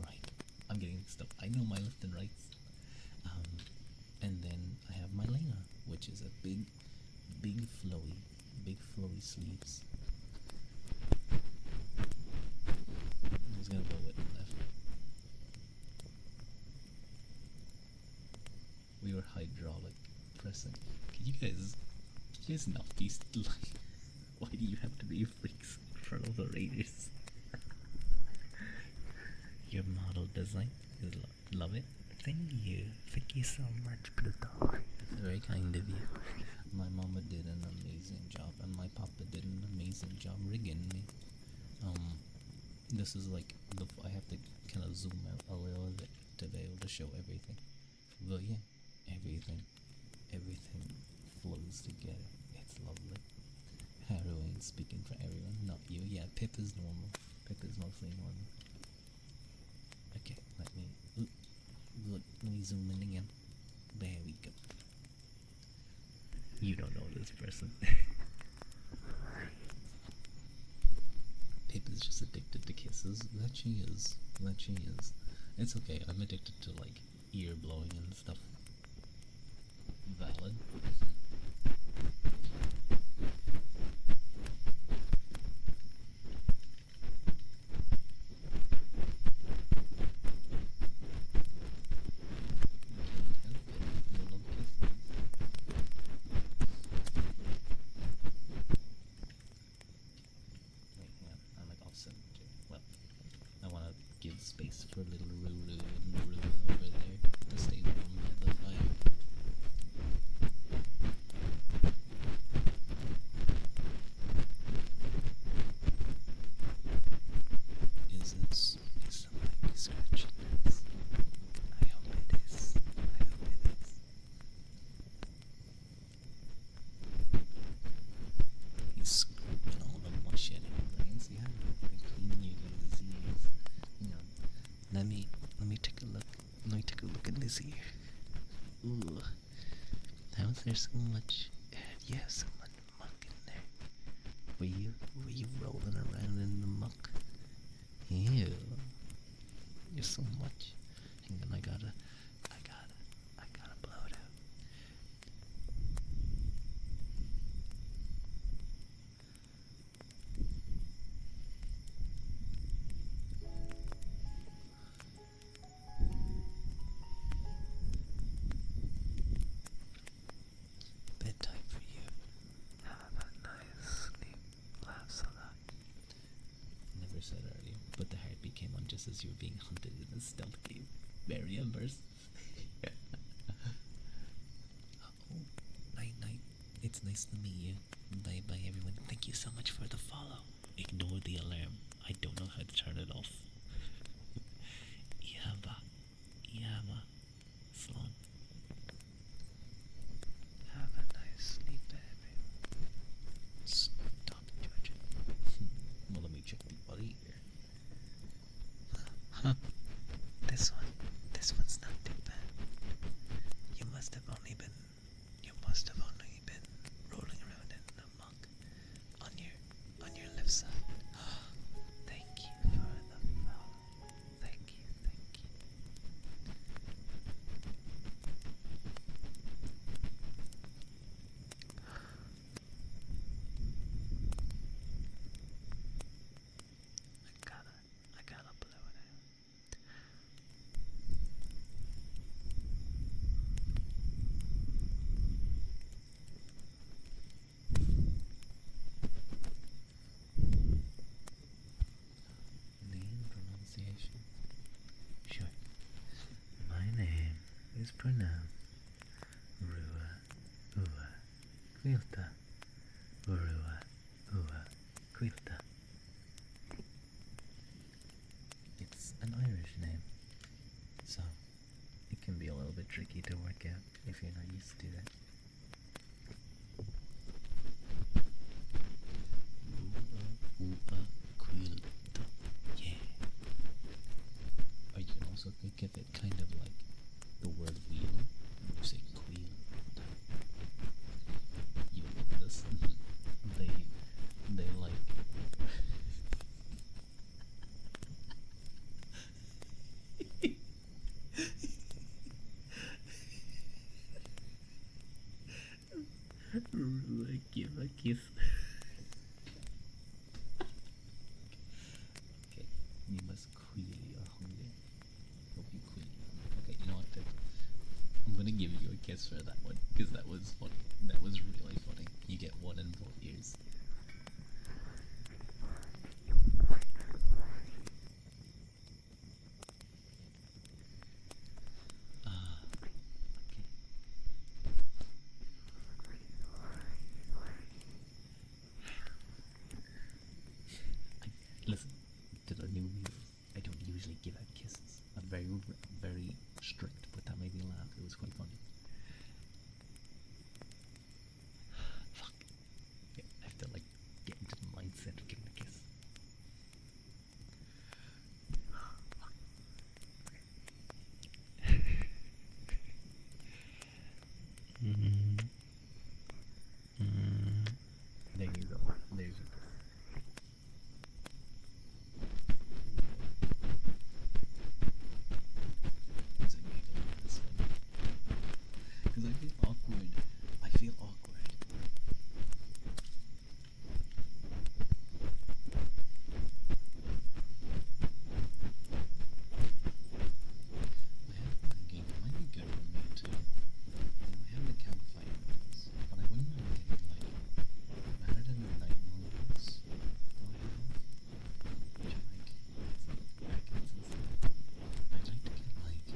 right. I'm getting mixed up. I know my left and rights. And then I have my Lena, which is a big flowy sleeves. I'm just gonna go with left. We were hydraulic pressing. Can you guys not be like? Why do you have to be freaks in front of the raiders? Your model design is love it. Thank you so much, Pluto. It's very kind of you. My mama did an amazing job, and my papa did an amazing job rigging me. This is like I have to kind of zoom out a little bit to be able to show everything. But yeah, everything flows together. It's lovely. Harrowing, speaking for everyone, not you. Yeah, Pip is normal. Pip is mostly normal. Okay, let me zoom in again. There we go. You don't know this person. Pip is just addicted to kisses. That she is. It's okay, I'm addicted to like ear blowing and stuff. Valid. Space for little Ruru and Ruru over there to stay warm by the fire. Is somebody scratching this? I hope it is. He's scraping all the mush in it. I can see how clean you can disease. Let me take a look. Let me take a look at this ear. Ooh. How is there so much? Yeah, so much muck in there. Were you rolling around in the muck? Ew. There's so much. Hang on, I gotta blow it out. Bedtime for you. Have a nice sleep. Laugh so loud. Never said earlier, but the heartbeat came on just as you were being hunted in a stealth game. Very immersive. Oh, night. It's nice to meet you. Bye everyone. Thank you so much for the follow. Ignore the alarm. I don't know how to turn it off. Yama. Slon. Have a nice sleep, baby. Stop judging. Well, let me check the body here. Huh? This one's not too bad. You must have only been rolling around in the muck on your left side. Thank you for the follow. Thank you. is pronoun. Rua, ua, quilta. Rua, ua, quilta. It's an Irish name, so it can be a little bit tricky to work out if you're not used to it. Rua, quilta. Yeah. Or you can also think of it kind of like the word wheel. You say quilta. You know this. They like give a kiss. Okay, you must queal your hunger. Hope you queal. Okay, you know what? I'm gonna give you a kiss for that one because that was funny. That was really funny. You get one in both ears. Okay. Listen, to the new viewers, I don't usually give out kisses. I'm very strict, but that made me laugh. It was quite funny. Fuck. Yeah, I have to like get into the mindset of giving a kiss. There you go. There's a It's a giggle on this one. Because I feel awkward. I feel awkward. I have been thinking it might be good for me to, I have the campfire modes, but I wouldn't mind getting like, rather than the night modes, do I have, which are like, brackets and stuff, I'd like to get like,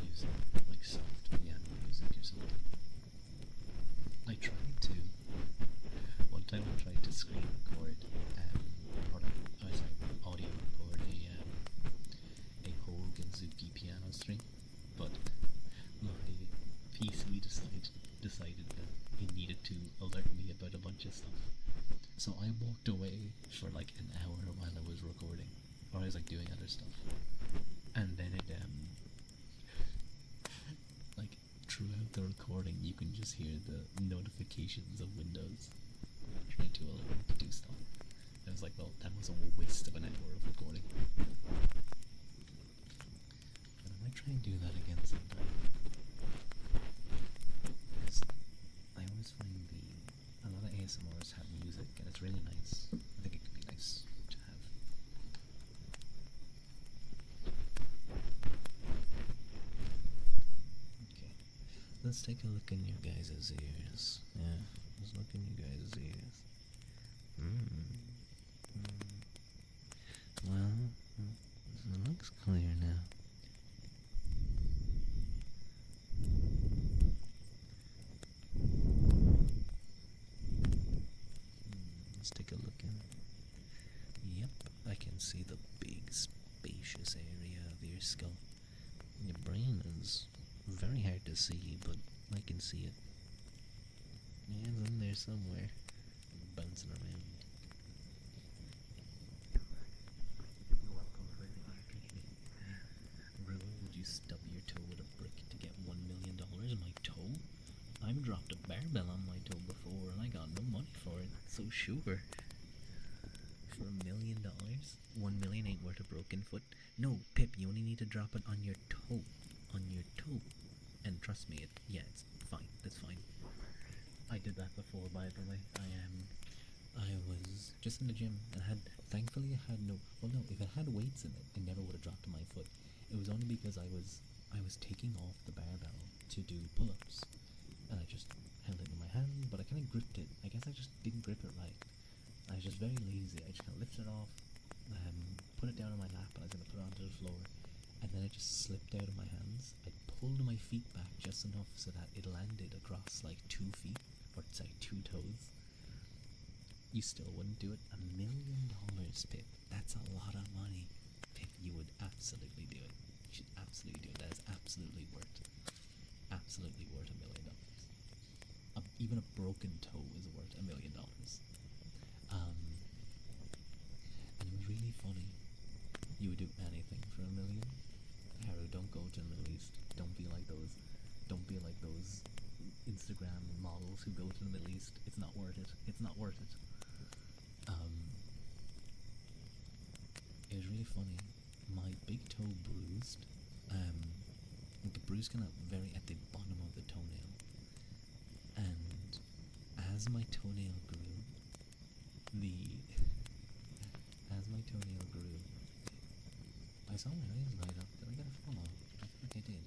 music, like soft piano music or something. I tried to, one time I tried to screen record, audio record a whole Genzuki piano string, but my PC decided that it needed to alert me about a bunch of stuff. So I walked away for like an hour while I was recording, or I was like doing other stuff, and then it like throughout the recording you can just hear the notifications of Windows trying to alert me to do stuff. I was like, well, that was a waste of an hour of recording. But I might try and do that again sometime. Because I always find a lot of ASMRs have music and it's really nice. I think it could be nice to have. Okay. Let's take a look in your guys' ears. Yeah, let's look in your guys' ears. Well, it looks clear now. Let's take a look in. Yep, I can see the big spacious area of your skull. Your brain is very hard to see, but I can see it. Yeah, it's in there somewhere, bouncing around. You're welcome for the RPG. Rua, would you stub your toe with a brick to get $1 million? My toe? I've dropped a barbell on my toe before and I got no money for it, so sure. For $1 million? 1 million ain't worth a broken foot. No, Pip, you only need to drop it on your toe. On your toe. And trust me, it's fine. That's fine. I did that before, by the way. I was just in the gym and thankfully I had no, well no, if it had weights in it, it never would have dropped to my foot. It was only because I was taking off the barbell to do pull-ups. And I just held it in my hand, but I kind of gripped it. I guess I just didn't grip it right. I was just very lazy. I just kind of lifted it off, put it down on my lap, and I was going to put it onto the floor. and then it just slipped out of my hands. I pulled my feet back just enough so that it landed across like 2 feet, or sorry, 2 toes. You still wouldn't do it? $1 million, Pip. That's a lot of money. Pip, you would absolutely do it. You should absolutely do it. That is absolutely worth $1 million. Even a broken toe is worth $1 million. And it was really funny. You would do anything for $1 million. Haru, don't go to the Middle East. Don't be like those. Don't be like those Instagram models who go to the Middle East. It's not worth it. It's not worth it. It was really funny. My big toe bruised. The bruise kind of very at the bottom of the toenail. And as my toenail grew, I saw my eyes light up. Did I get a follow? I think I did.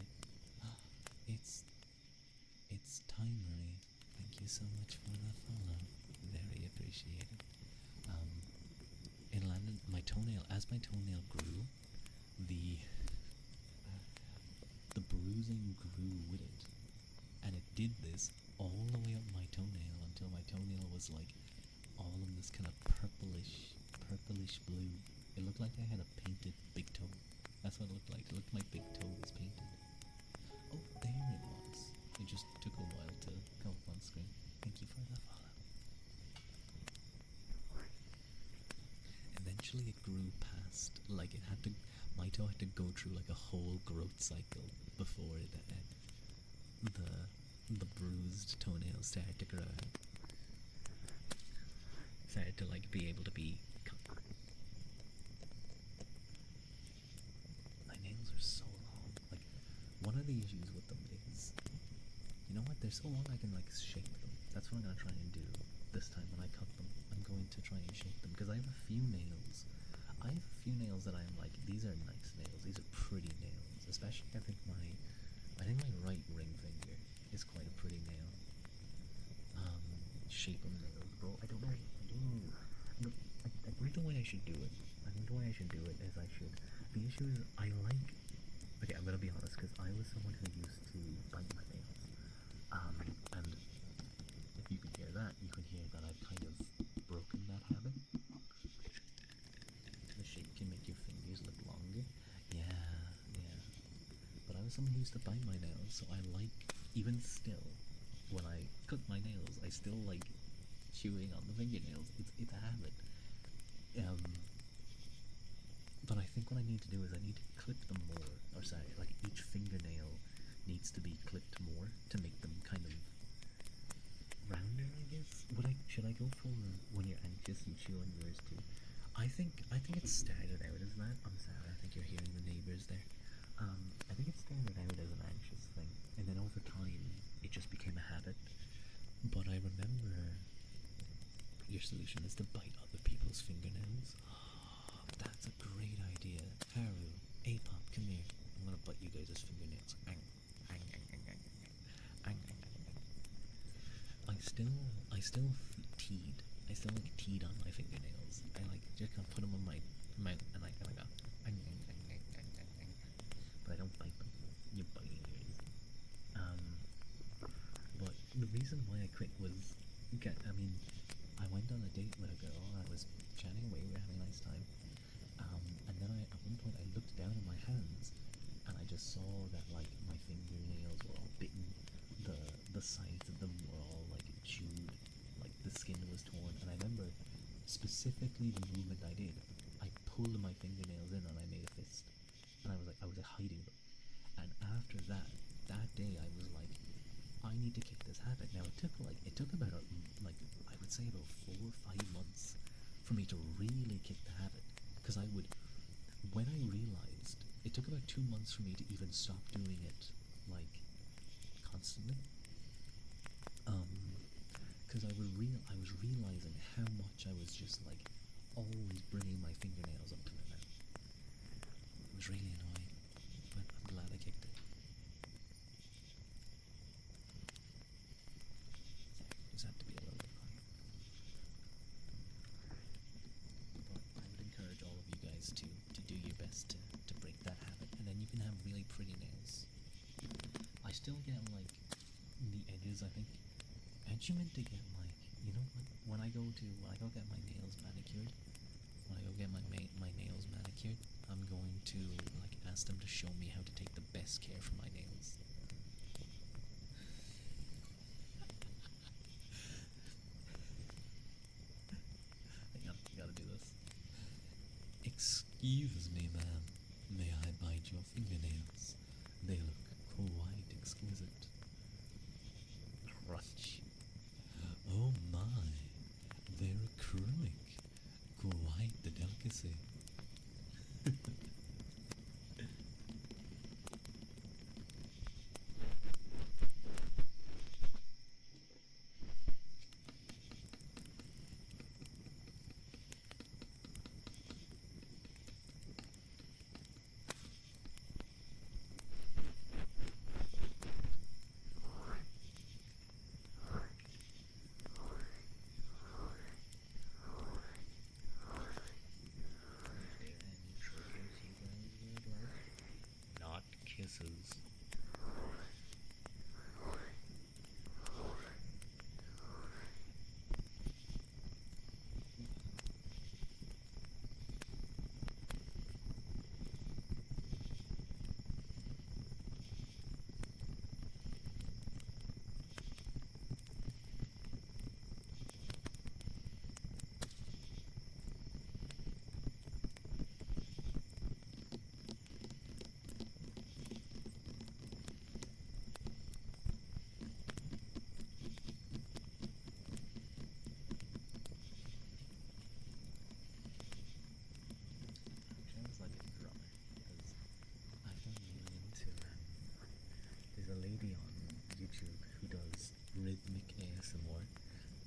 It's Time Marie. Thank you so much for the follow. Very appreciated. It landed my toenail. As my toenail grew, the bruising grew with it, and it did this all the way up my toenail until my toenail was like all of this kind of purplish blue. It looked like I had a painted big toe. That's what it looked like. It looked like my big toe was painted. Oh, there it was. It just took a while to come up on screen. Thank you for the follow. Eventually it grew past, like my toe had to go through like a whole growth cycle before the bruised toenails started to grow out. Started to like be able to be cut. My nails are so long. Like, one of the issues with them is, you know what? They're so long I can like shape them. That's what I'm gonna try and do this time when I cut them. I'm going to try and shape them because I have a few nails. That I'm like, these are nice nails. These are pretty nails. Especially I think my right ring finger is quite a pretty nail. Shape of nails, bro. I don't know. I think the way I should do it. Is I should. The issue is Okay, I'm gonna be honest because I was someone who used to bite my nails. And if you can hear that, you can hear that I've kind of broken that habit. The shape can make your fingers look longer. Yeah. But I was someone who used to bite my nails, so I like, even still, when I cut my nails, I still like chewing on the fingernails. It's a habit. But I think what I need to do is I need to clip them more. Or sorry, like each fingernail needs to be clipped more to make them kind of rounder, I guess. Should I go for when you're anxious and chew on yours too? I think it started out as that. I'm sorry, I think you're hearing the neighbors there. I think it started out as an anxious thing, and then over time it just became a habit. But I remember your solution is to bite other people's fingernails. That's a great idea. Haru, Apop, come here. I'm gonna bite you guys' fingernails. I still teed. I still like teed on my fingernails. I like just kind of put them on my mouth and I kind of go. But I don't bite them. You're biting yours. But the reason why I quit was, I went on a date with a girl. I was chatting away. We were having a nice time. And then at one point I looked down at my hands and I just saw that like my fingernails were all bitten. The sides of them were all like chewed, like the skin was torn. And I remember specifically the movement I did. I pulled my fingernails in and I made a fist. And I was hiding them. And after that day I was like, I need to kick this habit. Now it took about I would say about 4 or 5 months for me to really kick the habit. Because when I realized, it took about 2 months for me to even stop doing it, like, constantly. Because I was realizing how much I was just, like, always bringing my fingernails up to my mouth. It was really annoying, but I'm glad I kicked it. Sorry, just have to be a little bit quiet. But I would encourage all of you guys to do your best to break that habit, and then you can have really pretty nails. I still get like the edges, I think. Aren't you meant to get like, you know, when I go get my nails manicured, when I go get my nails manicured, I'm going to like ask them to show me how to take the best care for my nails. I gotta do this. Excuse me, ma'am. May I bite your fingernails? They look quite exquisite. Crunch. Oh my, they're acrylic. Quite the delicacy. Are there any triggers you guys would like? Not kisses. Actually, I was like a drummer because I've been really into. There's a lady on YouTube who does rhythmic ASMR,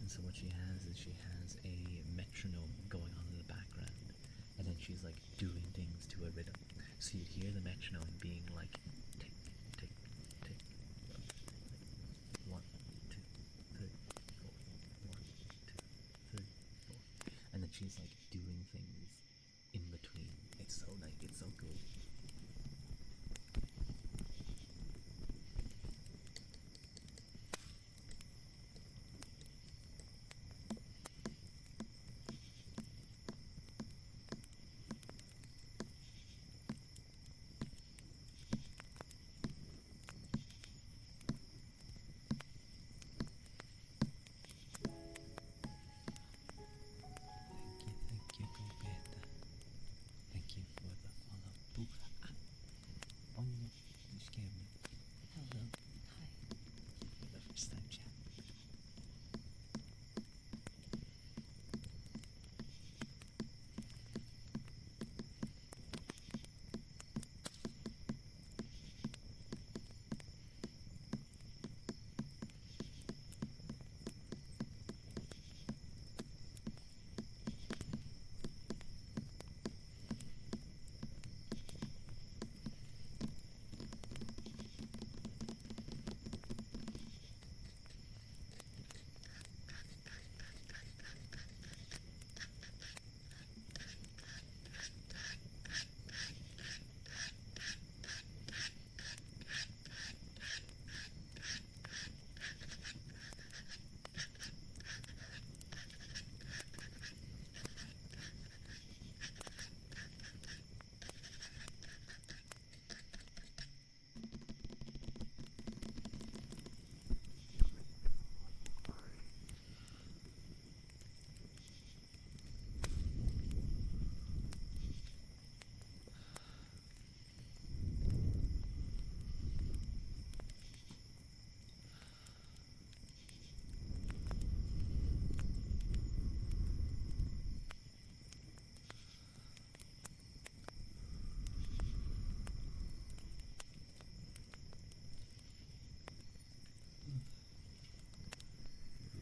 and so what she has is she has a metronome going on in the background, and then she's like doing things to a rhythm. So you'd hear the metronome being like tick, tick, tick, like 1, 2, 3, 4, 1, 2, 3, 4, and then she's like doing things in between. It's so nice. It's so cool. Thank you, Copeta. Thank you for the follow. Boo. Ah. Bongo. You scared me. Hello. Hi. For the first time chat.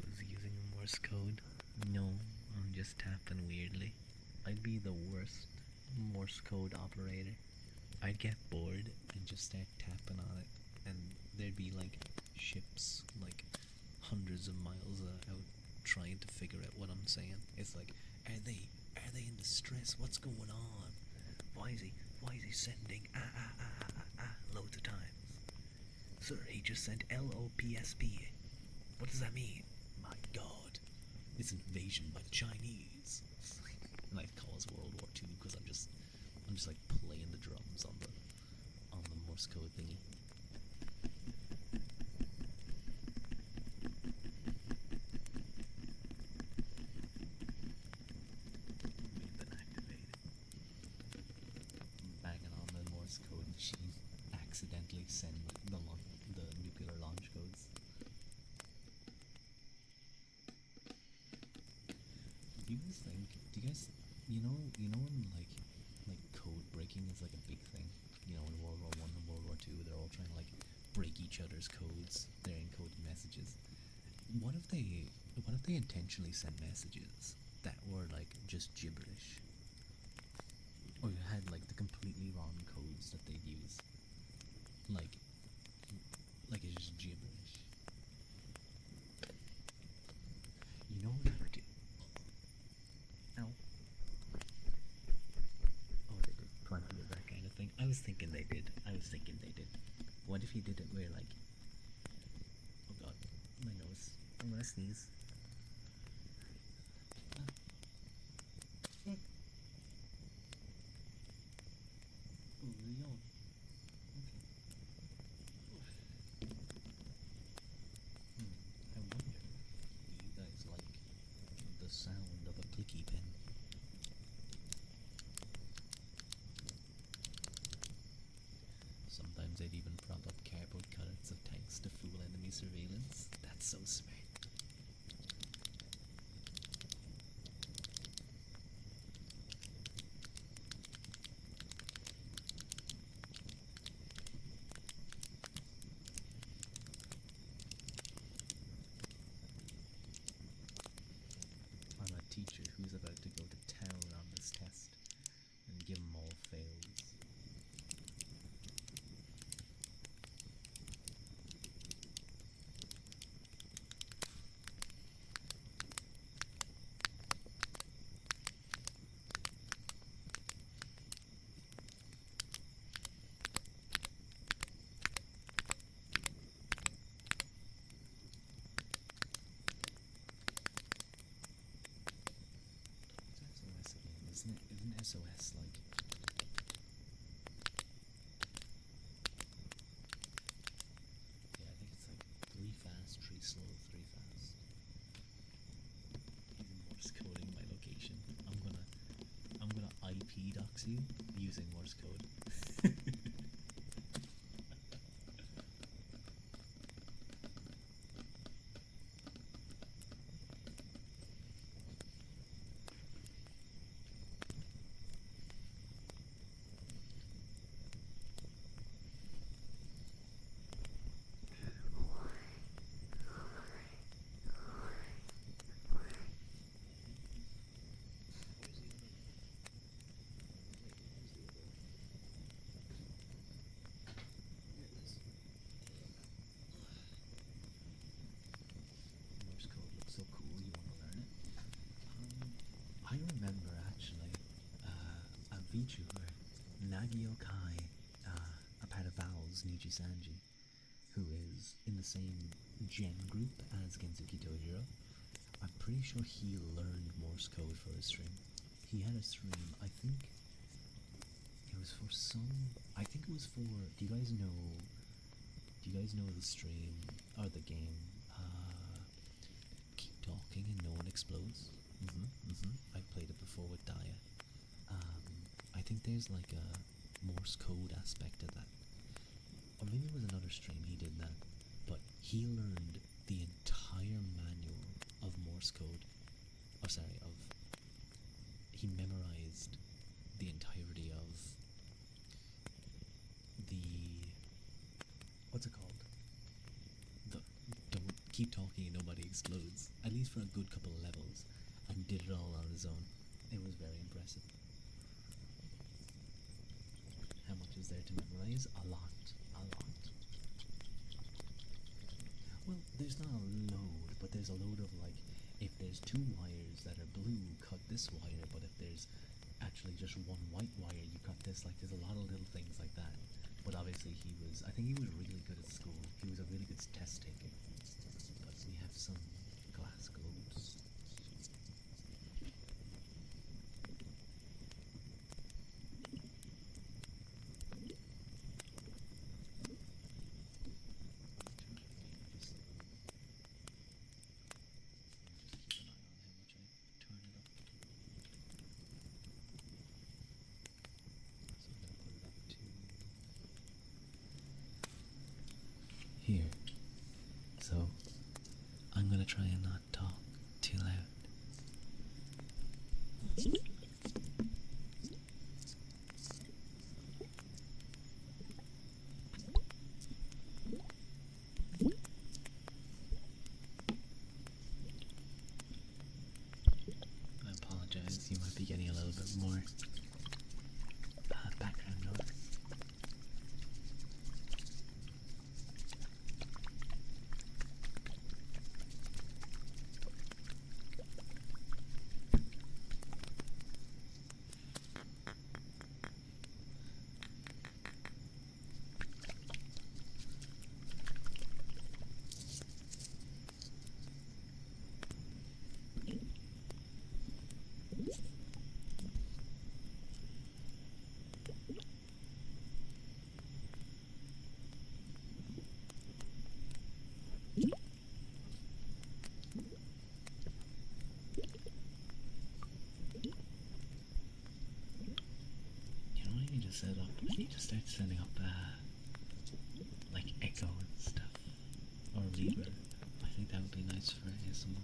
Was using Morse code? No, I'm just tapping weirdly. I'd be the worst Morse code operator. I'd get bored And just start tapping on it, and there'd be like ships like hundreds of miles out trying to figure out what I'm saying. It's like, are they in distress? What's going on? Why is he Why is he sending loads of times? Sir, he just sent LOPSP. What does that mean? My god. It's an invasion by the Chinese. And I cause World War II because I'm just like playing the drums on the Morse code thingy. Been activated. Banging on the Morse code machine. Accidentally send the nuclear launch codes. Do you guys think? Do you guys, you know when like code breaking is like a big thing. You know, in World War One and World War Two, they're all trying to like break each other's codes, their encoded messages. What if they intentionally sent messages that were like just gibberish, or you had like the completely wrong codes that they'd use, like it's just gibberish. You know what I would do? Ow. Oh, they did plenty of that kind of thing. I was thinking they did. What if he did it where, like... Oh god, my nose. I'm gonna sneeze. Oh, yawn. Okay. I wonder, do you guys like the sound of a clicky pen? Sometimes they'd even prop up cardboard cutouts of tanks to fool enemy surveillance. That's so smart. I'm a teacher who's about to go to town on this test and give them all fails. SOS again, isn't it? Isn't SOS like... Yeah, I think it's like 3 fast, 3 slow, 3 fast. Using Morse coding my location. I'm gonna IP dox you using Morse code. Morse code looks so cool, you want to learn it? I remember actually a VTuber, Nagio Kai, a part of Valve's Niji Sanji, who is in the same gen group as Gensuki Tojiro. I'm pretty sure he learned Morse code for his stream. He had a stream, I think it was for some... I think it was for... Do you guys know the stream, or the game, Keep Talking and No One Explodes? I've played it before with Daya. I think there's like a Morse code aspect to that. Or maybe it was another stream he did that. But he learned the entire manual of Morse code. Oh, sorry, he memorized the entirety of the... What's it called? The Don't Keep Talking and Nobody Explodes. At least for a good couple of levels. And did it all on his own. It was very impressive. How much is there to memorize? A lot. Well, there's not a load, but there's a load of like, if there's 2 wires that are blue, cut this wire, but if there's actually just one white wire. You got this, like, there's a lot of little things like that. But obviously I think he was really good at school. He was a really good test taker. But we have some glass globes. Here. So, I'm gonna try and not talk too loud. I apologize, you might be getting a little bit more background noise. I need to set up. I need to start setting up like echo and stuff, or reverb. I think that would be nice for ASMR.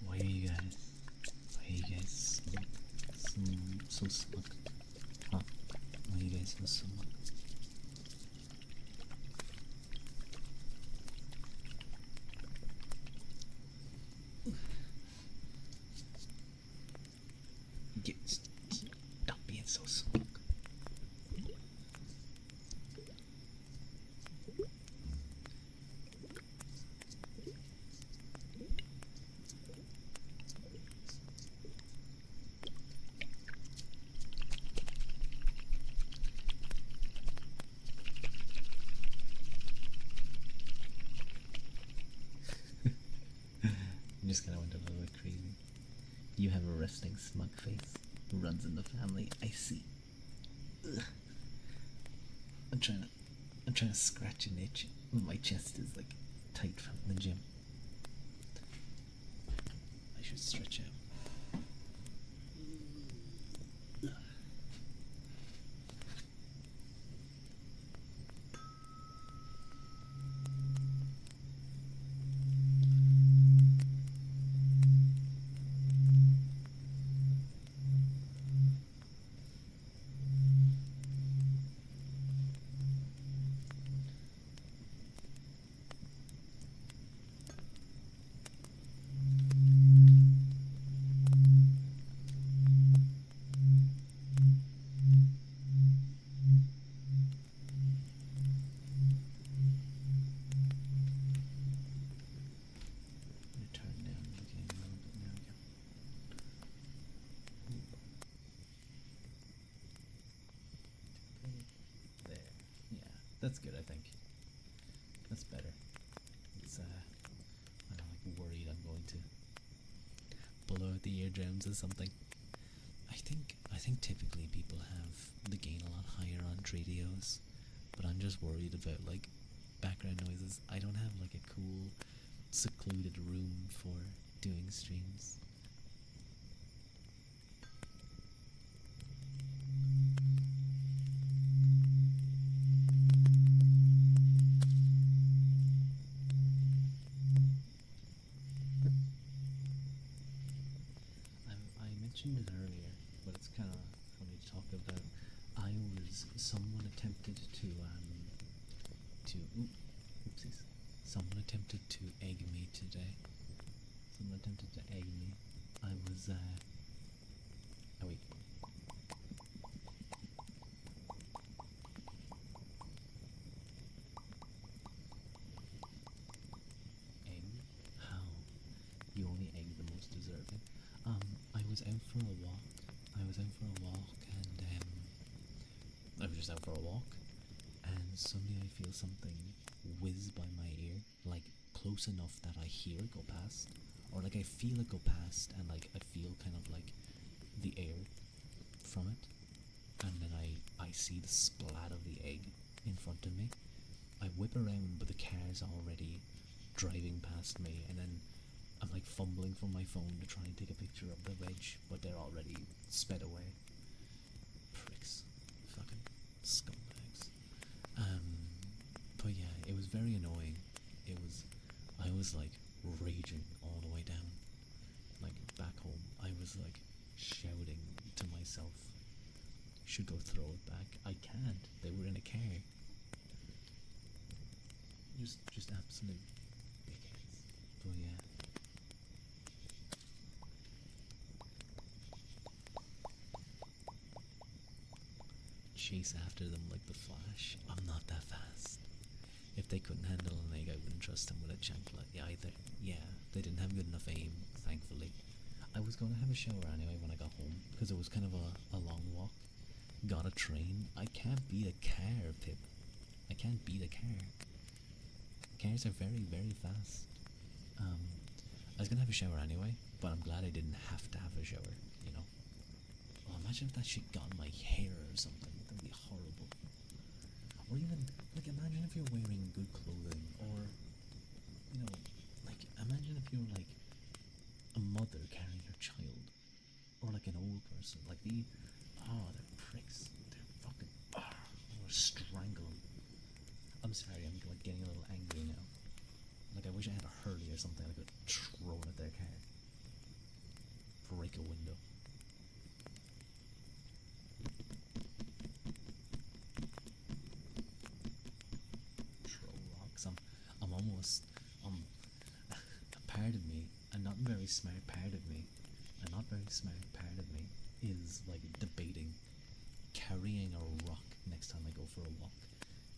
Why are you guys so smug? Huh? Why are you guys so smug? Stop being so smug. Just kind of went a little bit crazy. You have a resting smug face. Runs in the family. I see. Ugh. I'm trying to scratch an itch. My chest is like tight from the gym. I should stretch out. That's good, I think. That's better. It's I'm like worried I'm going to blow out the eardrums or something. I think typically people have the gain a lot higher on Tradios, but I'm just worried about like background noises. I don't have like a cool secluded room for doing streams. I mentioned it earlier, but it's kind of funny to talk about. Someone attempted to oopsies. Someone attempted to egg me today. Someone attempted to egg me. I was oh wait. Egg? How? You only egg the most deserving. I was out for a walk. I was out for a walk and I was just out for a walk and suddenly I feel something whiz by my ear, like close enough that I hear it go past. Or like I feel it go past and like I feel kind of like the air from it. And then I see the splat of the egg in front of me. I whip around but the car's already driving past me and then I'm like fumbling for my phone to try and take a picture of the veg, but they're already sped away. Pricks. Fucking scumbags. But yeah, it was very annoying. I was like raging all the way down. Like back home, I was like shouting to myself, should go throw it back. I can't. They were in a car. Just absolute dickheads. But yeah. Chase after them like the Flash. I'm not that fast. If they couldn't handle an egg, I wouldn't trust them with a chancla either. Yeah, they didn't have good enough aim, thankfully. I was going to have a shower anyway when I got home, because it was kind of a long walk. Got a train. I can't beat a car, Pip. I can't beat a car. Cars are very, very fast. I was going to have a shower anyway, but I'm glad I didn't have to have a shower, you know. Oh, imagine if that shit got in my hair or something. That would be horrible. Or even, like, imagine if you're wearing good clothing, or, you know, like, imagine if you're, like, a mother carrying her child, or, like, an old person. Like, they're pricks. They're fucking, I want to strangle them. I'm sorry, I'm, like, getting a little angry now. Like, I wish I had a Hurley or something I could throw at their car. Break a window. I'm almost, a part of me, a not very smart part of me, is like debating carrying a rock next time I go for a walk,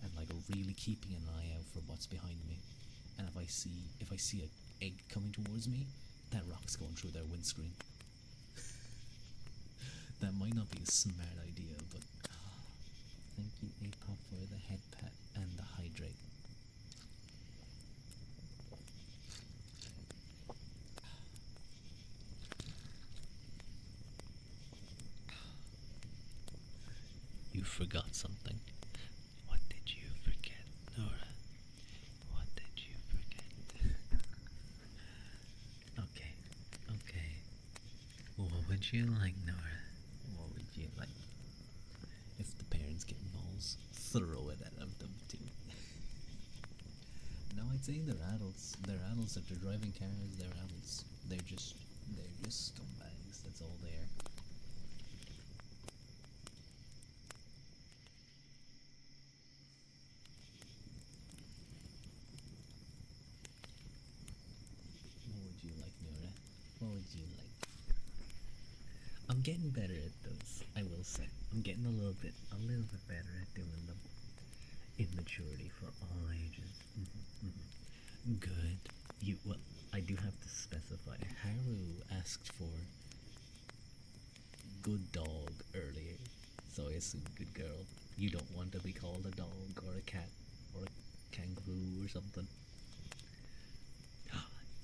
and like really keeping an eye out for what's behind me. And if I see an egg coming towards me, that rock's going through their windscreen. That might not be a smart idea, but thank you, Apop, for the head pat and the hydrate. You forgot something. What did you forget, Nora? What did you forget? Okay. What would you like, Nora? What would you like? If the parents get balls, throw it at them too. No, I'd say they're adults. They're adults. If they're driving cars, they're adults. They're just scumbags. That's all they are. What would you like, Nora? What would you like? I'm getting better at those, I will say. I'm getting a little bit better at doing them. Immaturity for all ages. Good. Well, I do have to specify. Haru asked for good dog earlier, so I assume good girl. You don't want to be called a dog or a cat or a kangaroo or something.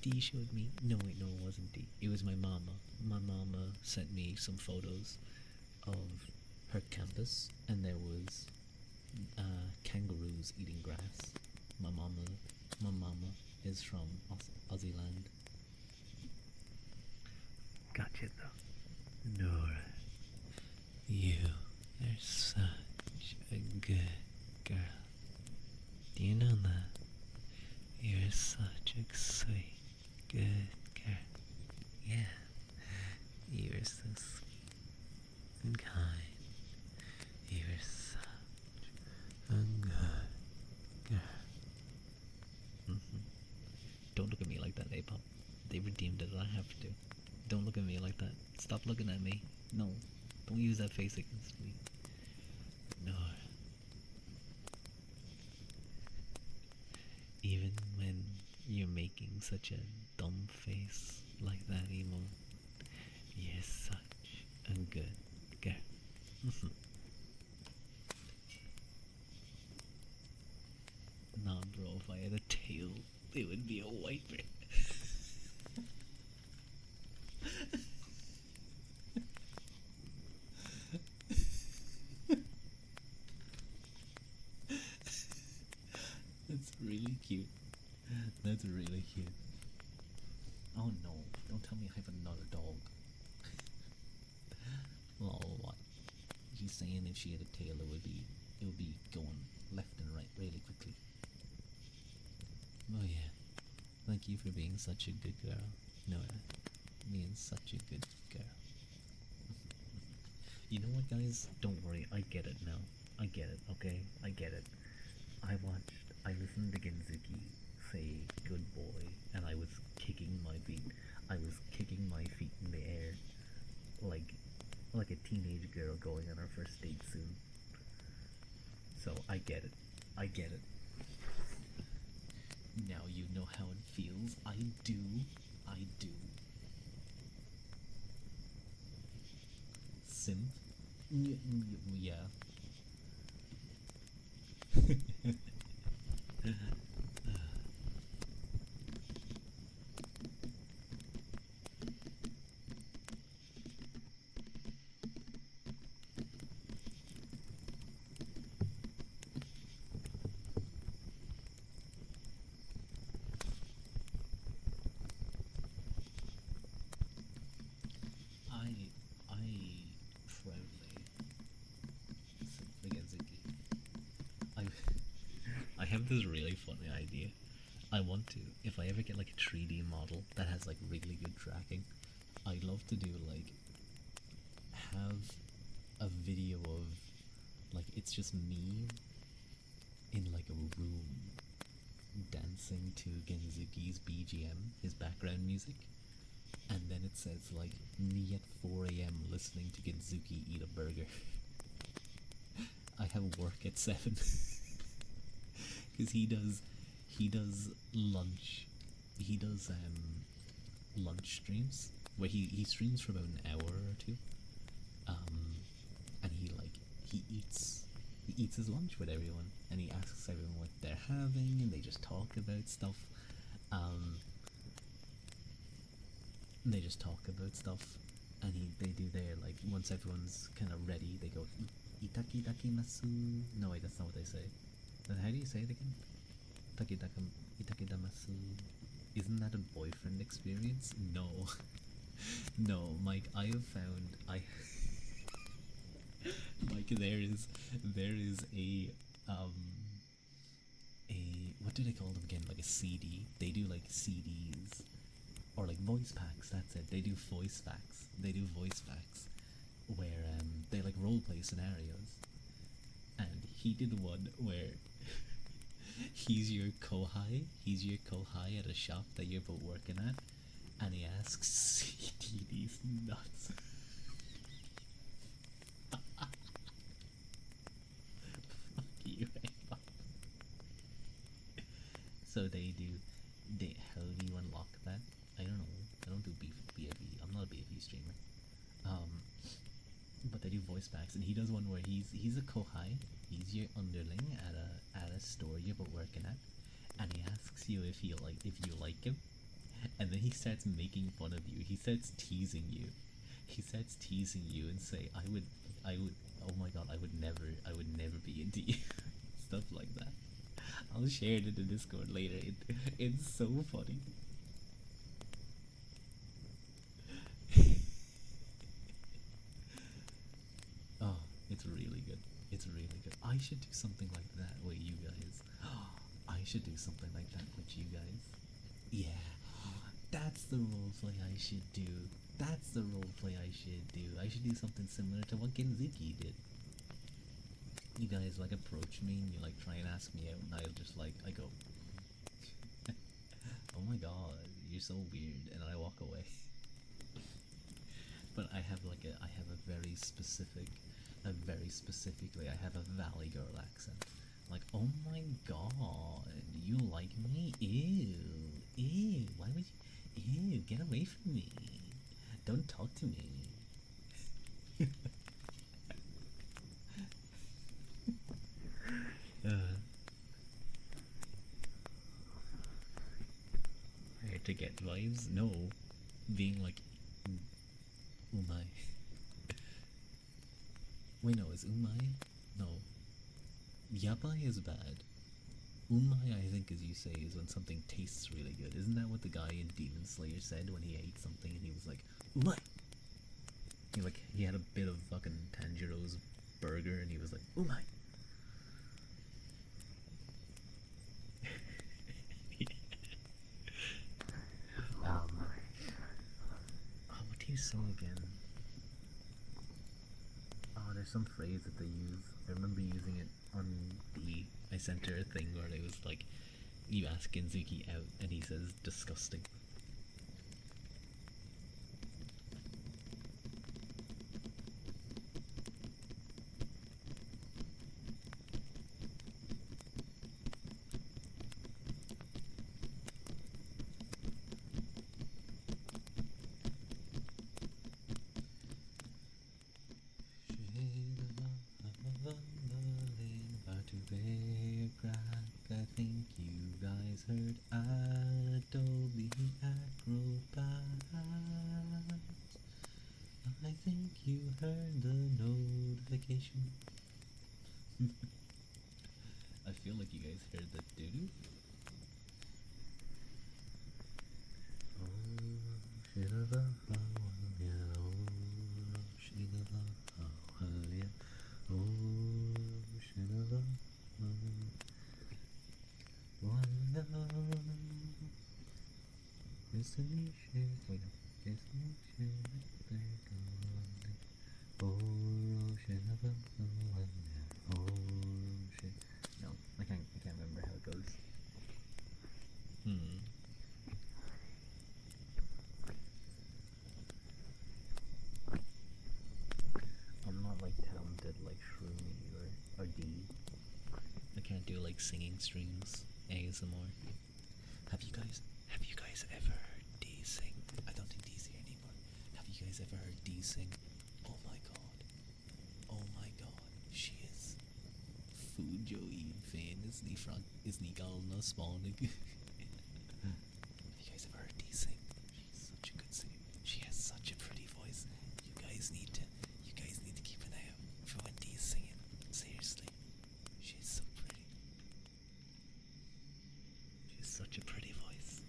Dee showed me. No, wait, no, it wasn't Dee. It was my mama. My mama sent me some photos of her campus, and there was kangaroos eating grass. My mama is from Aussie land. Gotcha though. Nora, you are such a good girl. Do you know that? You're such a sweet, good girl. Yeah, you're so sweet and kind. You're such a good girl. Don't look at me like that, Apop. They redeemed it. I have to. Don't look at me like that. Stop looking at me. No, don't use that face against me. No. Even when you're making such a dumb face like that, Emo, you're such a good girl. Nah, bro, if I had a tail, it would be a white bear. That's really cute. That's really cute. Oh no, don't tell me I have another dog. Lol, what? She's saying if she had a tail it would be going left and right really quickly. Oh yeah. Thank you for being such a good girl. Nora. Being such a good girl. You know what, guys? Don't worry, I get it now. I get it, okay? I get it. I listened to Genzuki say good boy, and I was kicking my feet. I was kicking my feet in the air like a teenage girl going on her first date soon. So I get it. I get it. Now you know how it feels. I do. I do. Simp? Yeah. I proudly forget Ziggy. I I have this really funny idea. I want to, if I ever get like a 3D model that has like really good tracking, I'd love to do like have a video of like it's just me in like a room dancing to Genzuki's BGM, his background music, and then it says like me at 4 a.m. listening to Genzuki eat a burger. I have work at 7 because he does lunch lunch streams where he streams for about an hour or two, and he eats his lunch with everyone, and he asks everyone what they're having, and they just talk about stuff. They just talk about stuff, and they do their like once everyone's kind of ready, they go itaki dakimasu. No, wait, that's not what they say. Then how do you say it again? Itaki damasu. Isn't that a boyfriend experience? No. No, Mike, I have found Mike, there is a what do they call them again? Like a CD. They do like CDs or like voice packs. That's it. They do voice packs. They do voice packs where they like role play scenarios. And he did one where he's your kohai. He's your kohai at a shop that you're both working at, and he asks CD these nuts. Fuck you, Ava. So they do. How do you unlock that? I don't know. I don't do BFE. I'm not a BFE streamer. But they do voice packs, and he does one where he's a kohai, he's your underling at a store you're working at, and he asks you if you like him, and then he starts making fun of you. He starts teasing you. He starts teasing you and say, I would, oh my god, I would never be into you." Stuff like that. I'll share it in the Discord later. It's so funny. Oh, it's really good. It's really good. I should do something like that with you guys. I should do something like that with you guys. Yeah, that's the roleplay I should do. That's the roleplay I should do. I should do something similar to what Genzuki did. You guys like approach me and you like try and ask me out, and I'll just like I go, "Oh my god, you're so weird," and I walk away. But I have a very specifically I have a Valley Girl accent. Like, "Oh my god, you like me? Ew, ew, why would you, ew, get away from me. Don't talk to me." Hard to get vibes? No. Being like, umai. Wait, no, is umai? No. Yabai is bad. Umai, I think, as you say, is when something tastes really good. Isn't that what the guy in Demon Slayer said when he ate something and he was like, umai? He had a bit of fucking Tanjiro's burger and he was like, umai. What do you say again? Oh, there's some phrase that they use. I remember using it on the I sent her a thing where it was like, you ask Genzuki out and he says disgusting. I think you guys heard Adobe Acrobat. I think you heard the notification. I feel like you guys heard the doo-doo. No, I can't remember how it goes. I'm not like talented like Shroomy or D. I can't do like singing streams, ASMR. Have you guys ever heard D sing? I don't think D's here anymore. Have you guys ever heard D sing? Oh my god. Oh my god. She is Fujo fan is the galna spawning. Have you guys ever heard D sing? She's such a good singer. She has such a pretty voice. You guys need to keep an eye out for when D's singing. Seriously. She's so pretty. She has such a pretty voice.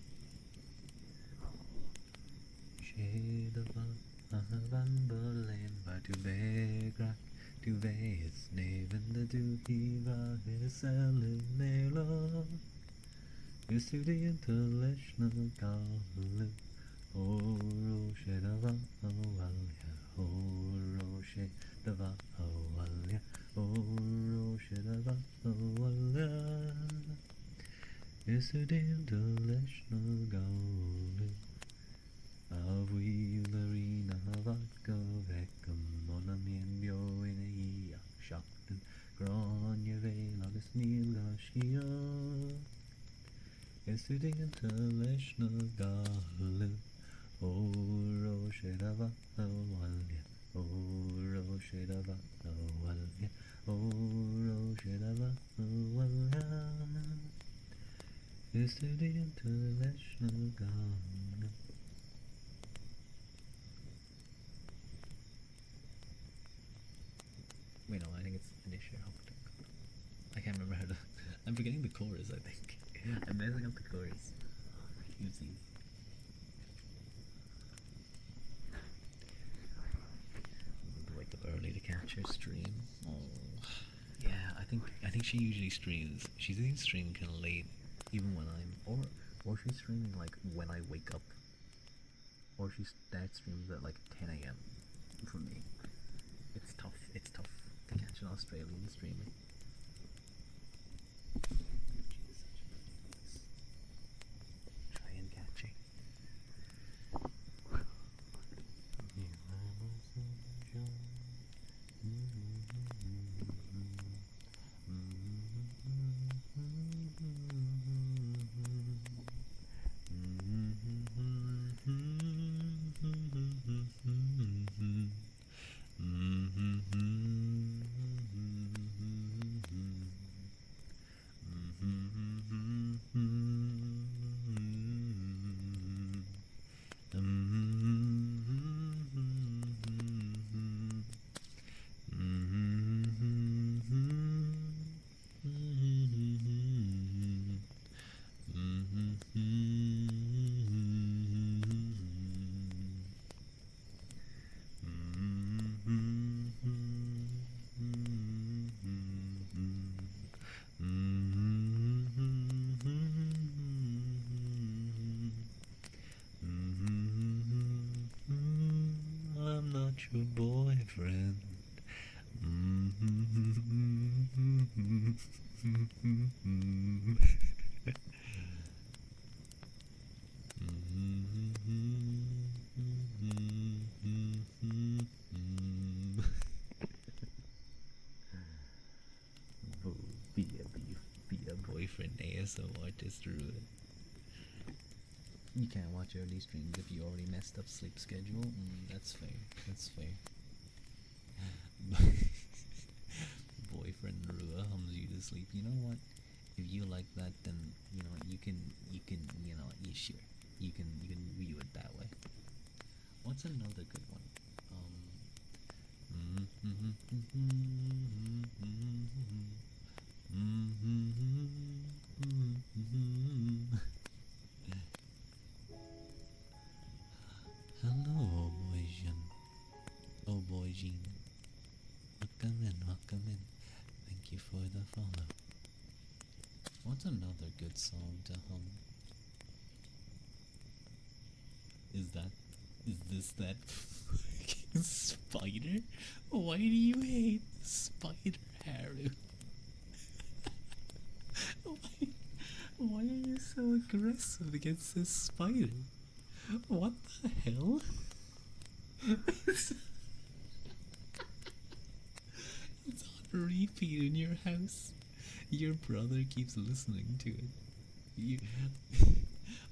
Du vet nevende du hiva veselimelo. You see the international galu. Oro shedava awalya. Oro shedava awalya. Oro shedava awalya. You see the international galu. Avui Larina Vodka Vecum Monamien Bio in a Shaktu Grania Velagus Nilashia. Yesterday international Galu. Oro Shedava Awalya. Oro Shedava Awalya. is to the international God. Wait, no, I think it's Initial Octave. I can't remember how to. I'm forgetting the chorus, I think. I'm messing up the chorus. Oopsies. Wake up early to catch her stream. Oh, yeah. I think she usually streams. She's either streaming kind of late, even when or she's streaming like when I wake up, or she starts streams at like 10 a.m. for me. It's tough. It's tough to catch an Australian streaming. Try and catch it. I'm not your boyfriend. Be a boyfriend ASO artist rude. You can't watch early streams if you already messed up sleep schedule. That's fair. That's fair. Boyfriend Rua hums you to sleep. You know what? If you like that, then you can sure you can view it that way. What's another good one? Hello, boyjin. Oh, boyjin. Welcome in, welcome in. Thank you for the follow. What's another good song to hum? Is this that fucking spider? Why do you hate Spider, Haru? Why are you so aggressive against this spider? What the hell? It's on repeat in your house. Your brother keeps listening to it.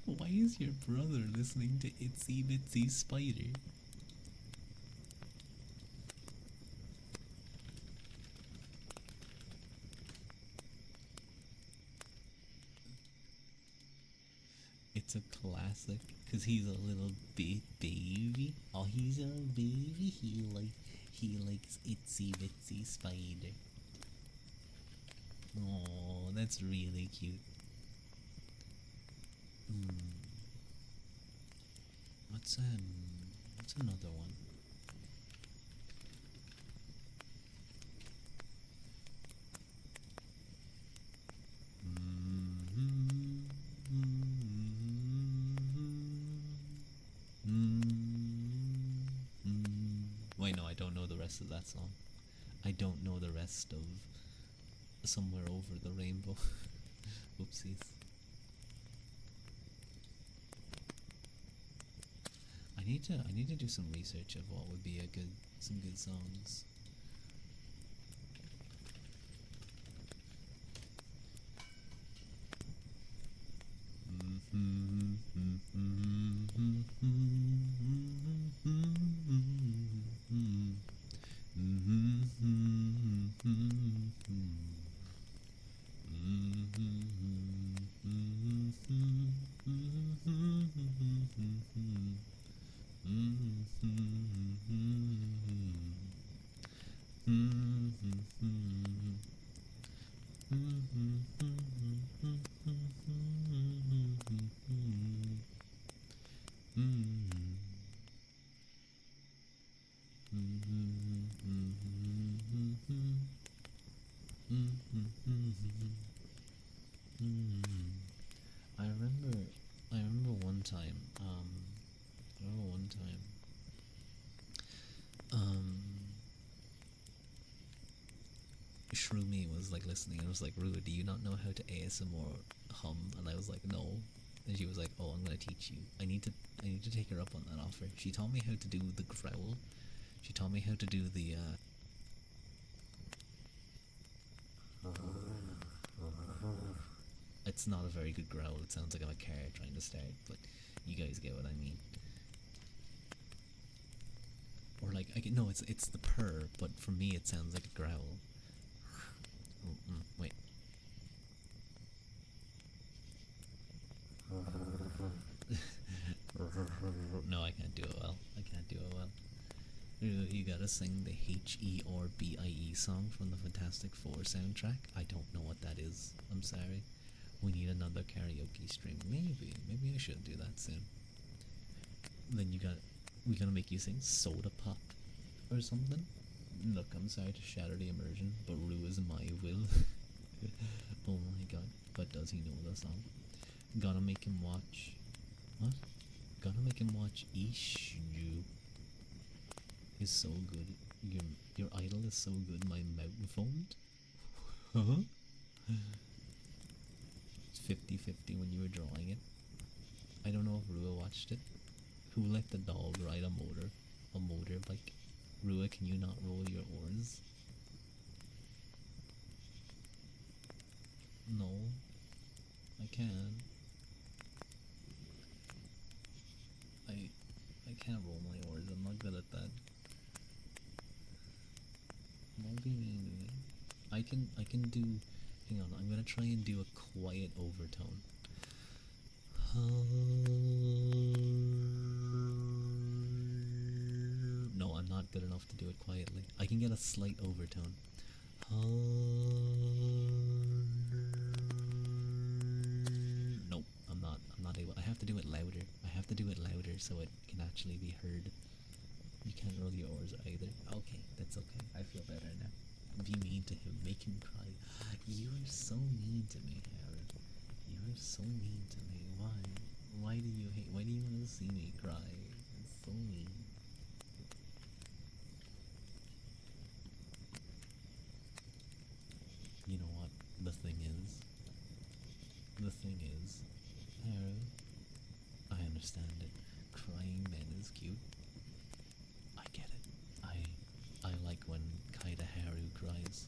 Why is your brother listening to Itsy Bitsy Spider? It's a classic, cause he's a little baby. Oh, he's a baby. He likes Itsy Bitsy Spider. Oh, that's really cute. What's another one? Wait, no, I don't know the rest of that song. I don't know the rest of Somewhere Over the Rainbow. Whoopsies. I need to do some research of what would be some good songs. I remember. I remember one time. I remember one time. Um, Shroomy was like listening and was like, "Rua, do you not know how to ASMR hum?" And I was like, "No." And she was like, "Oh, I'm gonna teach you. I need to take her up on that offer." She taught me how to do the growl. She taught me how to do the. It's not a very good growl. It sounds like I'm a car trying to start, but you guys get what I mean. Or like, no, it's the purr, but for me it sounds like a growl. Wait. No, I can't do it well. I can't do it well. You gotta sing the HERBIE song from the Fantastic Four soundtrack. I don't know what that is. I'm sorry. We need another karaoke stream. Maybe I should do that soon. Then we gotta make you sing Soda Pop or something. Look, I'm sorry to shatter the immersion, but Rue is my will. Oh my god, but does he know the song? Gonna make him watch. What? Gonna make him watch Ishju. Is so good. Your idol is so good. My mouth foamed. Huh? It's 50-50 when you were drawing it. I don't know if Rua watched it. Who let the dog ride a motorbike? Rua, can you not roll your oars? No, I can. I can't roll my oars. I'm not good at that. Don't be mean to me. I can do. Hang on. I'm gonna try and do a quiet overtone. No, I'm not good enough to do it quietly. I can get a slight overtone. Nope, I'm not. I'm not able. I have to do it louder. I have to do it louder so it can actually be heard. You can't roll your oars either. Okay, that's okay. I feel better now. Be mean to him. Make him cry. You are so mean to me, Harry. You are so mean to me. Why? Why do you hate? Why do you want to see me cry? It's so mean. You know what? The thing is, Harry, I understand it. Crying men is cute. I get it. I like when Kaida Haru cries.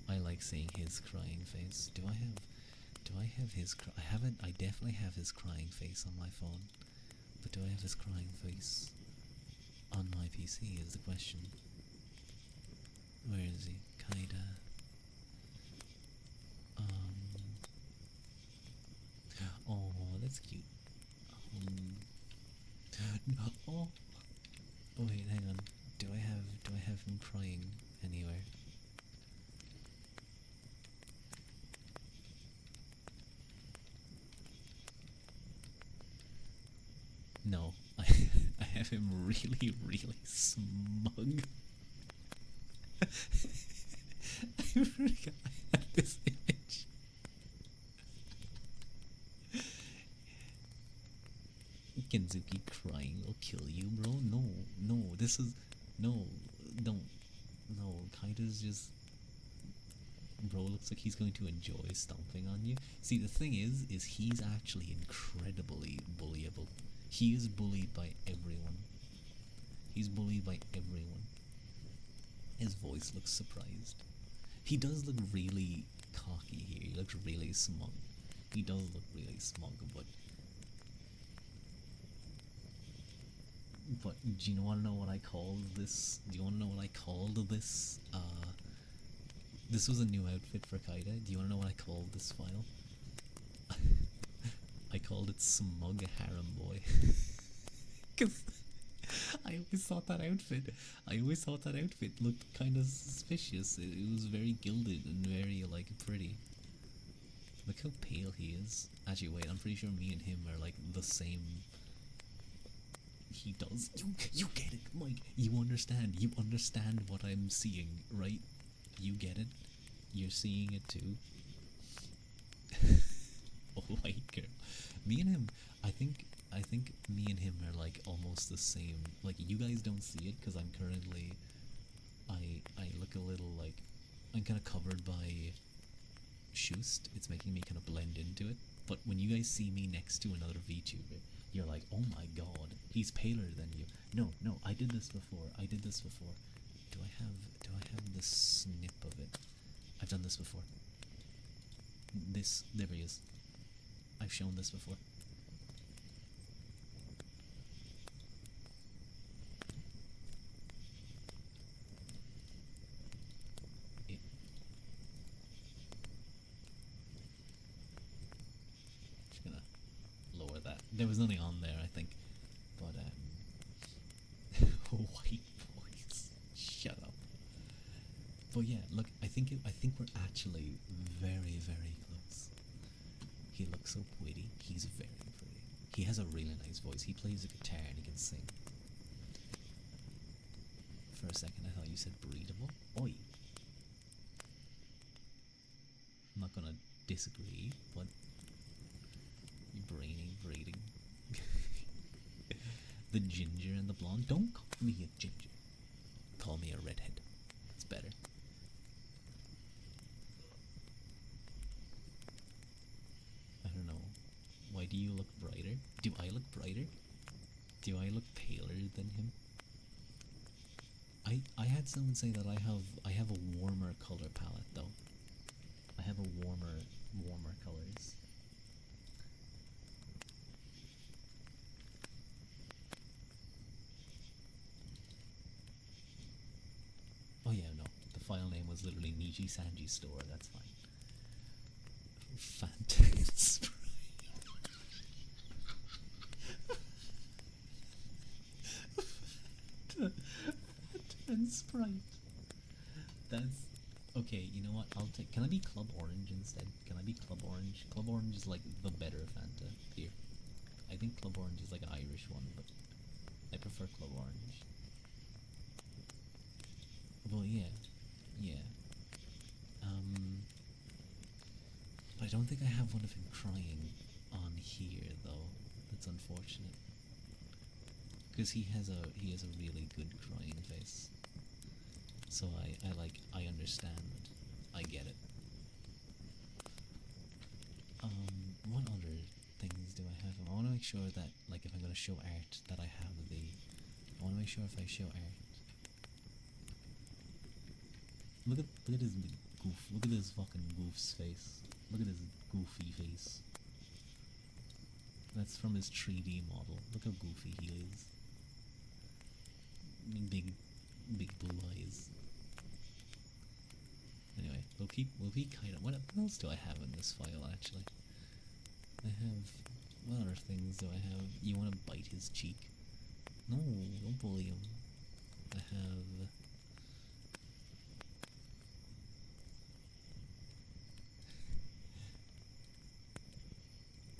I like seeing his crying face. Do I have his I haven't I definitely have his crying face on my phone. But do I have his crying face on my PC is the question. Where is he? Kaida. Oh, that's cute. No, oh, wait, hang on. Do I have him crying anywhere? No, I have him really, really smug. I forgot I had this image. Kenzuki crying will kill you, bro. No, this is no, don't, no. Kaida's just, bro. Looks like he's going to enjoy stomping on you. See, the thing is he's actually incredibly bullyable. He is bullied by everyone. He's bullied by everyone. His voice looks surprised. He does look really cocky here. He looks really smug. He does look really smug, but do you want to know what I called this? Do you want to know what I called this? This was a new outfit for Kaida. Do you want to know what I called this file? I called it Smug Harem Boy. Cause I always thought that outfit looked kind of suspicious. It was very gilded and very like pretty. Look how pale he is. Actually, wait. I'm pretty sure me and him are like the same. He does. You get it, Mike. You understand. You understand what I'm seeing, right? You get it. You're seeing it too. Me and him, I think me and him are like almost the same. Like you guys don't see it because I'm currently, I look a little like, I'm kind of covered by Schust. It's making me kind of blend into it. But when you guys see me next to another VTuber, you're like, oh my god, he's paler than you. No, no, I did this before. I did this before. Do I have the snip of it? I've done this before. This, there he is. I've shown this before. It, just gonna lower that. There was nothing on there, I think. But, white boys. Shut up. But yeah, look, I think we're actually very, very close. He looks so pretty. He's very pretty. He has a really nice voice. He plays a guitar and he can sing. For a second, I thought you said breedable. Oi. I'm not gonna disagree, but brainy breeding. The ginger and the blonde. Don't call me a ginger. Call me a redhead. It's better. I don't know. Why do you look brighter? Do I look brighter? Do I look paler than him? I had someone say that I have a warmer color palette though. I have a warmer colors. Oh yeah, no. The file name was literally Niji Sanji Store, that's fine. Phantom Sprite. Phantom Sprite. That's okay, you know what? I'll take, can I be Club Orange instead? Can I be Club Orange? Club Orange is like the better Fanta here. I think Club Orange is like an Irish one, but I prefer Club Orange. Well, yeah, yeah. But I don't think I have one of him crying on here though. That's unfortunate. Because he has a really good crying face. So I understand. I get it. What other things do I have? I want to make sure that, like, if I'm going to show art, that I have the. I want to make sure if I show art. Look at his goof. Look at his fucking goof's face. Look at his goofy face. That's from his 3D model. Look how goofy he is. Big blue eyes. Anyway, we'll keep kind of. What else do I have in this file actually? I have. What other things do I have? You want to bite his cheek? No, don't bully him. I have.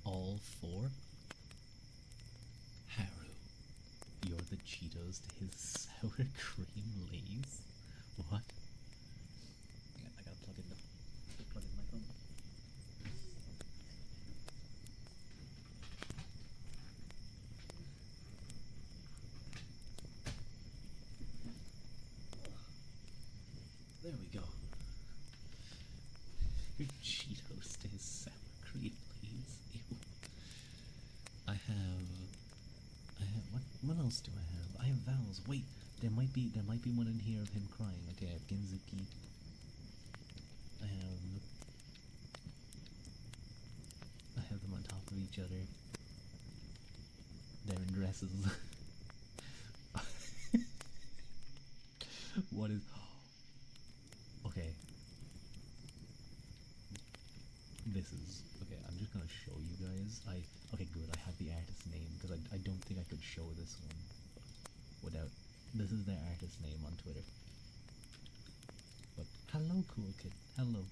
All four? Haru, you're the Cheetos to his sour cream Lay's? What? I gotta plug in my phone. There we go. Your Cheetos to his sour cream Lay's. Ew. I have what else do I have? I have vowels. Wait, there might be one in here of him crying. Okay, I have Genzuki. I have them on top of each other. They're in dresses. What is okay. This is okay. I'm just gonna show you guys. Okay, good. I have the artist's name because I don't think I could show this one without. This is their artist name on Twitter. But hello, cool kid. Hello.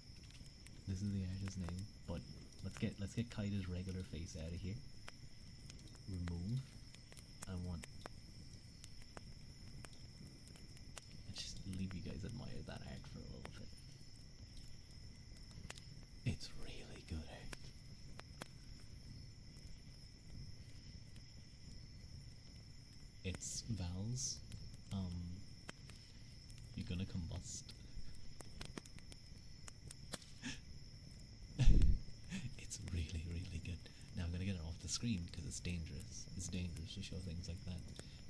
This is the artist's name. But let's get Kaida's regular face out of here. Remove. I just leave you guys admire that art for a little bit. It's really good art. It's Val's. You're gonna combust. It's really, really good. Now I'm gonna get it off the screen because it's dangerous. It's dangerous to show things like that.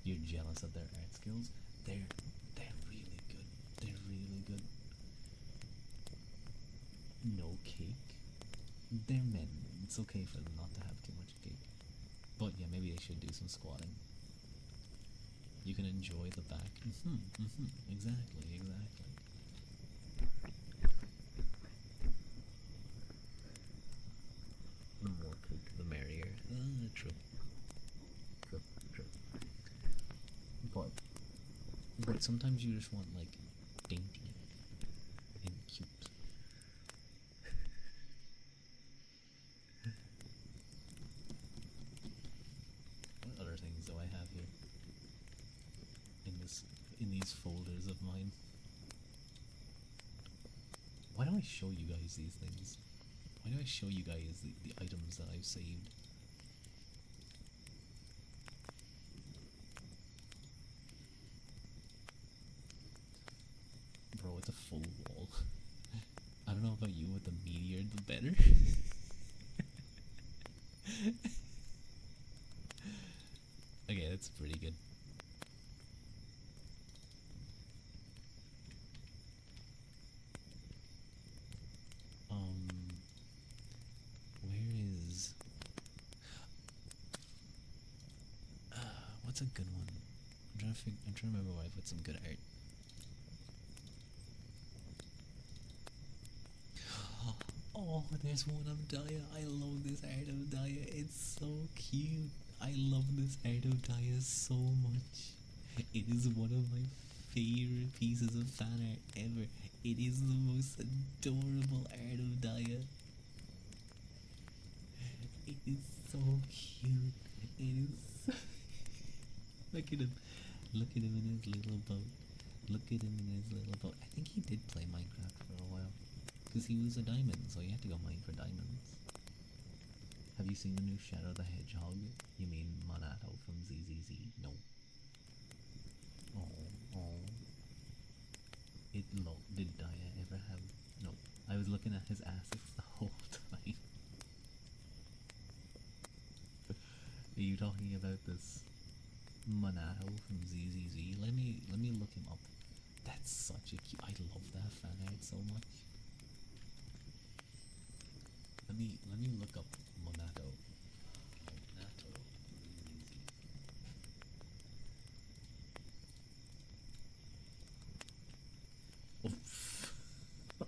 You're jealous of their art skills. They're really good. They're really good. No cake. They're men. It's okay for them not to have too much cake. But yeah, maybe they should do some squatting. You can enjoy the back. Exactly, exactly. The more cake, the merrier. True. True, true. But sometimes you just want like dainty and cute. What other things do I have here? In these folders of mine. Why do I show you guys these things? Why do I show you guys the items that I've saved? Bro, it's a full wall. I don't know about you, but the meatier the better. Okay, that's pretty good. Where is... what's a good one? I'm trying to remember where I put some good art. Oh, there's one of Daya. I love this art of Daya. It's so cute. I love this art of Daya so much. It is one of my favorite pieces of fan art ever. It is the most adorable art of Daya. It is so cute. It is. Look at him. Look at him in his little boat. Look at him in his little boat. I think he did play Minecraft for a while. Because he was a diamond, so he had to go mine for diamonds. Have you seen the new Shadow the Hedgehog? You mean Monato from ZZZ? No. Oh. Did Daya ever have... No. I was looking at his assets the whole time. Are you talking about this Monato from ZZZ? Let me look him up. That's such a cute... I love that fan art so much. Let me look up Monato. Monato ZZZ. Oh.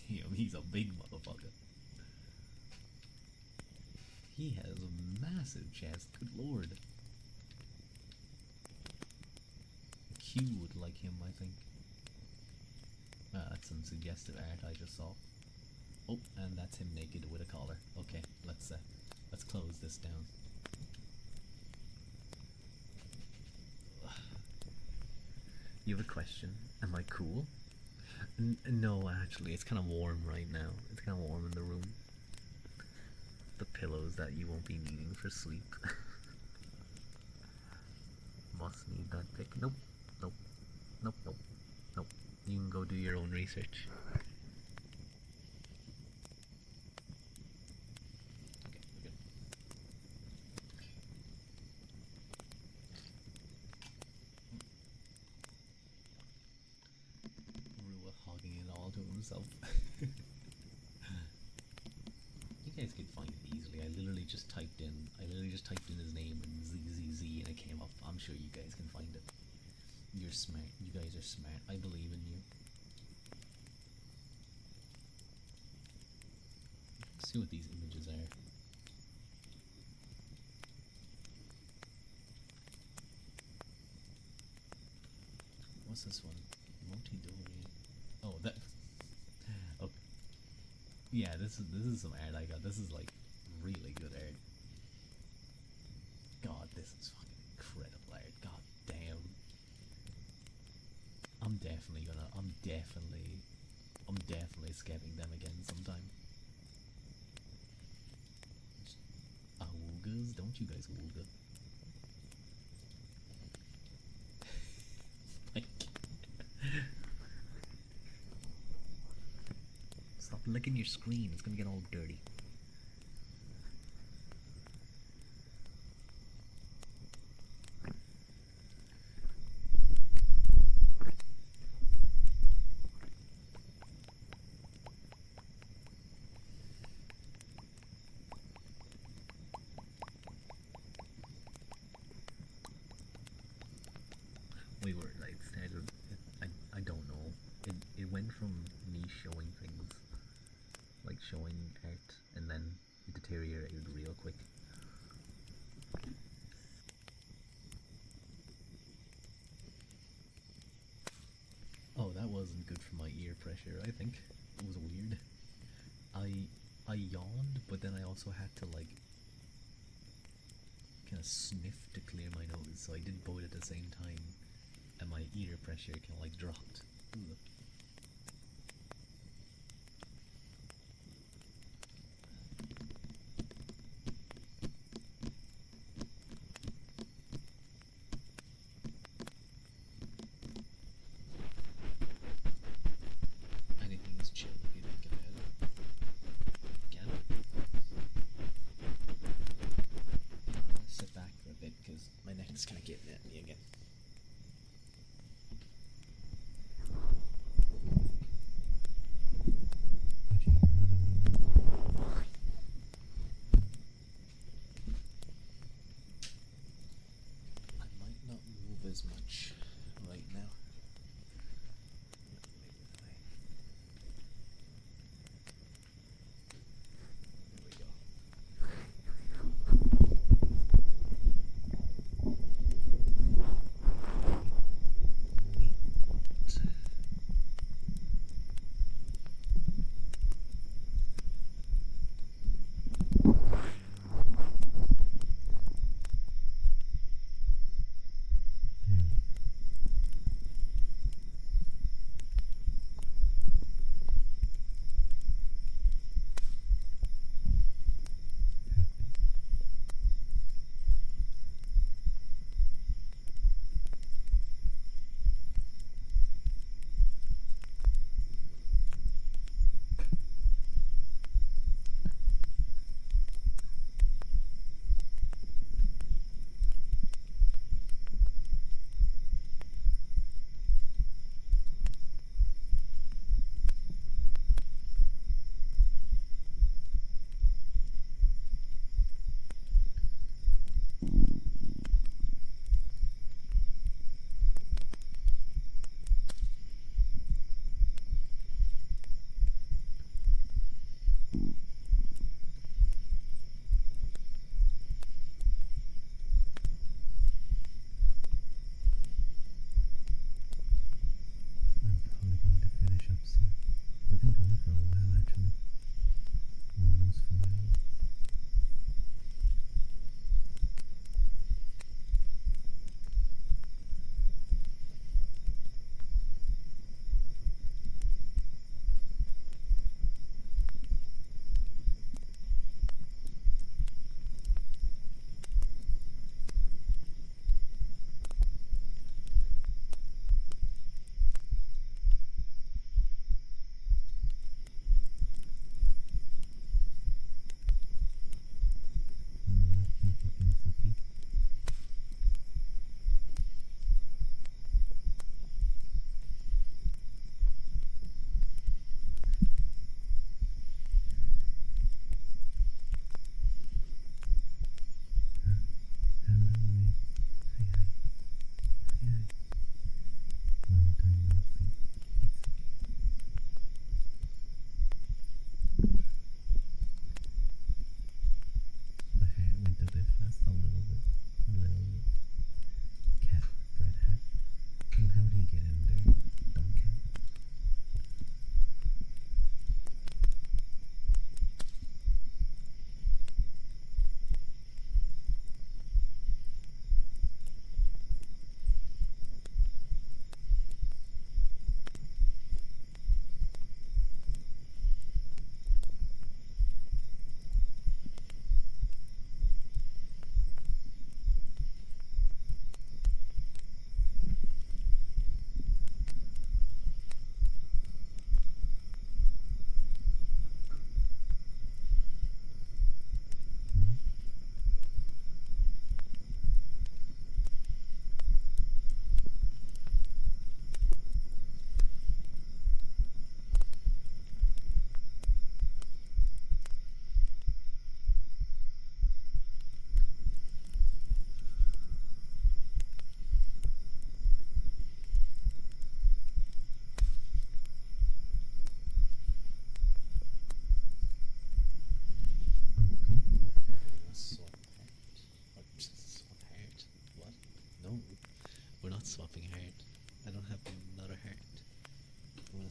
Damn, he's a big motherfucker. He has a massive chest, good lord. Q would like him, I think. That's some suggestive art I just saw. Oh, and that's him naked with a collar. Okay, let's close this down. You have a question? Am I cool? No, actually, it's kind of warm right now. It's kind of warm in the room. The pillows that you won't be needing for sleep. Must need that pick. Nope. You can go do your own research. Okay, we're good. Rua hogging it all to himself. You guys could find it easily. I literally just typed in his name and ZZZ and it came up. I'm sure you guys can find it. You're smart. You guys are smart. I believe in you. Let's see what these images are. What's this one? Motidori. Oh, that. Okay. Yeah, this is some art I got. This is like really good art. God, this is fucking incredible art. God damn. I'm definitely scamming them again sometime. Awoogas? Don't you guys wooga? licking your screen. It's gonna get all dirty. We were like started. I don't know. It went from me showing things, like showing art, and then it deteriorated real quick. Oh, that wasn't good for my ear pressure. I think it was weird. I I yawned, but then I also had to like kind of sniff to clear my nose, so I did both at the same time, and my ear pressure kind of like dropped. Ugh. Anything is chill if you think about it. Can. I'm gonna sit back for a bit because my neck's kind of getting at me again.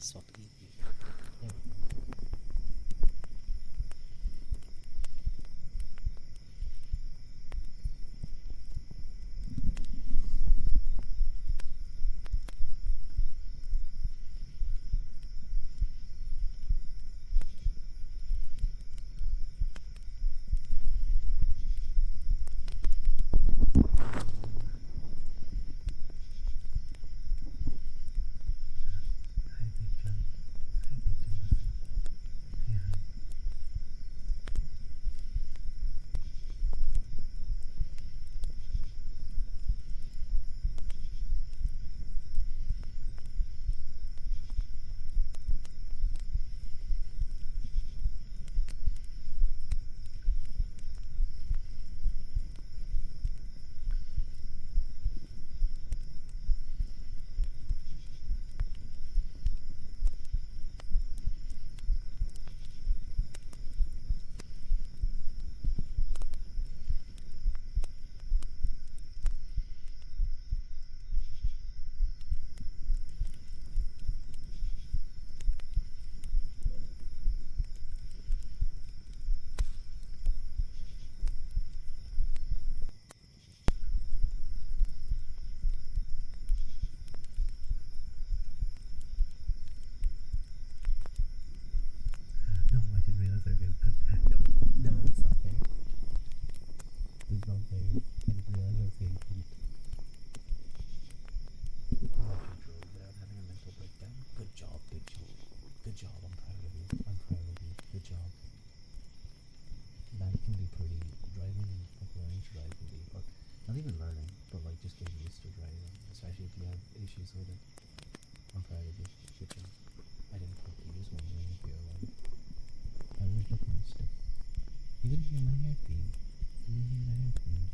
stop eating. There we go. Hi, Big John. Hi, Big John. Listen. Hey, hi. No, I didn't realize I was going to no, no, it's not fair. It's not fair. I didn't realize I was getting beat. Oh, you drove without having a mental breakdown. Good job, Big Joe. Good job. I'm proud of you. I'm proud of you. Good job. That can be pretty driving, like learning to drive can be, or not even learning, but like just getting used to driving, especially if you have issues with it. I'm proud of you. Good job. I didn't poke you, just wondering if you're alive. I was looking at stuff. You can hear my heartbeat. You can hear my heartbeat.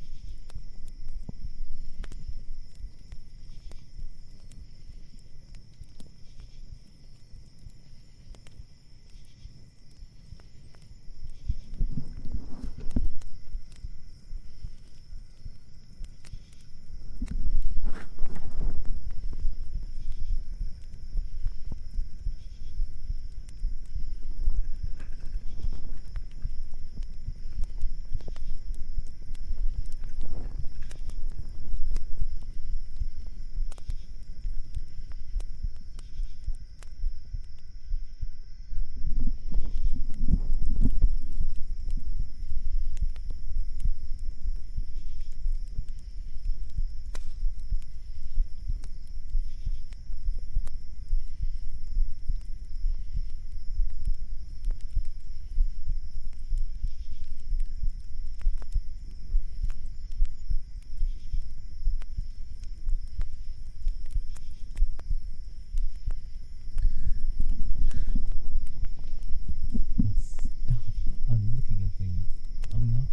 Stop. I'm looking at things. I'm not.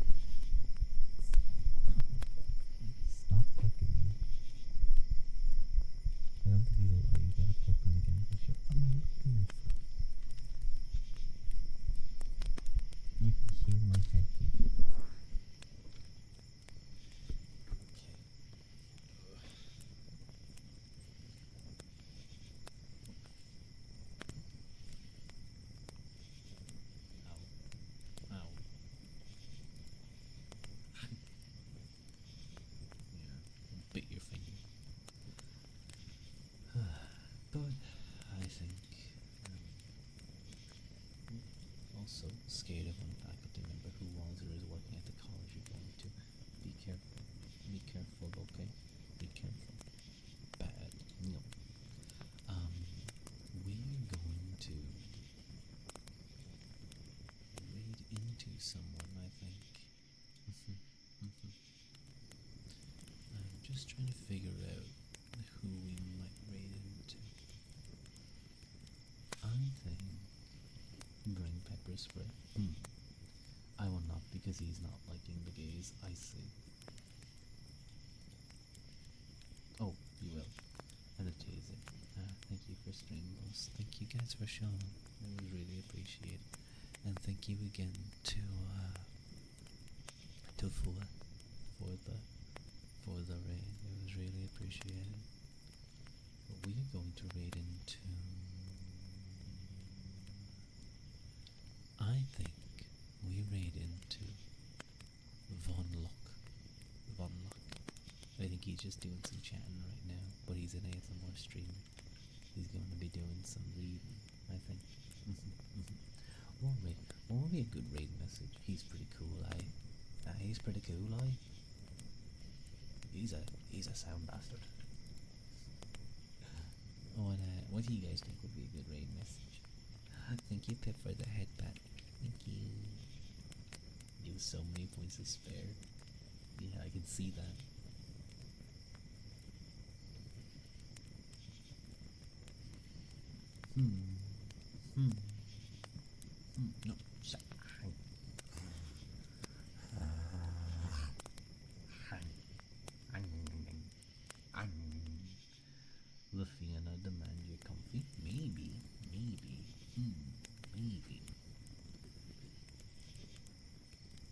Stop poking me. I don't think he's alive. You gotta poke him again for sure. I'm looking at stuff. You can hear my heartbeat. Okay. Ow. Ow. Yeah. Bit your finger. But I think also scared of one faculty member who was or is working at the college you're going to. Be careful. Be careful, okay? Be careful. Bad. No. We're going to raid into someone, I think. I'm just trying to figure out who we might raid into. I think bring pepper spray. I will not because he's not liking the gaze. I see. Oh, you will. And a taser. Thank you for stream, boss. Thank you guys for showing. It was really appreciated. And thank you again to Fua for the raid. It was really appreciated. But we are going to raid into I think we raid into Von Lock. Von Lock. I think he's just doing some chatting right now, but he's an ASMR streamer. He's going to be doing some reading, I think. What would be a good raid message? He's pretty cool, he's pretty cool, He's a sound bastard. What do you guys think would be a good raid message? Thank you, Pip, for the headband. Thank you. You have so many points to spare. Yeah, I can see that. No, shut. The Fiona demand you're comfy? Maybe. Maybe.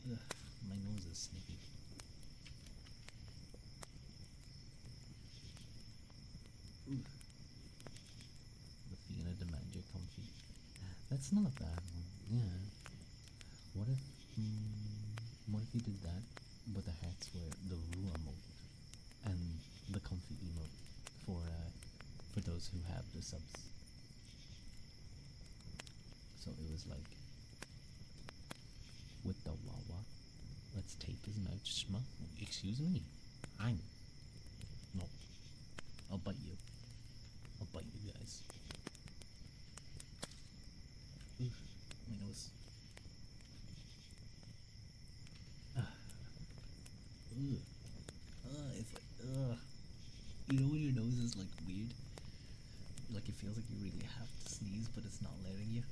Ugh, my nose is sniffy. Ooh. The Fiona demand you're comfy. That's not a bad one. Yeah. What if you did that, but the hats were the Rua mode and the comfy emote for those who have the subs. So it was like, with the Wawa, let's tape his mouth shut. Excuse me, no, I'll bite you. I'll bite you guys. Oof, my nose. It's like, you know when your nose is like weird? Like it feels like you really have to sneeze, but it's not letting you?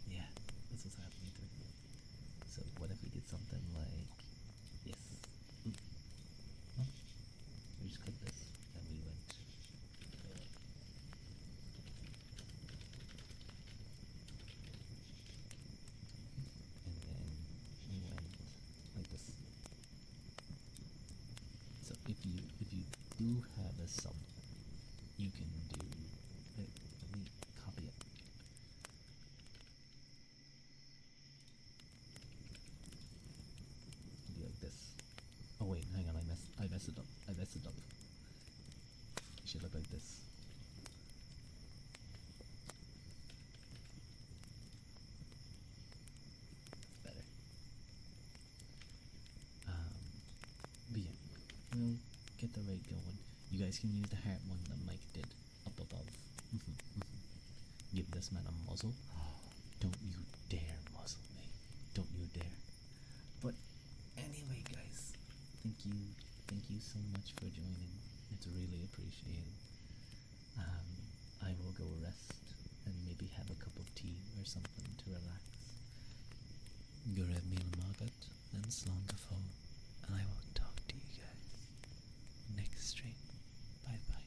Yeah, that's what's happening to me. So what if we did something like, yes. Ooh. Oh, we just clicked this, and we went, and then we went like this. So if you do have a sub, you can do. Let me copy it. Be like this. Oh wait, hang on, I messed it up. It should look like this. That's better. But yeah, we'll get the raid going. You guys can use the heart one that Mike did up above. Give this man a muzzle. Don't you dare muzzle me. Don't you dare. But anyway, guys, thank you so much for joining. It's really appreciated. I will go rest and maybe have a cup of tea or something to relax. Gorev Mil Magat and Slangafo, and I will talk to you guys next stream. Bye bye.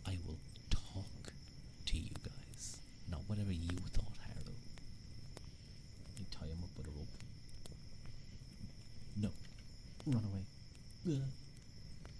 I will talk to you guys. Not whatever you thought, Harrow. You tie him up with a rope. No. Run away. Ugh.